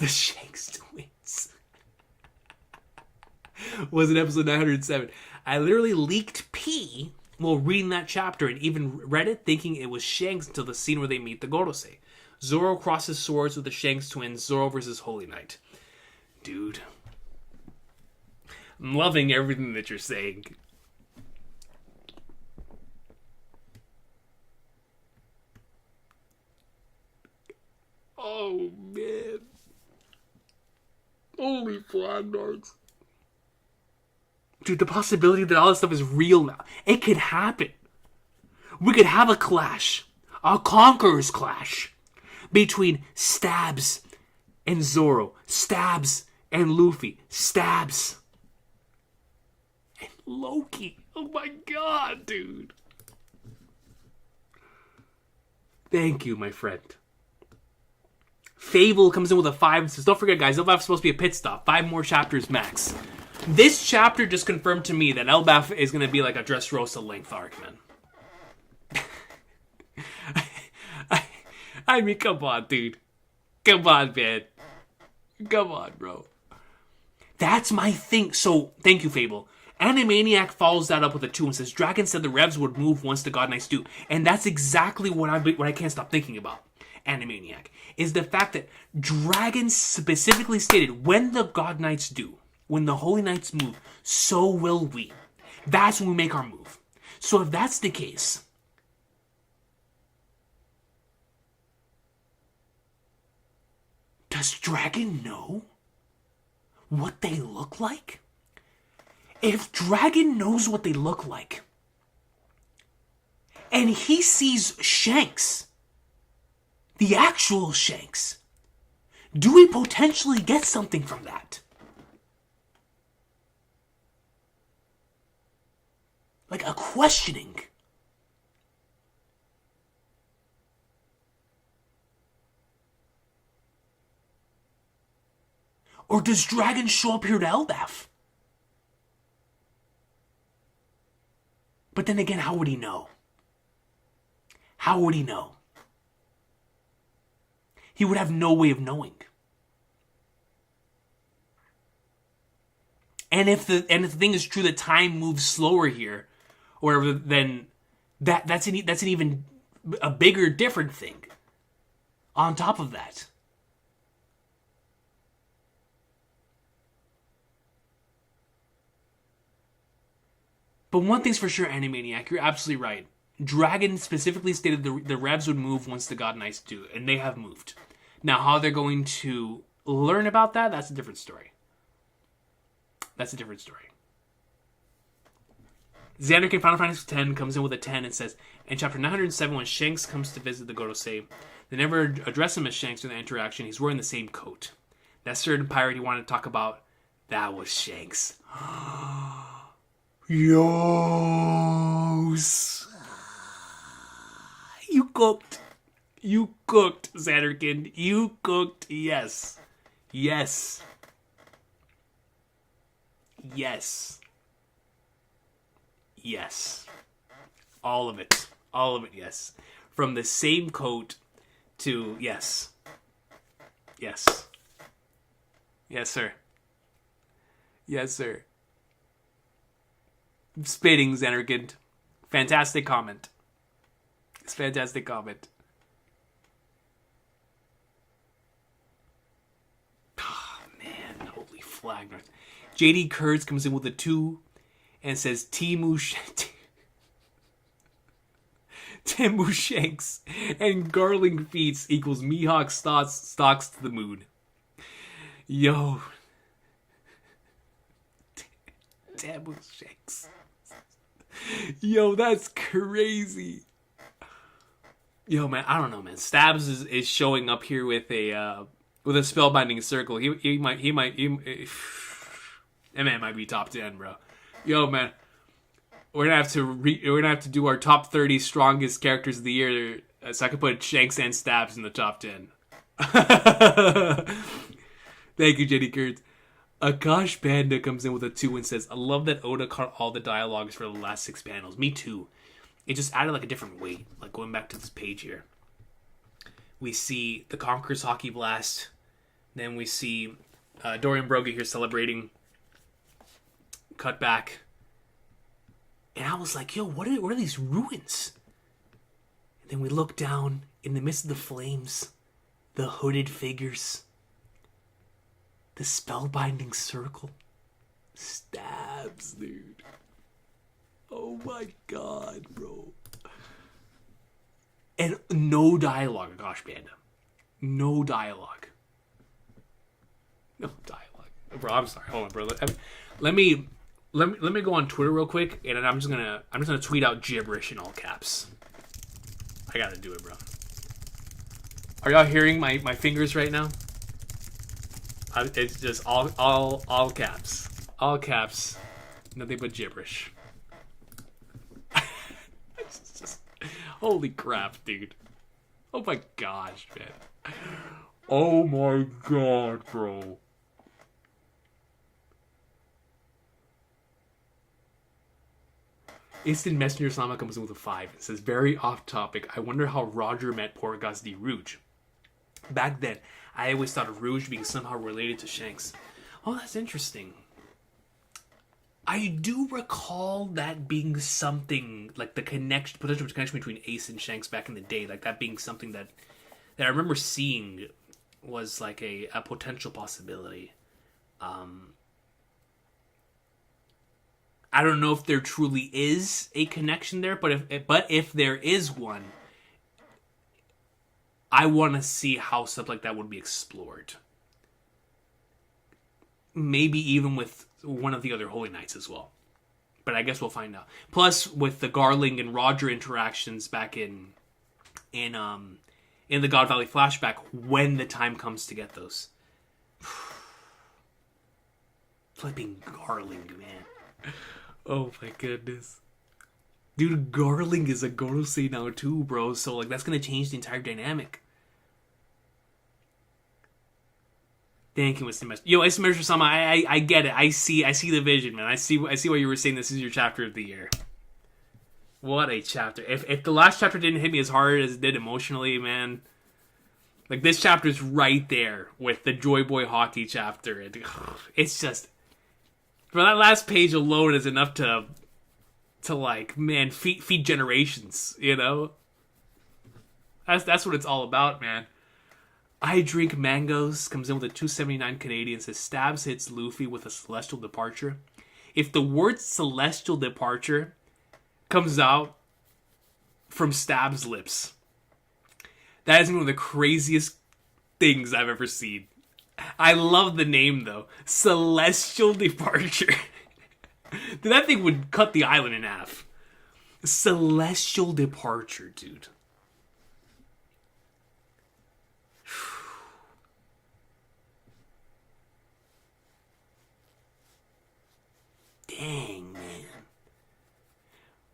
was in episode 907. I literally leaked pee while reading that chapter and even read it thinking it was Shanks until the scene where they meet the Gorosei. Zoro crosses swords with the Shanks twins, Zoro versus Holy Knight. Dude. I'm loving everything that you're saying. Oh, man. Holy flagnards. Dude, the possibility that all this stuff is real now. It could happen. We could have a clash. A Conqueror's clash. Between Stabs and Zoro. Stabs and Luffy. Stabs and Loki. Oh my god, dude. Thank you, my friend. Fable comes in with a 5 and says, don't forget, guys, Elbaf is supposed to be a pit stop. 5 more chapters max. This chapter just confirmed to me that Elbaf is going to be like a Dressrosa length arc, man. I mean, come on, dude. Come on, man. Come on, bro. That's my thing. So, thank you, Fable. Animaniac follows that up with a 2 and says, Dragon said the Revs would move once the God Knights do. And that's exactly what I can't stop thinking about. Animaniac. Is the fact that Dragon specifically stated, when the God Knights do, when the Holy Knights move, so will we. That's when we make our move. So if that's the case, does Dragon know what they look like? If Dragon knows what they look like, and he sees Shanks, the actual Shanks, do we potentially get something from that? Like a questioning. Or does Dragon show up here to Elbaf? But then again, how would he know? How would he know? He would have no way of knowing. And if the thing is true that time moves slower here, or whatever, then that's an even a bigger, different thing. on top of that. But one thing's for sure, Animaniac, you're absolutely right. Dragon specifically stated the revs would move once the God Knights do, and they have moved. Now, how they're going to learn about that, that's a different story. That's a different story. Xanderkin Final Fantasy X comes in with a 10 and says, in chapter 907, when Shanks comes to visit the Gorosei, they never address him as Shanks in the interaction. He's wearing the same coat. That certain pirate he wanted to talk about, that was Shanks. Yos. You cooked. You cooked, Xanderkin. You cooked. Yes. Yes. Yes. Yes. All of it. All of it, yes. From the same coat to yes. Yes. Yes, sir. Yes, sir. Spitting, Xanderkin. Fantastic comment. It's a fantastic comment. Oh, man. Holy flag. JD Kurtz comes in with a 2 and says Timu Shanks and Garling feats equals Mihawk stalks to the moon. Yo. Timu Shanks. Yo, that's crazy. Yo, man, I don't know, man. Stabs is showing up here with a spellbinding circle. He might that man might be top 10, bro. Yo, man, we're gonna have to do our top 30 strongest characters of the year, so I could put Shanks and Stabs in the top 10. Thank you, JD Kurtz. Akash Panda comes in with a 2 and says, I love that Oda caught all the dialogues for the last 6 panels. Me too. It just added like a different weight. Like going back to this page here. We see the Conqueror's Haki Blast. Then we see Dorian Broga here celebrating. Cut back. And I was like, yo, what are these ruins? And then we look down in the midst of the flames. The hooded figures. The spellbinding circle. Stabs, dude. Oh my god, bro. And no dialogue, gosh, Panda. No dialogue. No dialogue. Bro, I'm sorry. Hold on, bro. Let me go on Twitter real quick, and I'm just gonna tweet out gibberish in all caps. I gotta do it, bro. Are y'all hearing my fingers right now? It's just all caps. All caps. Nothing but gibberish. It's just, holy crap, dude. Oh my gosh, man. Oh my god, bro. Instant Messenger Sama comes in with a 5. It says, very off topic. I wonder how Roger met Portgas de Rouge. Back then, I always thought of Rouge being somehow related to Shanks. Oh, that's interesting. I do recall that being something, like the potential connection between Ace and Shanks back in the day, like that being something that I remember seeing was like a potential possibility. I don't know if there truly is a connection there, but if there is one, I want to see how stuff like that would be explored. Maybe even with one of the other Holy Knights as well. But I guess we'll find out. Plus, with the Garling and Roger interactions back in the God Valley flashback, when the time comes to get those. Flipping Garling, man. Oh my goodness. Dude, Garling is a Gorosei now too, bro. So, like, that's going to change the entire dynamic. Thank you, Mr. Messenger. Yo, Mr. Messenger-sama, I get it. I see the vision, man. I see why you were saying this is your chapter of the year. What a chapter. If the last chapter didn't hit me as hard as it did emotionally, man. Like, this chapter's right there with the Joy Boy Haki chapter. It's just... For that last page alone is enough to like, man, feed generations, you know? That's what it's all about, man. I drink mangoes comes in with a 279 Canadian. Says Stabs hits Luffy with a celestial departure. If the word celestial departure comes out from Stabs' lips, that is one of the craziest things I've ever seen. I love the name though, celestial departure. That thing would cut the island in half. Celestial departure, dude. Dang, man.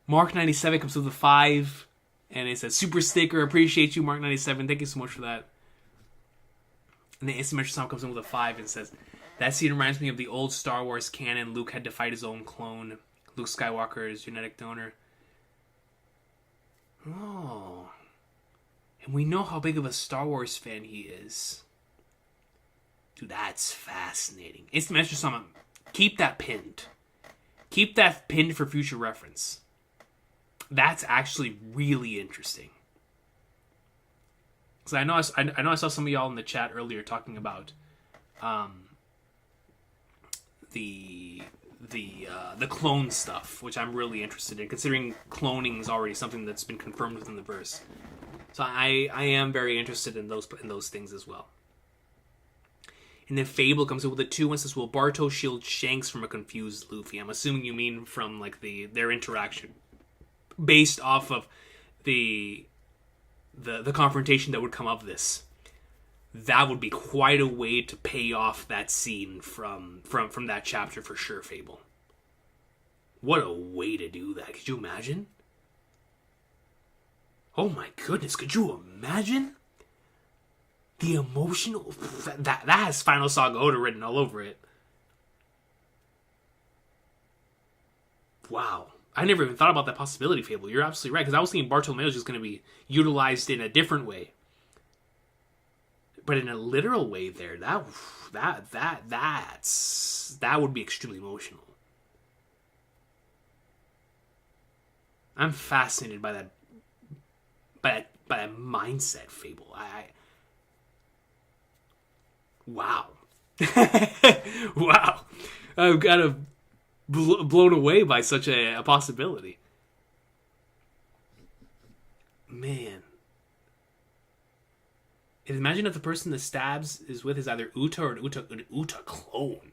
Mark97 comes with a 5. And it says, super sticker, appreciate you, Mark97. Thank you so much for that. And the Instant Mention Song comes in with a 5 and says, that scene reminds me of the old Star Wars canon. Luke had to fight his own clone. Luke Skywalker's genetic donor. Oh. And we know how big of a Star Wars fan he is. Dude, that's fascinating. Instant Mention Song, keep that pinned. Keep that pinned for future reference. That's actually really interesting. Because I know I saw some of y'all in the chat earlier talking about the clone stuff, which I'm really interested in, considering cloning is already something that's been confirmed within the verse. So I am very interested in those things as well. And then Fable comes in with a 2 and says, will Barto shield Shanks from a confused Luffy? I'm assuming you mean from like their interaction, based off of the confrontation that would come of this. That would be quite a way to pay off that scene from that chapter for sure, Fable. What a way to do that. Could you imagine? Oh my goodness, could you imagine? The emotional... That has Final Saga Oda written all over it. Wow. I never even thought about that possibility, Fable. You're absolutely right, because I was thinking Bartolomeo's just going to be utilized in a different way. But in a literal way there, that would be extremely emotional. I'm fascinated by that mindset, Fable. Wow. Wow. I'm kind of blown away by such a possibility. Man. And imagine if the person that Stabs is with is either Uta or an Uta clone.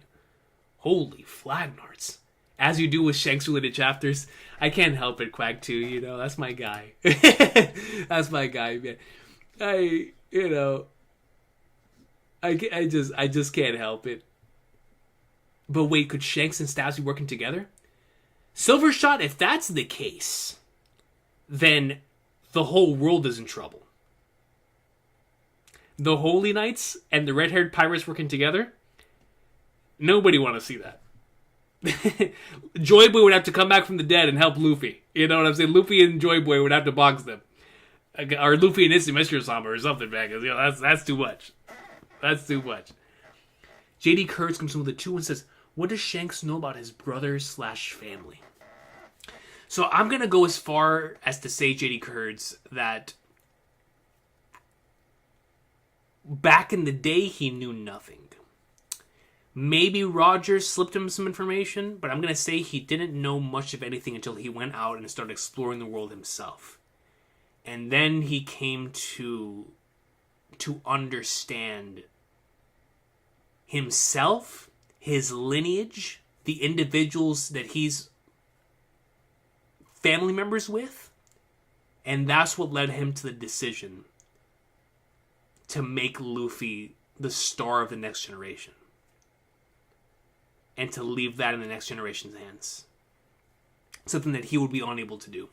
Holy flagnarts. As you do with Shanks-related chapters, I can't help it, Quag 2, you know, that's my guy. That's my guy, man. I just can't help it. But wait, could Shanks and Stabs be working together? Silvershot, if that's the case, then the whole world is in trouble. The Holy Knights and the red-haired pirates working together? Nobody want to see that. Joy Boy would have to come back from the dead and help Luffy. You know what I'm saying? Luffy and Joy Boy would have to box them. Or Luffy and Instant Messenger Sama or something, man. You know, that's too much. That's too much. JD Kurtz comes in with a 2 and says, what does Shanks know about his brother/family? So I'm going to go as far as to say, JD Kurtz, that back in the day, he knew nothing. Maybe Roger slipped him some information, but I'm going to say he didn't know much of anything until he went out and started exploring the world himself. And then he came to understand himself, his lineage, the individuals that he's family members with, and that's what led him to the decision to make Luffy the star of the next generation. And to leave that in the next generation's hands. Something that he would be unable to do.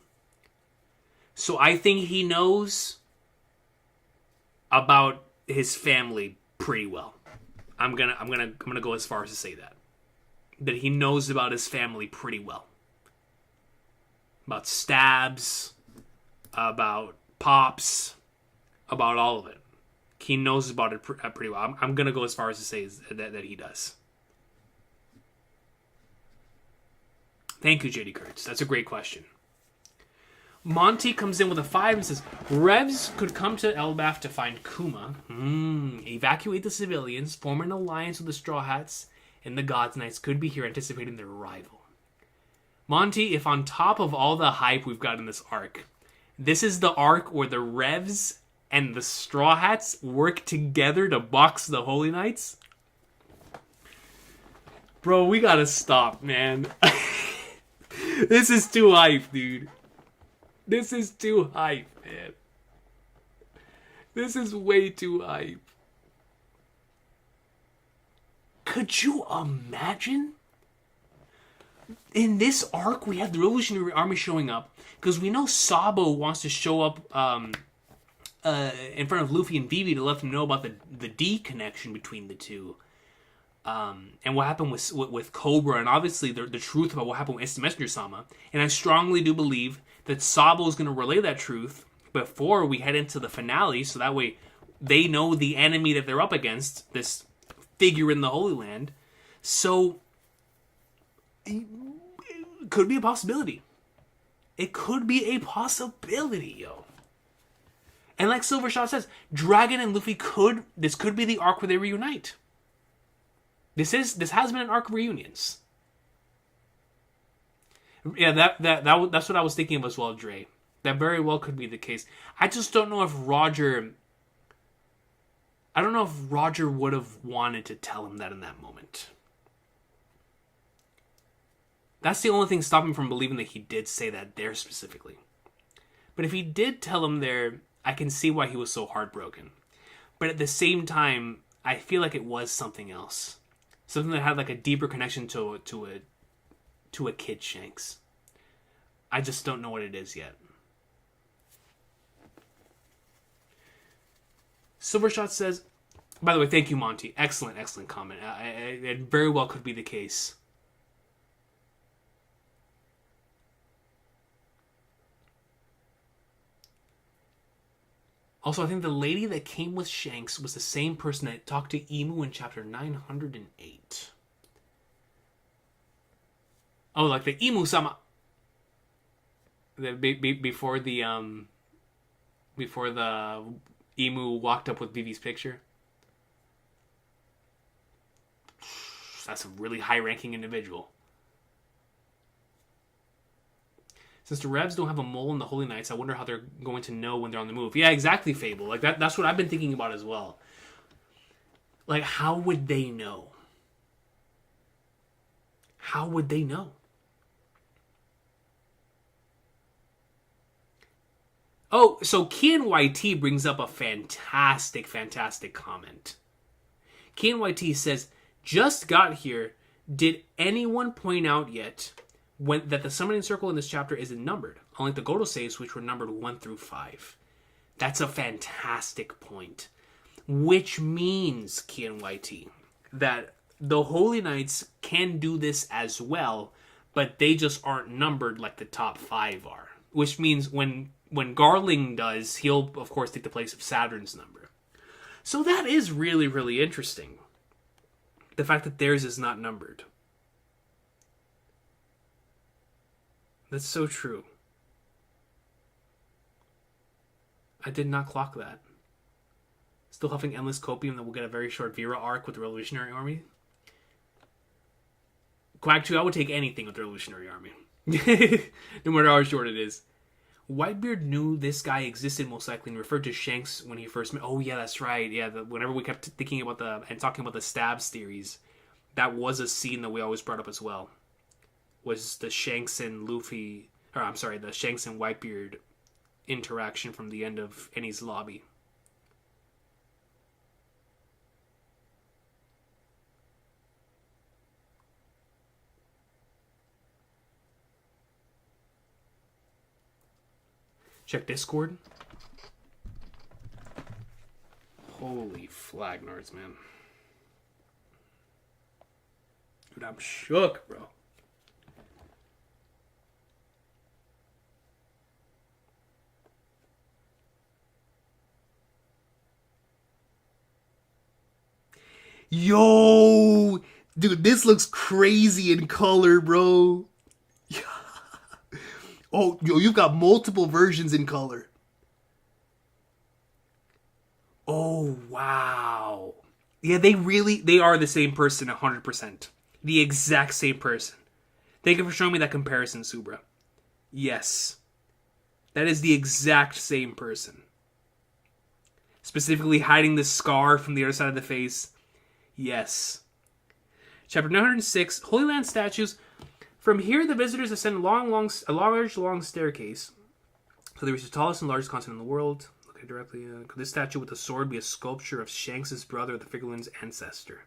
So I think he knows about his family pretty well. I'm gonna go as far as to say that. That he knows about his family pretty well. About Stabs, about Pops, about all of it. He knows about it pretty well. I'm gonna go as far as to say that he does. Thank you, JD Kurtz. That's a great question. Monty comes in with a 5 and says, Revs could come to Elbaf to find Kuma, evacuate the civilians, form an alliance with the Straw Hats, and the Gods Knights could be here anticipating their arrival. Monty, if on top of all the hype we've got in this arc, this is the arc where the Revs and the Straw Hats work together to box the Holy Knights, bro, we gotta stop, man. This is too hype, dude. This is too hype, man. This is way too hype. Could you imagine? In this arc, we have the Revolutionary Army showing up because we know Sabo wants to show up in front of Luffy and Vivi to let them know about the D connection between the two. And what happened with Cobra, and obviously the truth about what happened with Instant Messenger-sama. And I strongly do believe that Sabo is going to relay that truth before we head into the finale, so that way they know the enemy that they're up against, this figure in the Holy Land. So, it could be a possibility. It could be a possibility, yo. And like Silvershot says, Dragon and Luffy this could be the arc where they reunite. This has been an arc of reunions. Yeah, that's what I was thinking of as well, Dre. That very well could be the case. I just don't know if Roger... I don't know if Roger would have wanted to tell him that in that moment. That's the only thing stopping me from believing that he did say that there specifically. But if he did tell him there, I can see why he was so heartbroken. But at the same time, I feel like it was something else. Something that had like a deeper connection to a kid Shanks. I just don't know what it is yet. Silvershot says, by the way, thank you, Monty. Excellent comment. It very well could be the case. Also, I think the lady that came with Shanks was the same person that talked to Emu in chapter 908. Oh, like the Emu-sama. Before the Emu walked up with Vivi's picture. That's a really high-ranking individual. Since the Revs don't have a mole in the Holy Knights, I wonder how they're going to know when they're on the move. Yeah, exactly, Fable. Like that's what I've been thinking about as well. Like, how would they know? How would they know? Oh, so Kian YT brings up a fantastic comment. Kian YT says, just got here. Did anyone point out yet that the summoning circle in this chapter isn't numbered, unlike the Goto saves, which were numbered 1 through 5. That's a fantastic point. Which means, Kian YT, that the Holy Knights can do this as well, but they just aren't numbered like the top 5 are. Which means when Garling does, he'll, of course, take the place of Saturn's number. So that is really, really interesting. The fact that theirs is not numbered. That's so true. I did not clock that. Still huffing endless copium that will get a very short Vera arc with the Revolutionary Army. Quack 2, I would take anything with the Revolutionary Army. No matter how short it is. Whitebeard knew this guy existed most likely and referred to Shanks when he first met. Oh yeah, that's right. Yeah, whenever we kept thinking about and talking about the stabs theories, that was a scene that we always brought up as well. Was the Shanks and Luffy, or I'm sorry, the Shanks and Whitebeard interaction from the end of Eni's lobby. Check Discord. Holy flagnards, man. Dude, I'm shook, bro. Yo! Dude, this looks crazy in color, bro. Oh, yo, you've got multiple versions in color. Oh, wow. Yeah, they are the same person 100%. The exact same person. Thank you for showing me that comparison, Subra. Yes. That is the exact same person. Specifically hiding the scar from the other side of the face. Yes. Chapter 906, Holy Land statues. From here, the visitors ascend a large, long staircase. So they reach the tallest and largest continent in the world. Look directly. Could this statue with the sword be a sculpture of Shanks' brother, the Figarland's ancestor?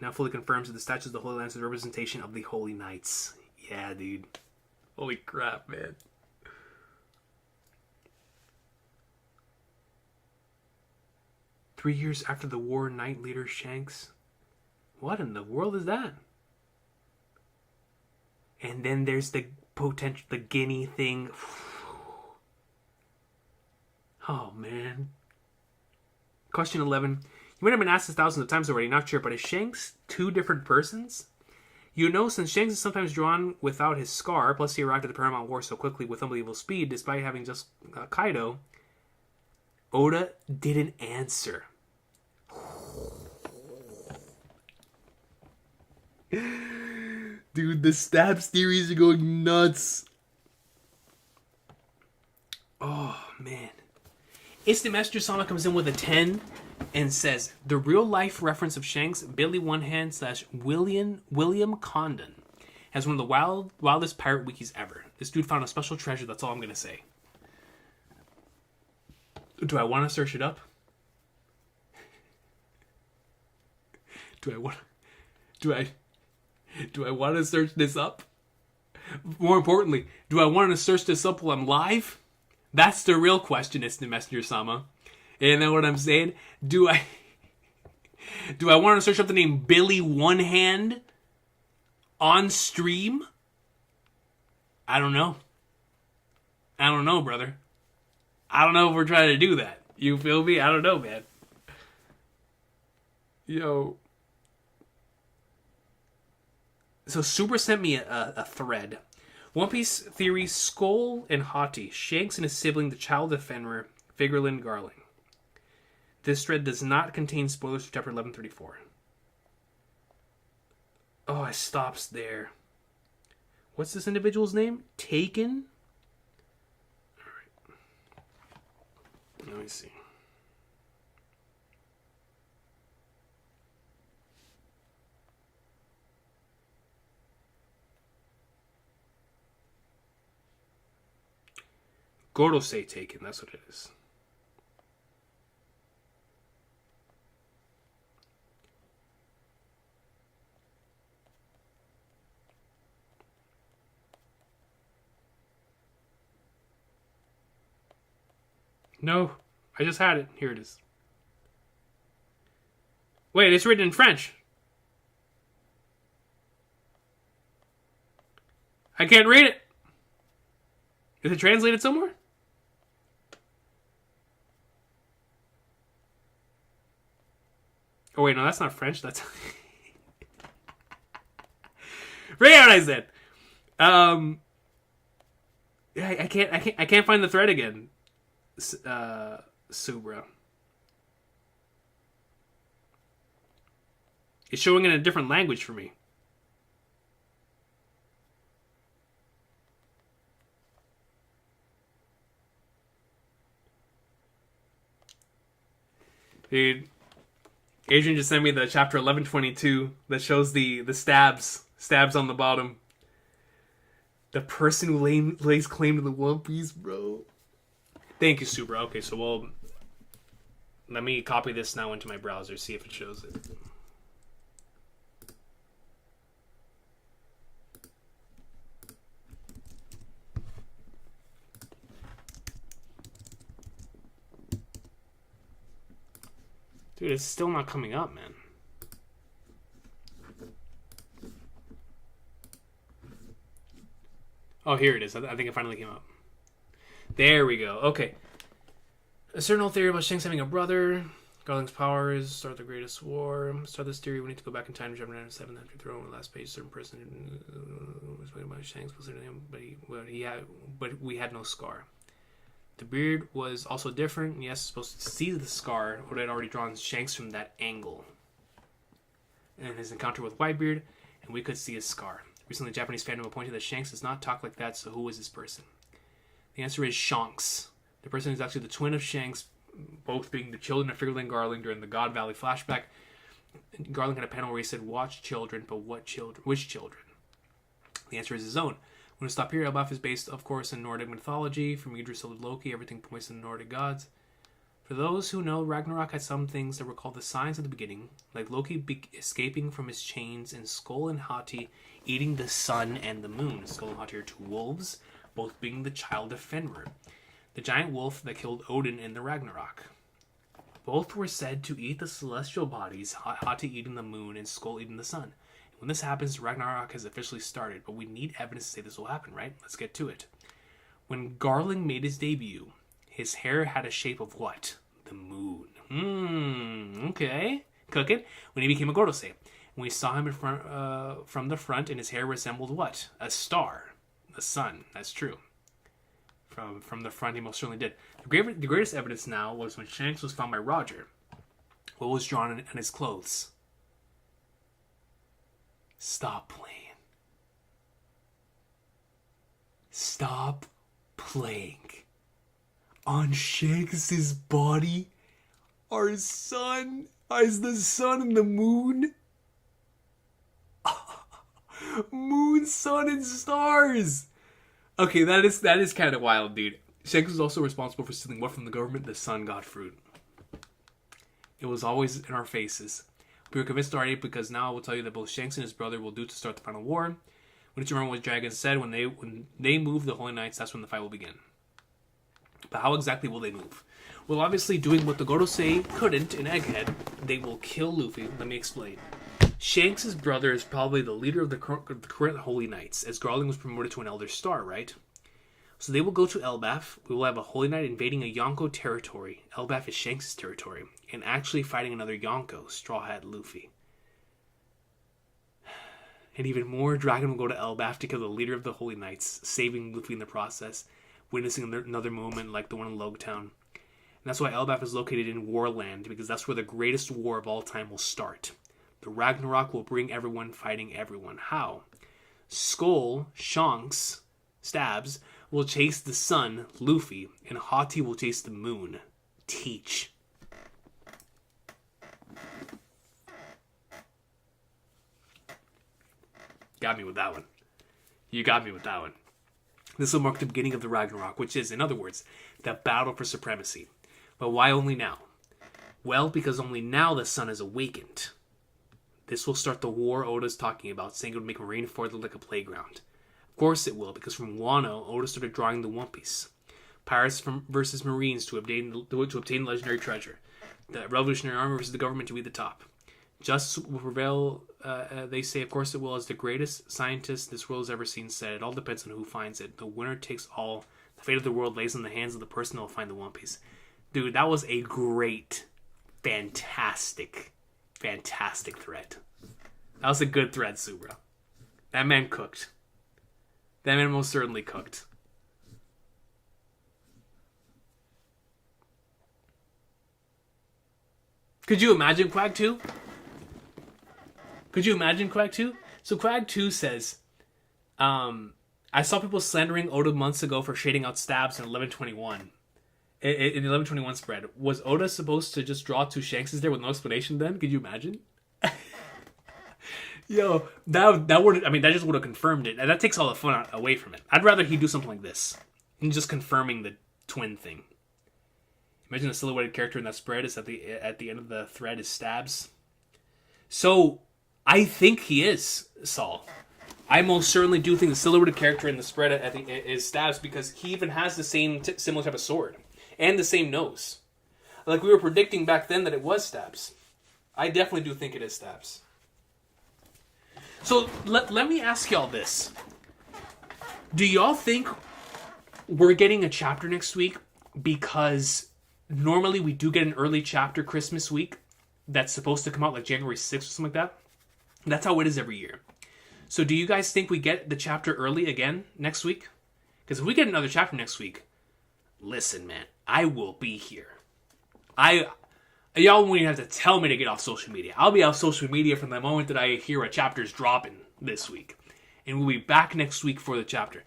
Now fully confirms that the statue of the Holy Land is a representation of the Holy Knights. Yeah, dude. Holy crap, man. "3 years after the war, Knight leader Shanks." What in the world is that? And then there's the Guinea thing. Oh, man. Question 11. You might have been asked this thousands of times already, not sure, but is Shanks 2 different persons? You know, since Shanks is sometimes drawn without his scar, plus he arrived at the Paramount War so quickly with unbelievable speed, despite having just Kaido, Oda didn't answer. Dude, the stabs theories are going nuts. Oh, man. Instant Messenger Sama comes in with a 10 and says, the real life reference of Shanks, Billy One Hand / William Condon, has one of the wildest pirate wikis ever. This dude found a special treasure, that's all I'm going to say. Do I want to search it up? Do I want to search this up? More importantly, do I want to search this up while I'm live? That's the real question, Instant Messenger Sama. You know what I'm saying? Do I want to search up the name Billy One Hand on stream? I don't know. Brother. I don't know if we're trying to do that. You feel me? I don't know, man. Yo. So Super sent me a thread. One Piece Theory, Skull and Hati, Shanks and his sibling, the child of Fenrir, Figarland Garling. This thread does not contain spoilers for chapter 1134. Oh, it stops there. What's this individual's name? Taken? Alright. Let me see. Gorosei Taken, that's what it is. No, I just had it. Here it is. Wait, it's written in French. I can't read it. Is it translated somewhere? Oh wait, no, that's not French. That's right. What I said. I can't find the thread again. Subra. It's showing in a different language for me. Dude, Adrian just sent me the chapter 1122 that shows the stabs on the bottom. The person who lays claim to the One Piece, bro. Thank you, Subra. Okay, so let me copy this now into my browser, see if it shows it. Dude, it's still not coming up, man. Oh, here it is. I think it finally came up. There we go. Okay. A certain old theory about Shanks having a brother. Garling's powers start the greatest war. Start this theory. We need to go back in time to Gemini 7 after throwing the last page. A certain person was waiting about Shanks considered him, but we had no scar. The beard was also different. Yes, supposed to see the scar. Oda had already drawn Shanks from that angle. And his encounter with Whitebeard, and we could see his scar. Recently, Japanese fandom pointed that Shanks does not talk like that, so who is this person? The answer is Shanks. The person is actually the twin of Shanks, both being the children of Figarland Garling during the God Valley flashback. Garling had a panel where he said, watch children, but what children? Which children? The answer is his own. When we stop here, Elbaf is based, of course, in Nordic mythology. From Idris to Loki, everything points to the Nordic gods. For those who know, Ragnarok had some things that were called the signs of the beginning, like Loki escaping from his chains and Skull and Hati eating the sun and the moon. Skull and Hati are two wolves, both being the child of Fenrir, the giant wolf that killed Odin in the Ragnarok. Both were said to eat the celestial bodies, Hati eating the moon and Skull eating the sun. When this happens, Ragnarok has officially started, but we need evidence to say this will happen, right? Let's get to it. When Garling made his debut, his hair had a shape of what? The moon. Okay. Cook it. When he became a Gorosei. When we saw him in front, from the front, and his hair resembled what? A star. The sun. That's true. From the front, he most certainly did. The greatest evidence now was when Shanks was found by Roger. What was drawn on his clothes? Stop playing. Stop playing. On Shanks' body are sun, is the sun and the moon. Moon, sun, and stars. Okay, that is kind of wild, dude. Shanks was also responsible for stealing what from the government? The sun god fruit. It was always in our faces. We were convinced already because now I will tell you that both Shanks and his brother will do to start the final war. When you remember what Dragon said, when they move the Holy Knights, that's when the fight will begin. But how exactly will they move? Well, obviously doing what the Gorosei couldn't in Egghead, they will kill Luffy. Let me explain. Shanks' brother is probably the leader of the current Holy Knights, as Garling was promoted to an Elder Star, right? So they will go to Elbaf. We will have a Holy Knight invading a Yonko territory. Elbaf is Shanks' territory. And actually fighting another Yonko, Straw Hat Luffy. And even more, Dragon will go to Elbaf to kill the leader of the Holy Knights, saving Luffy in the process, witnessing another moment like the one in Logtown. And that's why Elbaf is located in Warland, because that's where the greatest war of all time will start. The Ragnarok will bring everyone fighting everyone. How? Skull, Shanks, Stabs, will chase the sun, Luffy, and Hati will chase the moon, Teach. Got me with that one. You got me with that one. This will mark the beginning of the Ragnarok, which is, in other words, the battle for supremacy. But why only now? Well, because only now the sun has awakened. This will start the war Oda's talking about, saying it would make Marineford look like a playground. Of course it will, because from Wano, Oda started drawing the One Piece. Pirates versus Marines to obtain legendary treasure. The Revolutionary Army versus the government to be the top. Justice will prevail, they say, of course it will, as the greatest scientist this world has ever seen said. It all depends on who finds it. The winner takes all. The fate of the world lays in the hands of the person who will find the One Piece. Dude, that was a great, fantastic thread. That was a good thread, Subra. That man cooked. That man most certainly cooked. Could you imagine Quag 2? Could you imagine Quag 2? So Quag 2 says, I saw people slandering Oda months ago for shading out Stabs in 1121. In the 1121 spread. Was Oda supposed to just draw two Shankses there with no explanation then? Could you imagine? Yo, that would, I mean, that just would have confirmed it. And that takes all the fun away from it. I'd rather he do something like this. And just confirming the twin thing. Imagine a silhouetted character in that spread is at the end of the thread is Stabs. So, I think he is Saul. I most certainly do think the silhouetted character in the spread is Stabs, because he even has the same similar type of sword. And the same nose. Like we were predicting back then that it was Stabs. I definitely do think it is Stabs. So, let me ask y'all this. Do y'all think we're getting a chapter next week because normally we do get an early chapter Christmas week that's supposed to come out like January 6th or something like that. That's how it is every year. So do you guys think we get the chapter early again next week? Because if we get another chapter next week, listen, man, I will be here. Y'all won't even have to tell me to get off social media. I'll be off social media from the moment that I hear a chapter's dropping this week. And we'll be back next week for the chapter.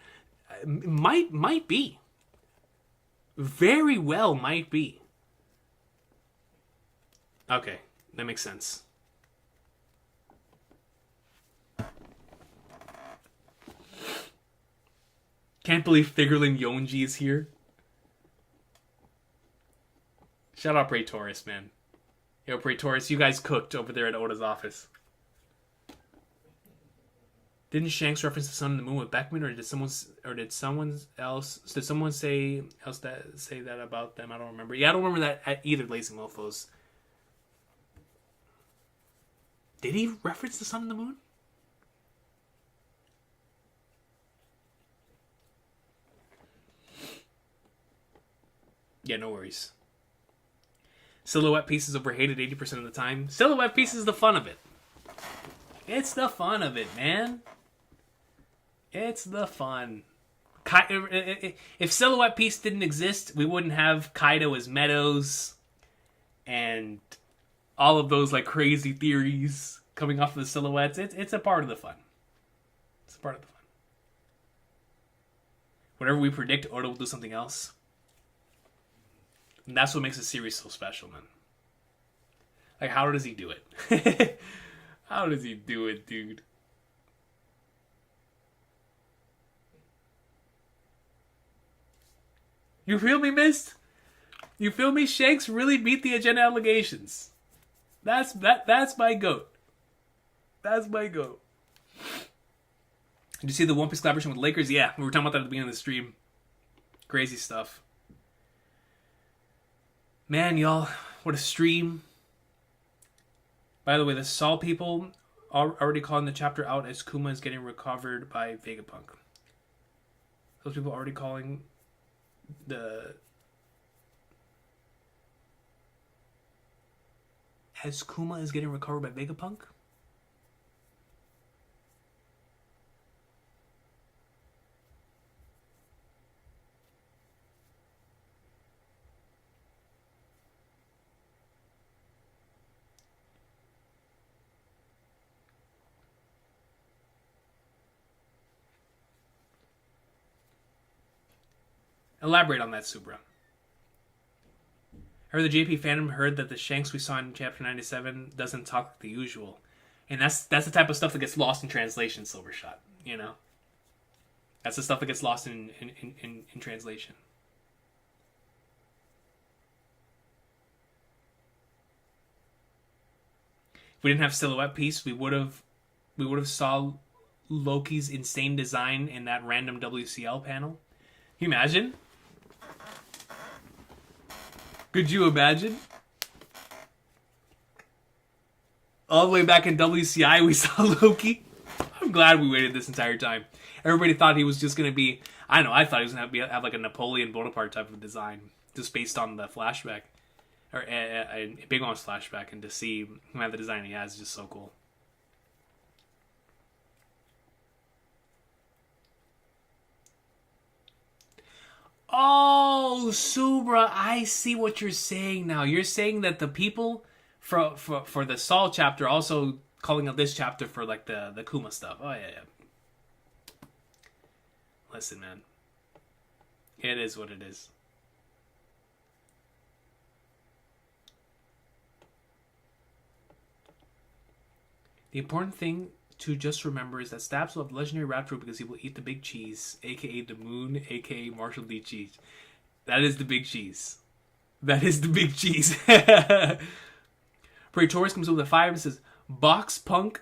Might be. Very well might be. Okay, that makes sense. Can't believe Figarland Yonji is here. Shout out Praetorius, man. Yo, Praetorius, you guys cooked over there at Oda's office. Didn't Shanks reference the sun and the moon with Beckman, or did someone say that about them? I don't remember. Yeah, I don't remember that either, Lazy Mofos. Did he reference the sun and the moon? Yeah, no worries. Silhouette pieces overhated 80% of the time. Silhouette piece is the fun of it. It's the fun of it, man. It's the fun. If Silhouette piece didn't exist, we wouldn't have Kaido as Meadows and all of those like crazy theories coming off of the silhouettes. It's a part of the fun. It's a part of the fun. Whatever we predict, Oda will do something else. And that's what makes the series so special, man. Like, how does he do it? How does he do it, dude? You feel me, Mist? You feel me? Shanks really beat the agenda allegations. That's my goat. That's my goat. Did you see the One Piece collaboration with Lakers? Yeah, we were talking about that at the beginning of the stream. Crazy stuff. Man, y'all, what a stream. By the way, the Saul people are already calling the chapter out as Kuma is getting recovered by Vegapunk. Those people are already calling as Kuma is getting recovered by Vegapunk? Elaborate on that, Subra. I heard the JP fandom heard that the Shanks we saw in Chapter 97 doesn't talk like the usual. And that's the type of stuff that gets lost in translation, Silvershot. You know? That's the stuff that gets lost in translation. If we didn't have Silhouette Piece, we would have saw Loki's insane design in that random WCL panel. Can you imagine? Could you imagine? All the way back in WCI, we saw Loki. I'm glad we waited this entire time. Everybody thought he was just going to be... I don't know, I thought he was going to have like a Napoleon Bonaparte type of design. Just based on the flashback. Or Big Mom's flashback. And to see him have the design he has is just so cool. Oh, Subra, I see what you're saying now. You're saying that the people for the Saul chapter also calling out this chapter for like the Kuma stuff. Oh, yeah. Listen, man. It is what it is. The important thing to just remember is that Stabs will have legendary rat fruit because he will eat the big cheese, aka the moon, aka Marshall D. Cheese. That is the big cheese. That is the big cheese. Praetorius comes up with a 5 and says, Box Punk.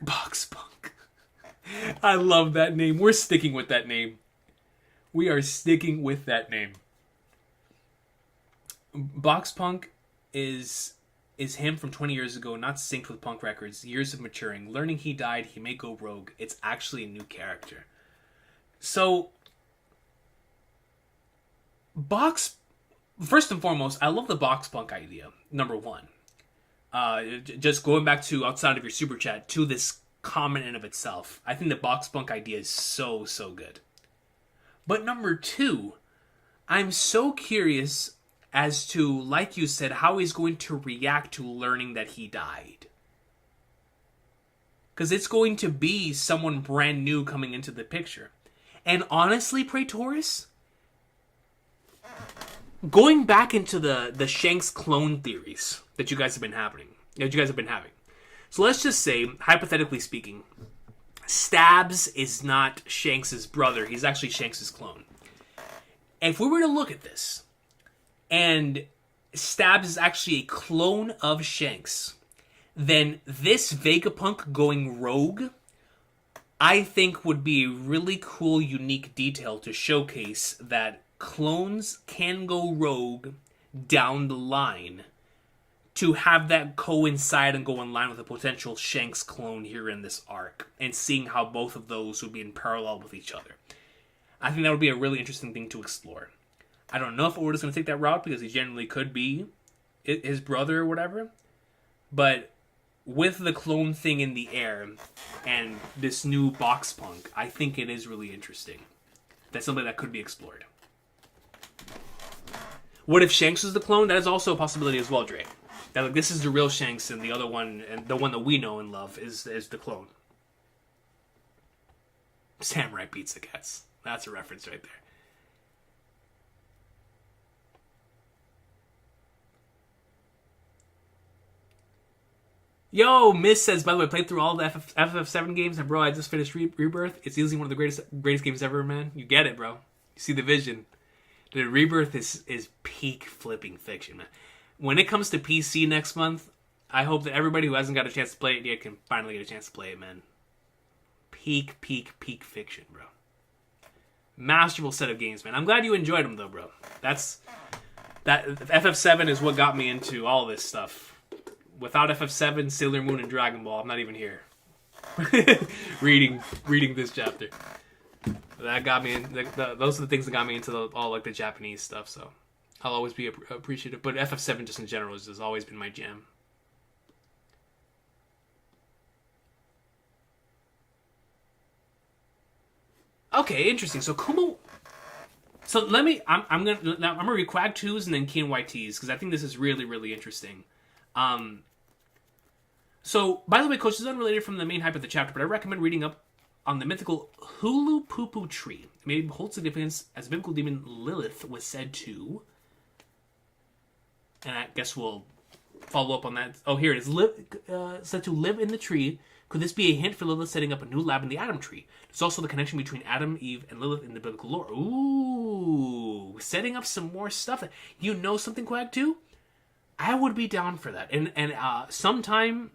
I love that name. We're sticking with that name. We are sticking with that name. Box Punk is him from 20 years ago, not synced with Punk Records. Years of maturing. Learning he died, he may go rogue. It's actually a new character. So, Box first and foremost, I love the box punk idea, number one. Just going back to outside of your super chat to this comment in of itself. I think the box punk idea is so, so good. But number two, I'm so curious as to, like you said, how he's going to react to learning that he died. Because it's going to be someone brand new coming into the picture. And honestly, Praetorus, going back into the Shanks clone theories that you guys have been having. So let's just say, hypothetically speaking, Stabs is not Shanks' brother. He's actually Shanks' clone. If we were to look at this, and Stabs is actually a clone of Shanks, then this Vegapunk going rogue, I think would be a really cool, unique detail to showcase that clones can go rogue down the line, to have that coincide and go in line with a potential Shanks clone here in this arc, and seeing how both of those would be in parallel with each other. I think that would be a really interesting thing to explore. I don't know if Oda's going to take that route, because he generally could be his brother or whatever, but with the clone thing in the air and this new box punk, I think it is really interesting. That's something that could be explored. What if Shanks is the clone? That is also a possibility as well, Dre. That, like, this is the real Shanks, and the other one, and the one that we know and love, is the clone. Samurai Pizza Cats. That's a reference right there. Yo, Miss says, by the way, played through all the FF7 games, and bro, I just finished Rebirth. It's easily one of the greatest games ever, man. You get it, bro. You see the vision. The Rebirth is peak flipping fiction, man. When it comes to PC next month, I hope that everybody who hasn't got a chance to play it yet can finally get a chance to play it, man. Peak fiction, bro. Masterful set of games, man. I'm glad you enjoyed them, though, bro. That FF7 is what got me into all this stuff. Without FF7, Sailor Moon, and Dragon Ball, I'm not even here. reading this chapter. That got me in. Those are the things that got me into all the Japanese stuff. So I'll always be appreciative. But FF7 just in general has always been my jam. Okay, interesting. So Kumo. So I'm gonna read Quag 2s and then Keen YTs, because I think this is really, really interesting. So, by the way, Coach, this is unrelated from the main hype of the chapter, but I recommend reading up on the mythical Hulu Poo tree. It may hold significance as biblical demon Lilith was said to. And I guess we'll follow up on that. Oh, here it is. Said to live in the tree. Could this be a hint for Lilith setting up a new lab in the Adam tree? There's also the connection between Adam, Eve, and Lilith in the biblical lore. Ooh, setting up some more stuff. You know something, Quag 2? I would be down for that. And sometime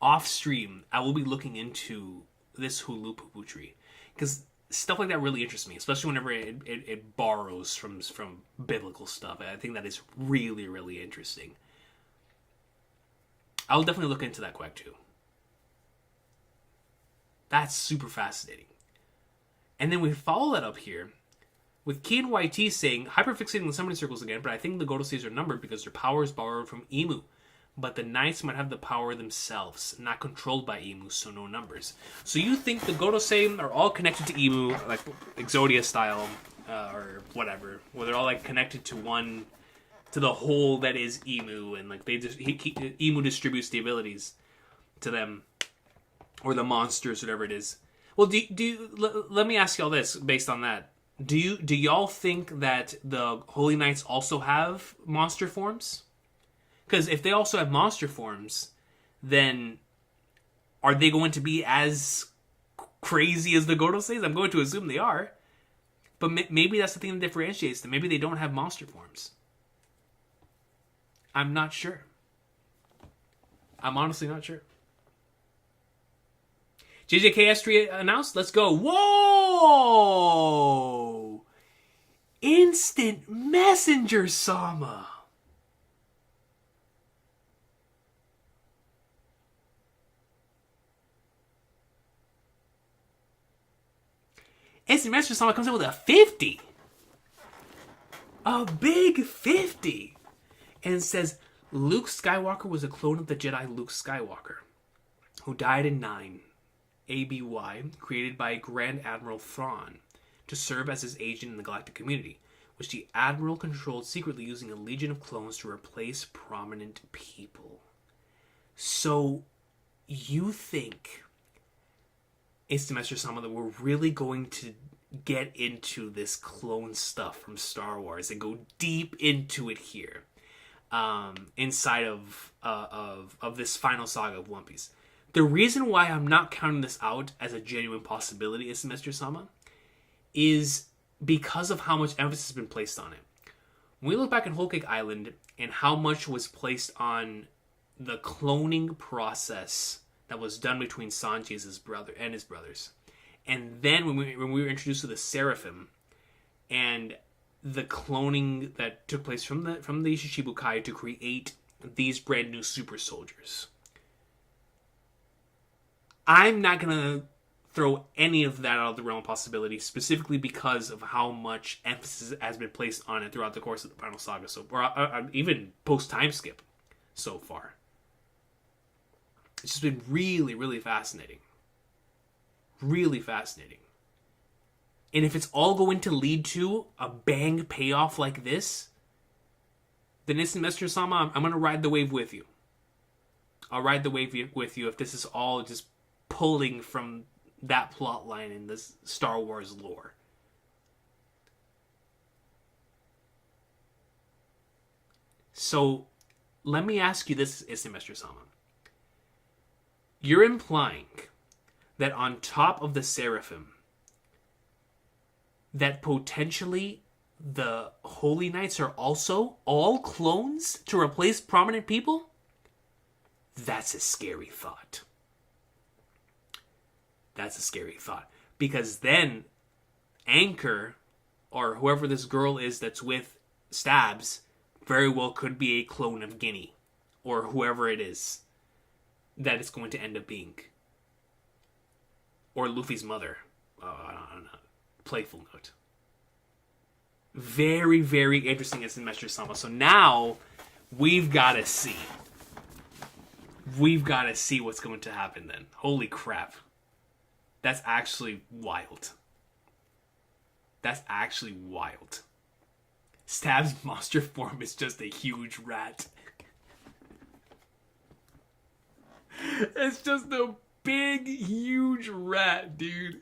off stream, I will be looking into this Hulu Poo tree, because stuff like that really interests me, especially whenever it borrows from biblical stuff. I think that is really, really interesting. I'll definitely look into that, Quack, too. That's super fascinating. And then we follow that up here with Keen YT saying, hyperfixating the summoning circles again, but I think the Godoseis are numbered because their power is borrowed from Emu. But the Knights might have the power themselves, not controlled by Emu, so no numbers. So you think the Godosei are all connected to Emu, like Exodia style, or whatever, where they're all like connected to the whole that is Emu, and like Emu distributes the abilities to them, or the monsters, whatever it is. Well, let me ask y'all this based on that. Do y'all think that the Holy Knights also have monster forms? Because if they also have monster forms, then are they going to be as crazy as the Godoseis? I'm going to assume they are. But maybe that's the thing that differentiates them. Maybe they don't have monster forms. I'm not sure. I'm honestly not sure. JJKS3 announced. Let's go. Whoa! Instant Messenger Sama. Instant Messenger Sama comes in with a 50. A big 50! And it says, Luke Skywalker was a clone of the Jedi Luke Skywalker, who died in 9 ABY, created by Grand Admiral Thrawn to serve as his agent in the galactic community, which the Admiral controlled secretly using a legion of clones to replace prominent people. So, you think, Mr. Sama, that we're really going to get into this clone stuff from Star Wars and go deep into it here, inside of this final saga of One Piece. The reason why I'm not counting this out as a genuine possibility, Mr. Sama, is because of how much emphasis has been placed on it. When we look back at Whole Cake Island and how much was placed on the cloning process that was done between Sanji and his brothers. And then when we were introduced to the Seraphim and the cloning that took place from the Shichibukai to create these brand new super soldiers. I'm not going to throw any of that out of the realm of possibility, specifically because of how much emphasis has been placed on it throughout the course of the final saga, or even post-time skip so far. It's just been really, really fascinating. Really fascinating. And if it's all going to lead to a bang payoff like this, then Mr. Sama, I'm going to ride the wave with you. I'll ride the wave with you if this is all just pulling from that plot line in this Star Wars lore. So, let me ask you this, Mr. Sama. You're implying that on top of the Seraphim, that potentially the Holy Knights are also all clones to replace prominent people? That's a scary thought. That's a scary thought. Because then Anchor, or whoever this girl is that's with Stabs, very well could be a clone of Guinea. Or whoever it is that it's going to end up being. Or Luffy's mother. I don't know. Playful note. Very, very interesting as Mr. Sama. So now, we've got to see. We've got to see what's going to happen then. Holy crap. That's actually wild. That's actually wild. Stab's monster form is just a huge rat. It's just a big, huge rat, dude.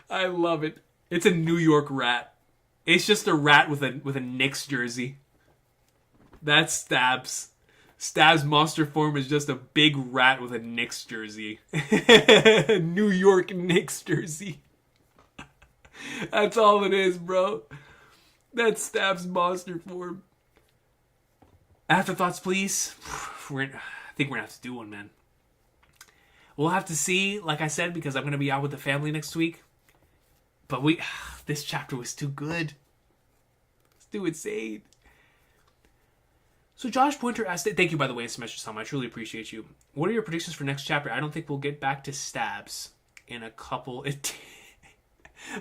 I love it. It's a New York rat. It's just a rat with a Knicks jersey. That's Stabs. Stab's monster form is just a big rat with a Knicks jersey. New York Knicks jersey. That's all it is, bro. That's Stab's monster form. Afterthoughts, please. I think we're gonna have to do one, man. We'll have to see, like I said, because I'm gonna be out with the family next week. But this chapter was too good. It's too insane. So Josh Pointer asked, thank you by the way, Semester Sama, I truly appreciate you. What are your predictions for next chapter? I don't think we'll get back to Stabs in a couple.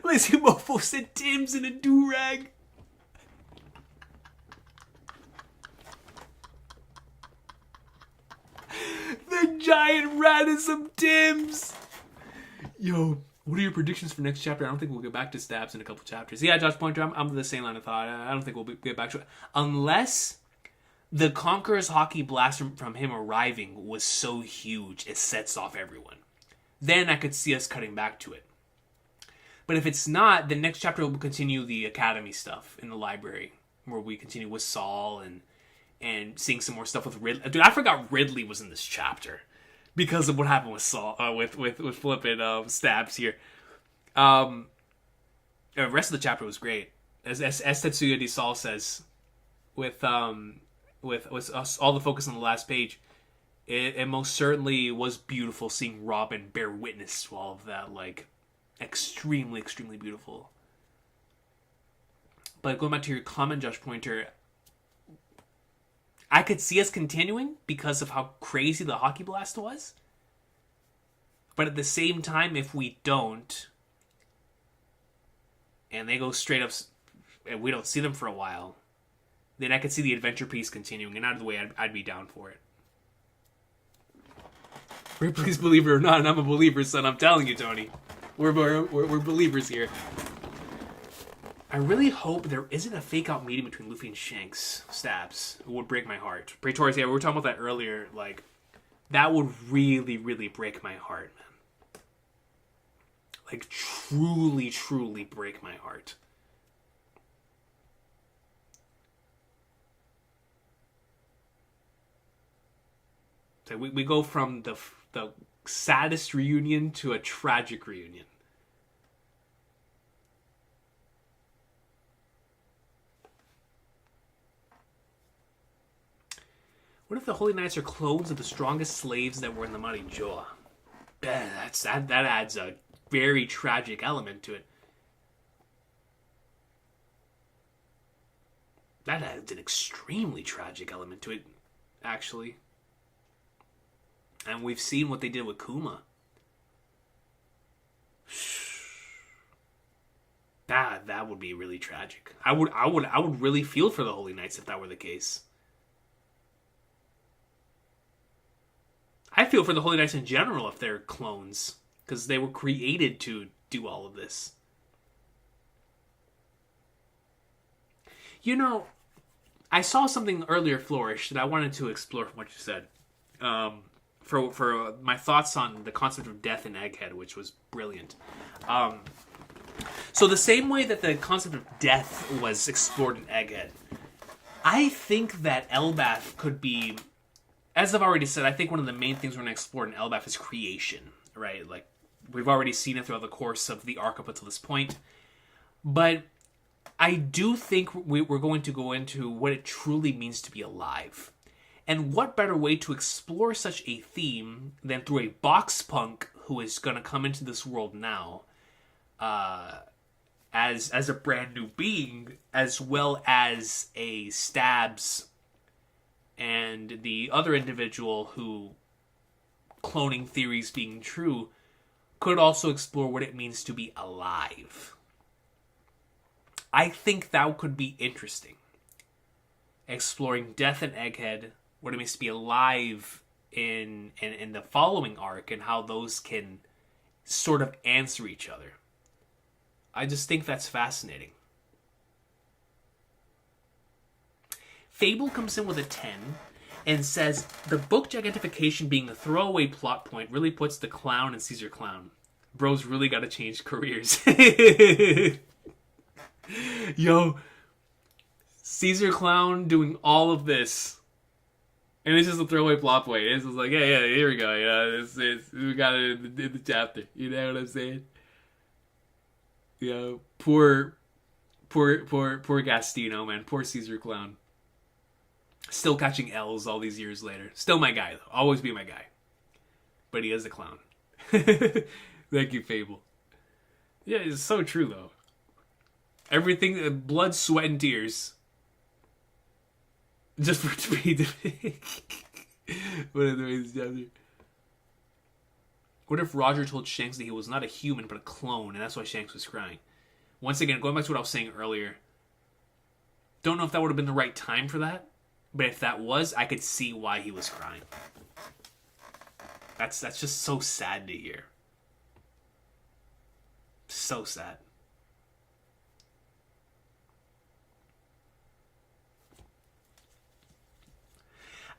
Lazy Mofo said Tim's in a do-rag. The giant rat is some Tim's. Yo, what are your predictions for next chapter? I don't think we'll get back to Stabs in a couple chapters. Yeah, Josh Pointer, I'm the same line of thought. I don't think we'll get back to it. Unless the Conqueror's Haki blast from him arriving was so huge it sets off everyone. Then I could see us cutting back to it. But if it's not, the next chapter will continue the Academy stuff in the library, where we continue with Saul and seeing some more stuff with Ridley. Dude, I forgot Ridley was in this chapter because of what happened with Saul, with flipping Stabs here. The rest of the chapter was great, as Tetsuya D. Saul says, with us, all the focus on the last page. It most certainly was beautiful seeing Robin bear witness to all of that, like, extremely, extremely beautiful. But going back to your comment, Josh Pointer, I could see us continuing because of how crazy the Haki blast was. But at the same time, if we don't, and they go straight up, and we don't see them for a while, then I could see the adventure piece continuing, and either way, I'd be down for it. Please believe it or not, and I'm a believer, son. I'm telling you, Tony. We're believers here. I really hope there isn't a fake-out meeting between Luffy and Shanks. Stabs. It would break my heart. Praetorius, yeah, we were talking about that earlier. Like, that would really, really break my heart, man. Like, truly, truly break my heart. So we go from the saddest reunion to a tragic reunion. What if the Holy Knights are clones of the strongest slaves that were in the Mighty Joa? That adds a very tragic element to it. That adds an extremely tragic element to it, actually. And we've seen what they did with Kuma. That would be really tragic. I would really feel for the Holy Knights if that were the case. I feel for the Holy Knights in general if they're clones, because they were created to do all of this. You know, I saw something earlier, Flourish, that I wanted to explore from what you said. For my thoughts on the concept of death in Egghead, which was brilliant. So the same way that the concept of death was explored in Egghead, I think that Elbaf could be, as I've already said, I think one of the main things we're going to explore in Elbaf is creation, right? Like, we've already seen it throughout the course of the arc up until this point. But I do think we're going to go into what it truly means to be alive. And what better way to explore such a theme than through a box punk who is going to come into this world now as a brand new being, as well as a Stabs and the other individual who, cloning theories being true, could also explore what it means to be alive. I think that could be interesting. Exploring death and Egghead, what it means to be alive in the following arc, and how those can sort of answer each other. I just think that's fascinating. Fable comes in with a 10 and says, the book gigantification being a throwaway plot point really puts the clown and Caesar Clown. Bro's really got to change careers. Yo, Caesar Clown doing all of this, and it's just a throwaway plot point. It's just like, yeah, here we go. We got it in the chapter. You know what I'm saying? You know, poor Gastino, man. Poor Caesar Clown. Still catching L's all these years later. Still my guy, though. Always be my guy. But he is a clown. Thank you, Fable. Yeah, it's so true, though. Everything, blood, sweat, and tears. Just for it to be What if Roger told Shanks that he was not a human, but a clone, and that's why Shanks was crying? Once again, going back to what I was saying earlier, don't know if that would have been the right time for that, but if that was, I could see why he was crying. That's just so sad to hear. So sad.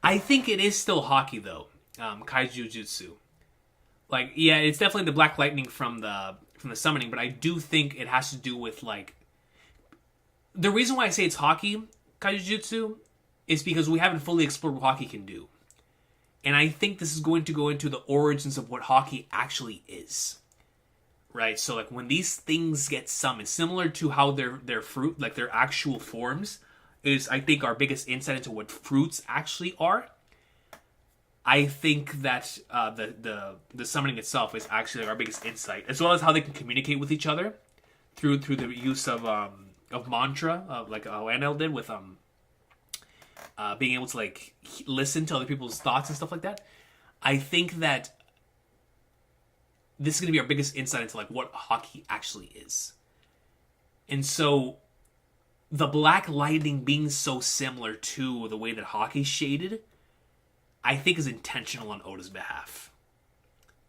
I think it is still Haki, though. Kaiju Jutsu. Like, yeah, it's definitely the Black Lightning from the summoning, but I do think it has to do with, like... The reason why I say it's Haki, Kaiju Jutsu, is because we haven't fully explored what Haki can do. And I think this is going to go into the origins of what Haki actually is. Right? So, like, when these things get summoned, similar to how their fruit, like, their actual forms... is, I think, our biggest insight into what fruits actually are. I think that the summoning itself is actually our biggest insight, as well as how they can communicate with each other through the use of mantra, like how Anel did with being able to like listen to other people's thoughts and stuff like that. I think that this is going to be our biggest insight into like what Haki actually is, and so the black lightning being so similar to the way that Haki's shaded, I think is intentional on Oda's behalf.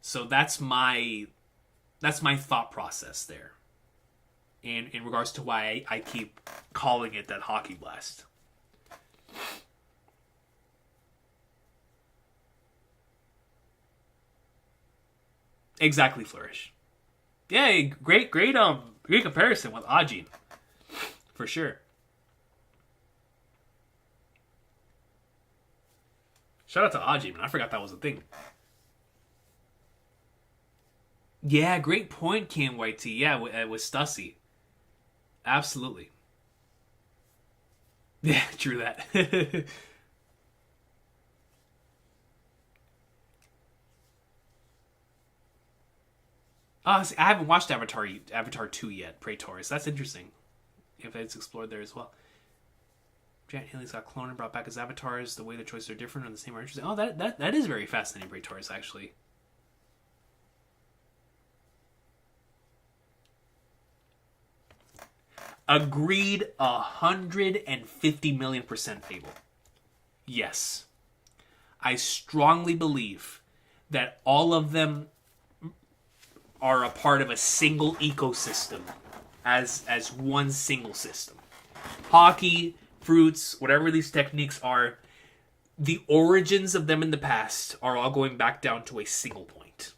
So that's my thought process there. And in regards to why I keep calling it that Haki blast. Exactly, Flourish. Yeah, great comparison with Ajin. For sure. Shout out to Ajin, man. I forgot that was a thing. Yeah, great point, Cam YT. Yeah, with Stussy. Absolutely. Yeah, true that. See, I haven't watched Avatar 2 yet, Praetors. That's interesting. If it's explored there as well. Giant aliens got cloned and brought back as avatars. The way the choices are different and the same are interesting. Oh, that is very fascinating, Praetors, actually. Agreed 150 million% Fable. Yes. I strongly believe that all of them are a part of a single ecosystem as one single system. Haki, fruits, whatever these techniques are, the origins of them in the past are all going back down to a single point.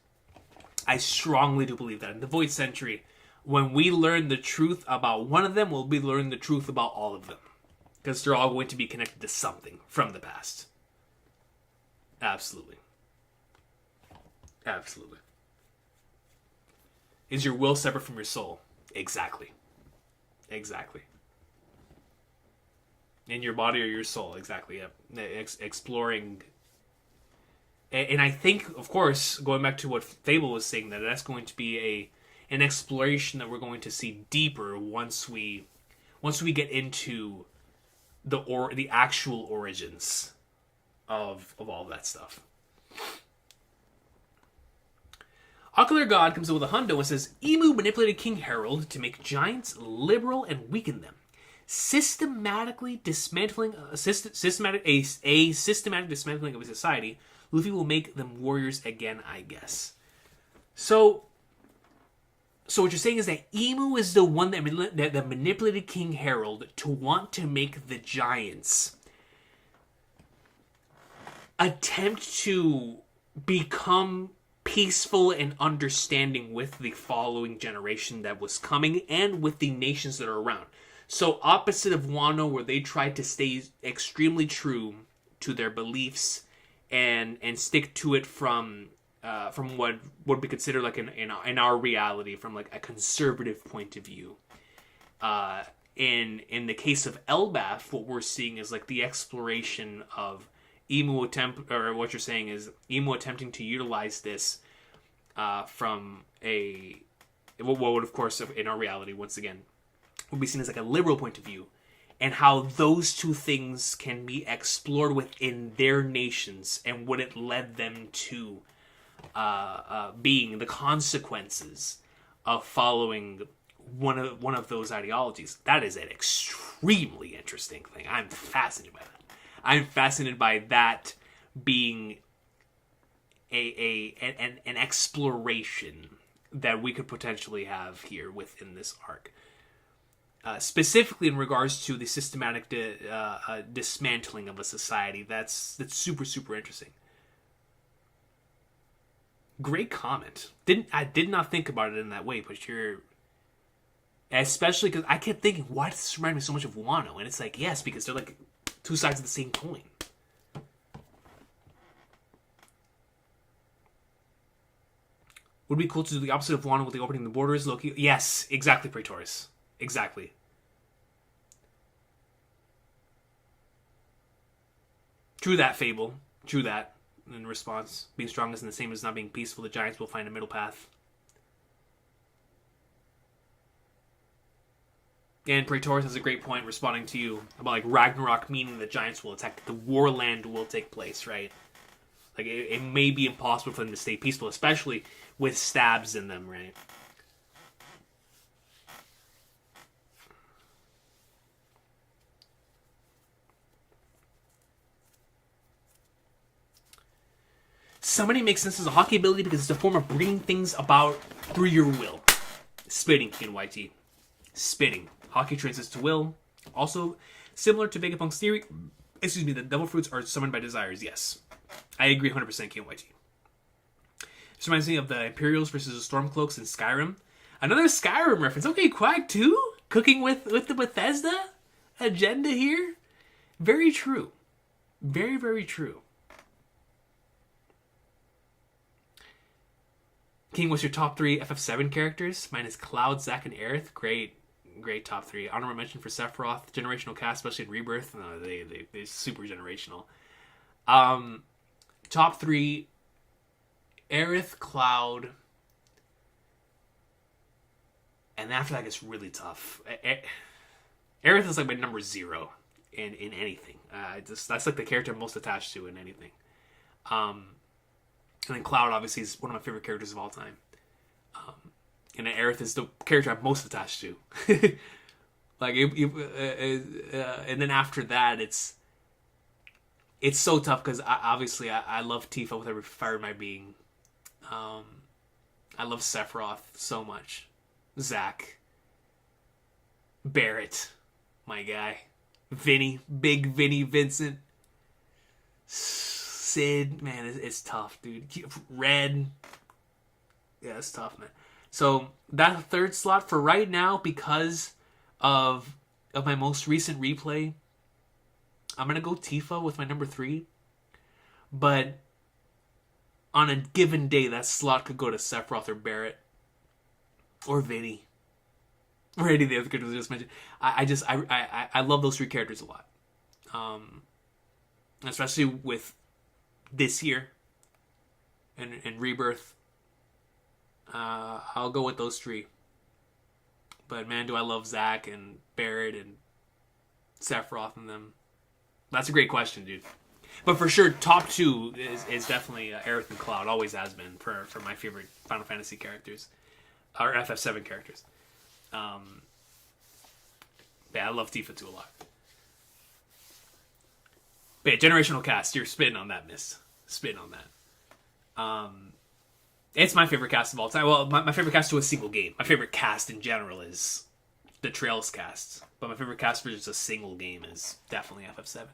I strongly do believe that. In the Void Century, when we learn the truth about one of them, we'll be learning the truth about all of them. Because they're all going to be connected to something from the past. Absolutely. Absolutely. Is your will separate from your soul? Exactly. Exactly. In your body or your soul? Exactly, yeah. Exploring. And I think, of course, going back to what Fable was saying, that's going to be an exploration that we're going to see deeper once we get into the actual origins of all that stuff. Ocular God comes in with a hundo and says, Emu manipulated King Harold to make giants liberal and weaken them. Systematic dismantling of a society. Luffy will make them warriors again, I guess. So what you're saying is that Emu is the one that manipulated King Harold to want to make the giants attempt to become peaceful and understanding with the following generation that was coming and with the nations that are around. So opposite of Wano, where they tried to stay extremely true to their beliefs and stick to it from what would be considered like in our reality, from like a conservative point of view. In the case of Elbaf, what we're seeing is like the exploration of Emu what you're saying is Emu attempting to utilize this from what would, of course, in our reality, once again, would be seen as like a liberal point of view, and how those two things can be explored within their nations and what it led them to being the consequences of following one of those ideologies. That is an extremely interesting thing. I'm fascinated by that. I'm fascinated by that being an exploration that we could potentially have here within this arc. Specifically in regards to the systematic dismantling of a society. That's super, super interesting. Great comment. I did not think about it in that way, but you're... Especially because I kept thinking, why does this remind me so much of Wano? And it's like, yes, because they're like two sides of the same coin. Would it be cool to do the opposite of Wano with the opening the borders, Loki? Yes, exactly, Praetors. Exactly. True that, Fable. True that. In response, being strong isn't the same as not being peaceful. The giants will find a middle path. And Praetors has a great point responding to you about like Ragnarok meaning the giants will attack. The warland will take place, right? Like it may be impossible for them to stay peaceful, especially with stabs in them, right? Summoning makes sense as a Haki ability because it's a form of bringing things about through your will. Spitting, KNYT. Spitting. Haki translates to will. Also, similar to Vegapunk's theory, the devil fruits are summoned by desires. Yes. I agree 100% KNYT. This reminds me of the Imperials versus the Stormcloaks in Skyrim. Another Skyrim reference. Okay, Quack 2? Cooking with the Bethesda agenda here? Very true. Very, very true. King, what's your top 3 FF7 characters? Mine is Cloud, Zack, and Aerith. Great top 3. Honorable mention for Sephiroth. Generational cast, especially in Rebirth. No, they're super generational. Top 3, Aerith, Cloud, and after that gets really tough. Aerith is like my number 0 in anything. That's like the character I'm most attached to in anything. And then Cloud obviously is one of my favorite characters of all time. And then Aerith is the character I'm most attached to. And then after that, it's so tough because I love Tifa with every fiber of my being. I love Sephiroth so much. Zack. Barrett, my guy. Vinny, big Vinny Vincent. Sid, man, it's tough, dude. Red. Yeah, it's tough, man. So that third slot for right now, because of my most recent replay, I'm gonna go Tifa with my number 3. But on a given day, that slot could go to Sephiroth or Barrett or Vinny or any of the other characters I just mentioned. I love those 3 characters a lot, especially with this year and Rebirth. I'll go with those 3. But man, do I love Zack and Barrett and Sephiroth and them. That's a great question, dude. But for sure, top 2 is definitely Aerith and Cloud. Always has been for my favorite Final Fantasy characters. Or FF7 characters. Yeah, I love Tifa too a lot. But yeah, generational cast. You're spitting on that, miss. Spitting on that. It's my favorite cast of all time. Well, my favorite cast to a single game. My favorite cast in general is the Trails cast. But my favorite cast for just a single game is definitely FF7.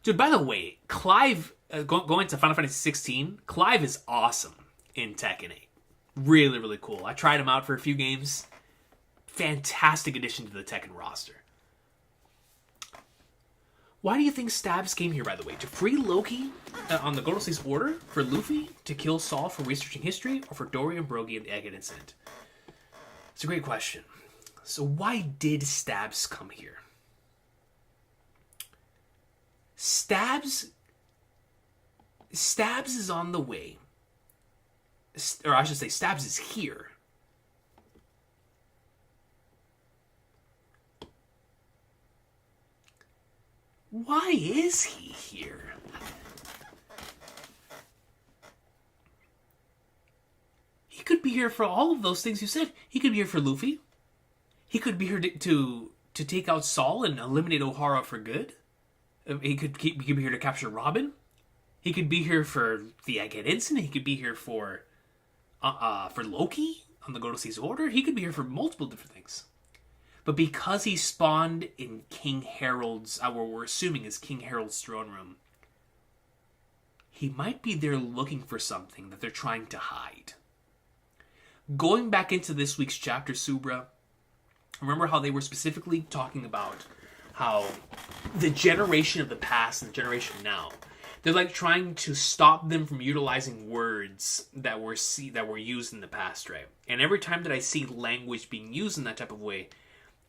Dude, by the way, Clive, going to Final Fantasy 16, Clive is awesome in Tekken 8. Really, really cool. I tried him out for a few games. Fantastic addition to the Tekken roster. Why do you think Stabs came here, by the way? To free Loki on the Godos's order? For Luffy to kill Saul for researching history? Or for Dory and Brogy and the Egghead incident? It's a great question. So why did Stabs come here? Stabs is on the way. Or I should say, Stabs is here. Why is he here? He could be here for all of those things you said. He could be here for Luffy. He could be here to take out Saul and eliminate Ohara for good. He could be here to capture Robin. He could be here for the Egghead incident. He could be here for Loki on the Godos's order. He could be here for multiple different things. But because he spawned in King Harold's, what we're assuming is King Harold's throne room, he might be there looking for something that they're trying to hide. Going back into this week's chapter, Subra, remember how they were specifically talking about how the generation of the past and the generation now, they're like trying to stop them from utilizing words that were used in the past, right? And every time that I see language being used in that type of way,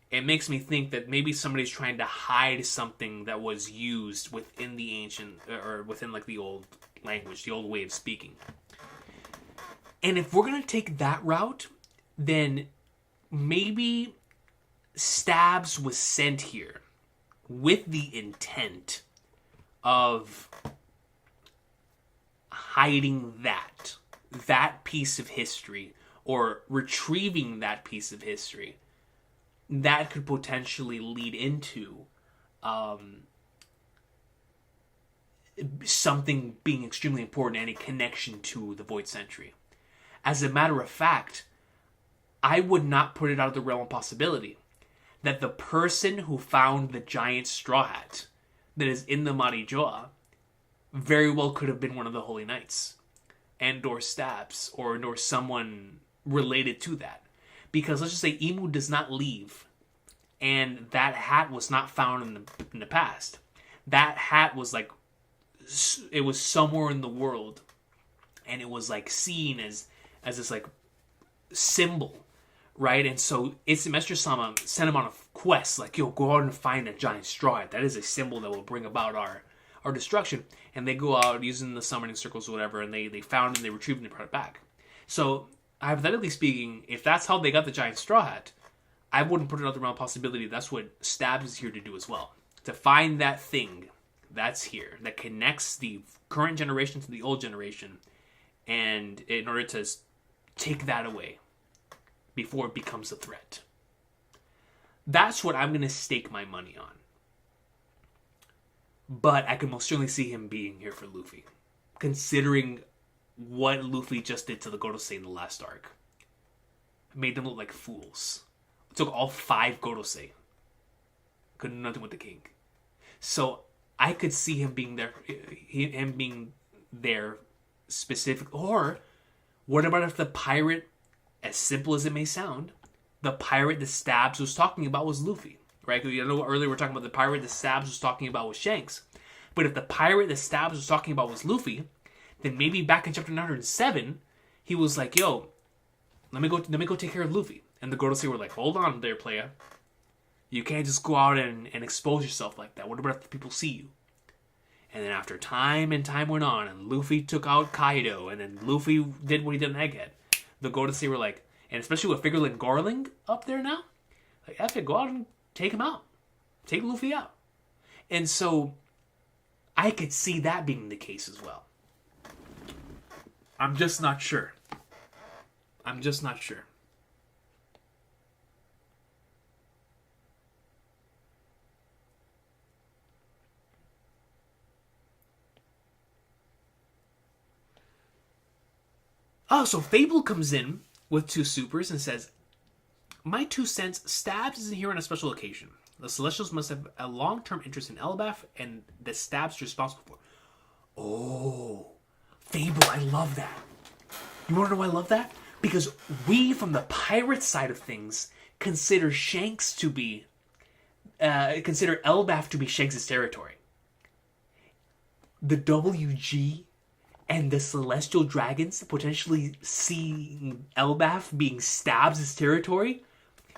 it makes me think that maybe somebody's trying to hide something that was used within the ancient, or within like the old language, the old way of speaking. And if we're going to take that route, then maybe Stabs was sent here with the intent of hiding that piece of history, or retrieving that piece of history that could potentially lead into something being extremely important and a connection to the Void Sentry. As a matter of fact, I would not put it out of the realm of possibility that the person who found the giant straw hat that is in the Marijoa very well could have been one of the Holy Knights and or Stabs or someone related to that. Because let's just say Imu does not leave and that hat was not found in the past. That hat was like, it was somewhere in the world and it was like seen as this like symbol, right? And so it's Mestre-sama sent him on a quest, like, yo, go out and find a giant straw hat. That is a symbol that will bring about our destruction. And they go out using the summoning circles or whatever, and they found it and they retrieved it and brought it back. So, hypothetically speaking, if that's how they got the giant straw hat, I wouldn't put it out the realm of possibility. That's what Stabs is here to do as well. To find that thing that's here, that connects the current generation to the old generation, and in order to take that away before it becomes a threat. That's what I'm going to stake my money on. But I can most certainly see him being here for Luffy, considering what Luffy just did to the Gorosei in the last arc. Made them look like fools. It took all 5 Gorosei. Could do nothing with the king. So I could see him being there specific. Or what about if the pirate, as simple as it may sound, the pirate that Stabs was talking about was Luffy, right? Because you know earlier we were talking about the pirate that Stabs was talking about was Shanks. But if the pirate that Stabs was talking about was Luffy, then maybe back in chapter 907, he was like, yo, let me go take care of Luffy. And the Gorosei were like, hold on there, playa. You can't just go out and expose yourself like that. What about if people see you? And then after time and time went on, and Luffy took out Kaido, and then Luffy did what he did in Egghead, the Gorosei were like, and especially with Figarland Garling up there now, like, F it, go out and take him out. Take Luffy out. And so, I could see that being the case as well. I'm just not sure. Oh, so Fable comes in with 2 supers and says, my 2 cents, Stabs isn't here on a special occasion. The Celestials must have a long-term interest in Elbaf and the Stabs are responsible for. Oh, Fable, I love that. You want to know why I love that? Because we, from the pirate side of things, consider Shanks to be, consider Elbaf to be Shanks' territory. The WG and the Celestial Dragons potentially seeing Elbaf being Stabs' territory,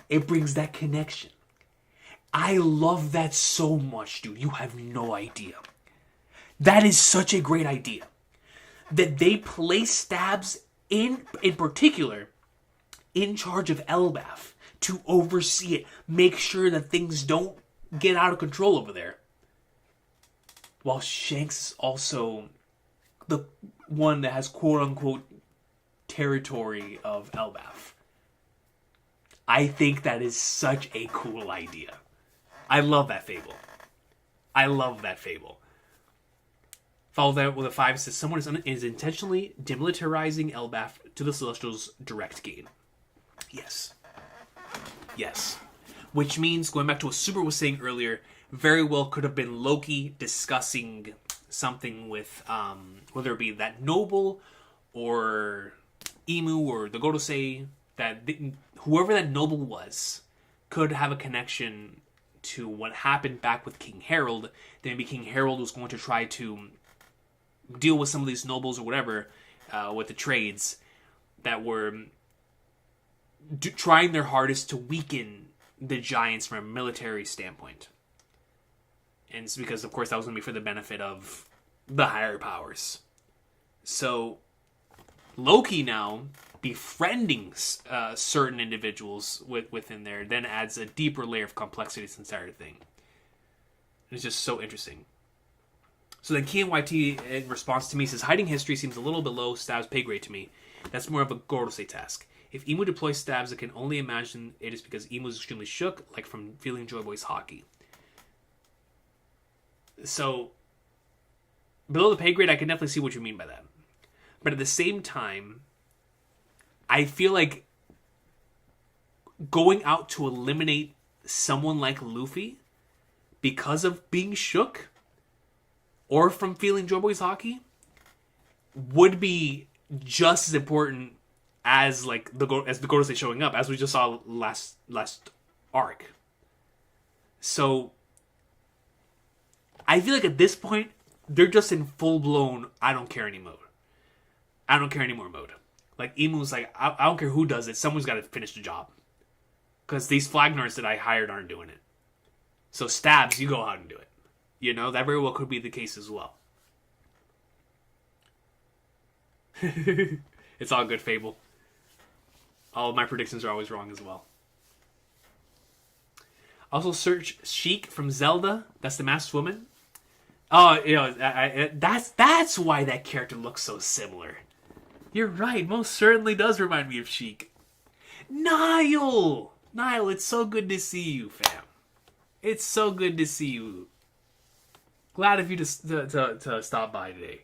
it brings that connection. I love that so much, dude. You have no idea. That is such a great idea. That they place Stabs in particular in charge of Elbaf to oversee it, make sure that things don't get out of control over there. While Shanks is also the one that has quote-unquote territory of Elbaf. I think that is such a cool idea. I love that fable. Follow that with a 5. It says, someone is intentionally demilitarizing Elbaf to the Celestials' direct gain. Yes. Which means, going back to what Super was saying earlier, very well could have been Loki discussing something with, whether it be that noble, or Imu, or the Gorosei, whoever that noble was, could have a connection to what happened back with King Harold. Then maybe King Harold was going to try to deal with some of these nobles or whatever, with the trades that were trying their hardest to weaken the giants from a military standpoint. And it's because, of course, that was going to be for the benefit of the higher powers. So, Loki now befriending certain individuals within there then adds a deeper layer of complexity to this entire thing. It's just so interesting. So then KNYT, in response to me, says, hiding history seems a little below Stab's pay grade to me. That's more of a Gorosei task. If Imu deploys Stabs, I can only imagine it is because Imu is extremely shook, like from feeling Joy Boy's Haki. So, below the pay grade, I can definitely see what you mean by that. But at the same time, I feel like going out to eliminate someone like Luffy because of being shook or from feeling Joy Boy's Haki would be just as important as like the Gorosei showing up, as we just saw last arc. So I feel like at this point they're just in full blown I don't care any mode. I don't care anymore mode. Like Imu's like I don't care who does it. Someone's got to finish the job because these Flagnars that I hired aren't doing it. So Stabs, you go out and do it. You know, that very well could be the case as well. It's all good, Fable. All of my predictions are always wrong as well. Also, search Sheik from Zelda. That's the masked woman. Oh, you know, that's why that character looks so similar. You're right. Most certainly does remind me of Sheik. Niall, it's so good to see you, fam. It's so good to see you. Glad of you to stop by today.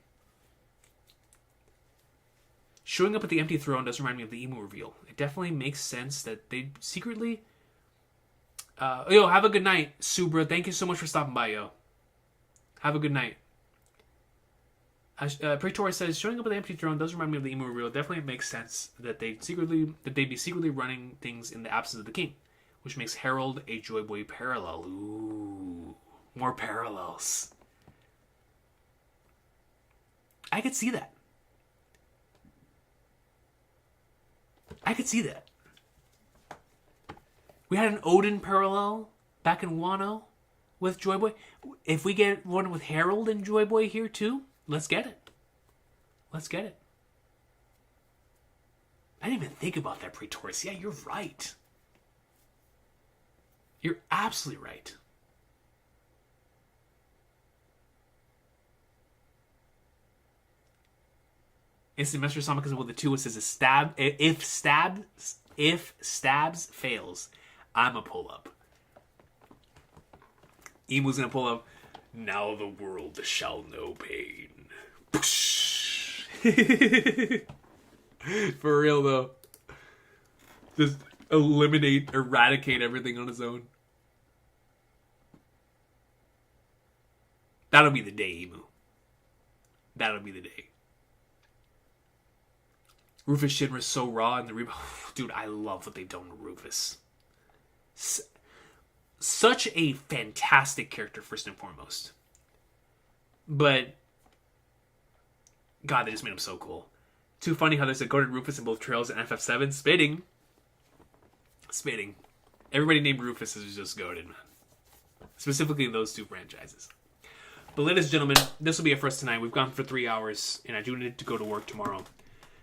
Showing up at the empty throne does remind me of the Emu reveal. It definitely makes sense that they secretly... yo, have a good night, Subra. Thank you so much for stopping by, yo. Have a good night. Praetor says, showing up at the empty throne does remind me of the Emu reveal. It definitely makes sense that they'd be secretly running things in the absence of the king, which makes Herald a Joy Boy parallel. Ooh, more parallels. I could see that. We had an Odin parallel back in Wano with Joy Boy. If we get one with Herald and Joy Boy here too, let's get it. I didn't even think about that, Praetorius. Yeah, you're right. You're absolutely right. Instant Master Sonic is with the 2. It says a stab. If Stabs fails, I'm a pull up. Emu's gonna pull up. Now the world shall know pain. For real though. Just eradicate everything on his own. That'll be the day, Emu. That'll be the day. Rufus Shinra's so raw in the reboot. Dude, I love what they've done with Rufus. Such a fantastic character, first and foremost. But, God, they just made him so cool. Too funny how there's a goated Rufus in both Trails and FF7. Spitting. Everybody named Rufus is just goated, man. Specifically those two franchises. But ladies and gentlemen, this will be it for us tonight. We've gone for 3 hours, and I do need to go to work tomorrow.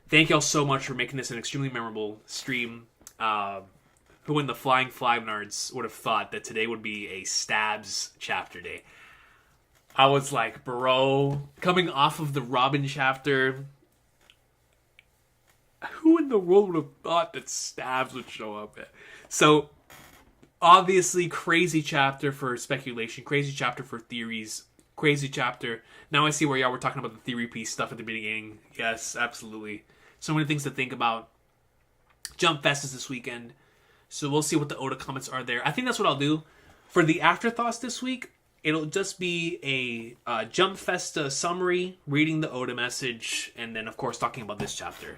Thank y'all so much for making this an extremely memorable stream. Who in the Flying Flagnards would have thought that today would be a Stabs chapter day? I was like, bro, coming off of the Robin chapter, who in the world would have thought that Stabs would show up? So, obviously, crazy chapter for speculation, crazy chapter for theories, crazy chapter. Now I see where y'all were talking about the theory piece stuff at the beginning. Yes, absolutely. So many things to think about. Jump Fest is this weekend, so we'll see what the Oda comments are there. I think that's what I'll do. For the afterthoughts this week, it'll just be a Jump Festa summary, reading the Oda message, and then, of course, talking about this chapter.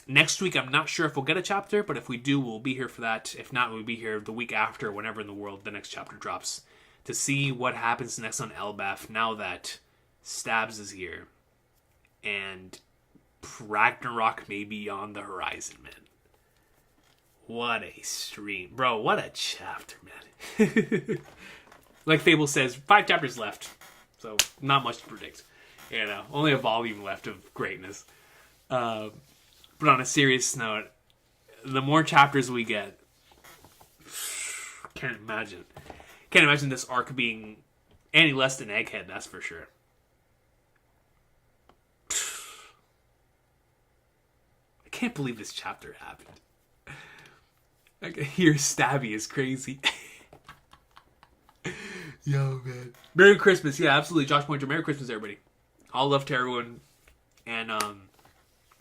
Next week, I'm not sure if we'll get a chapter, but if we do, we'll be here for that. If not, we'll be here the week after, whenever in the world the next chapter drops, to see what happens next on Elbaf now that Stabs is here. And Ragnarok may be on the horizon, man. What a stream. Bro, what a chapter, man. Like Fable says, 5 chapters left. So, not much to predict. You know, only a volume left of greatness. But on a serious note, the more chapters we get, can't imagine this arc being any less than Egghead, that's for sure. I can't believe this chapter happened. I can hear Stabby is crazy. Yo, man. Merry Christmas. Yeah, absolutely. Josh Pointer. Merry Christmas, everybody. All love to everyone. And I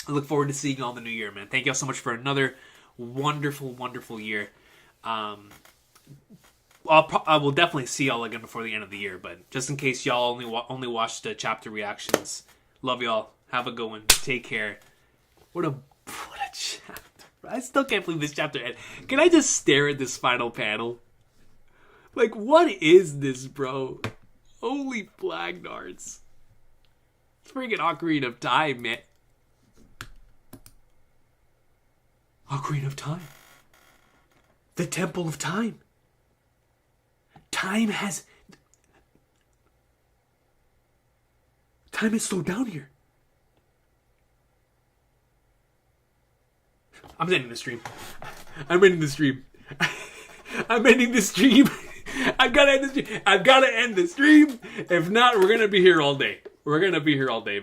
look forward to seeing you all in the new year, man. Thank you all so much for another wonderful, wonderful year. I will definitely see y'all again before the end of the year, but just in case y'all only watched the chapter reactions, love y'all. Have a good one. Take care. What a chapter. I still can't believe this chapter ended. Can I just stare at this final panel? Like, what is this, bro? Holy flag darts. It's freaking Ocarina of Time, man. Ocarina of Time. The Temple of Time. Time has slowed down here. I'm ending the stream. I'm ending the stream. I'm ending the stream. I've got to end the stream. I've got to end the stream. If not, we're going to be here all day. We're going to be here all day, man.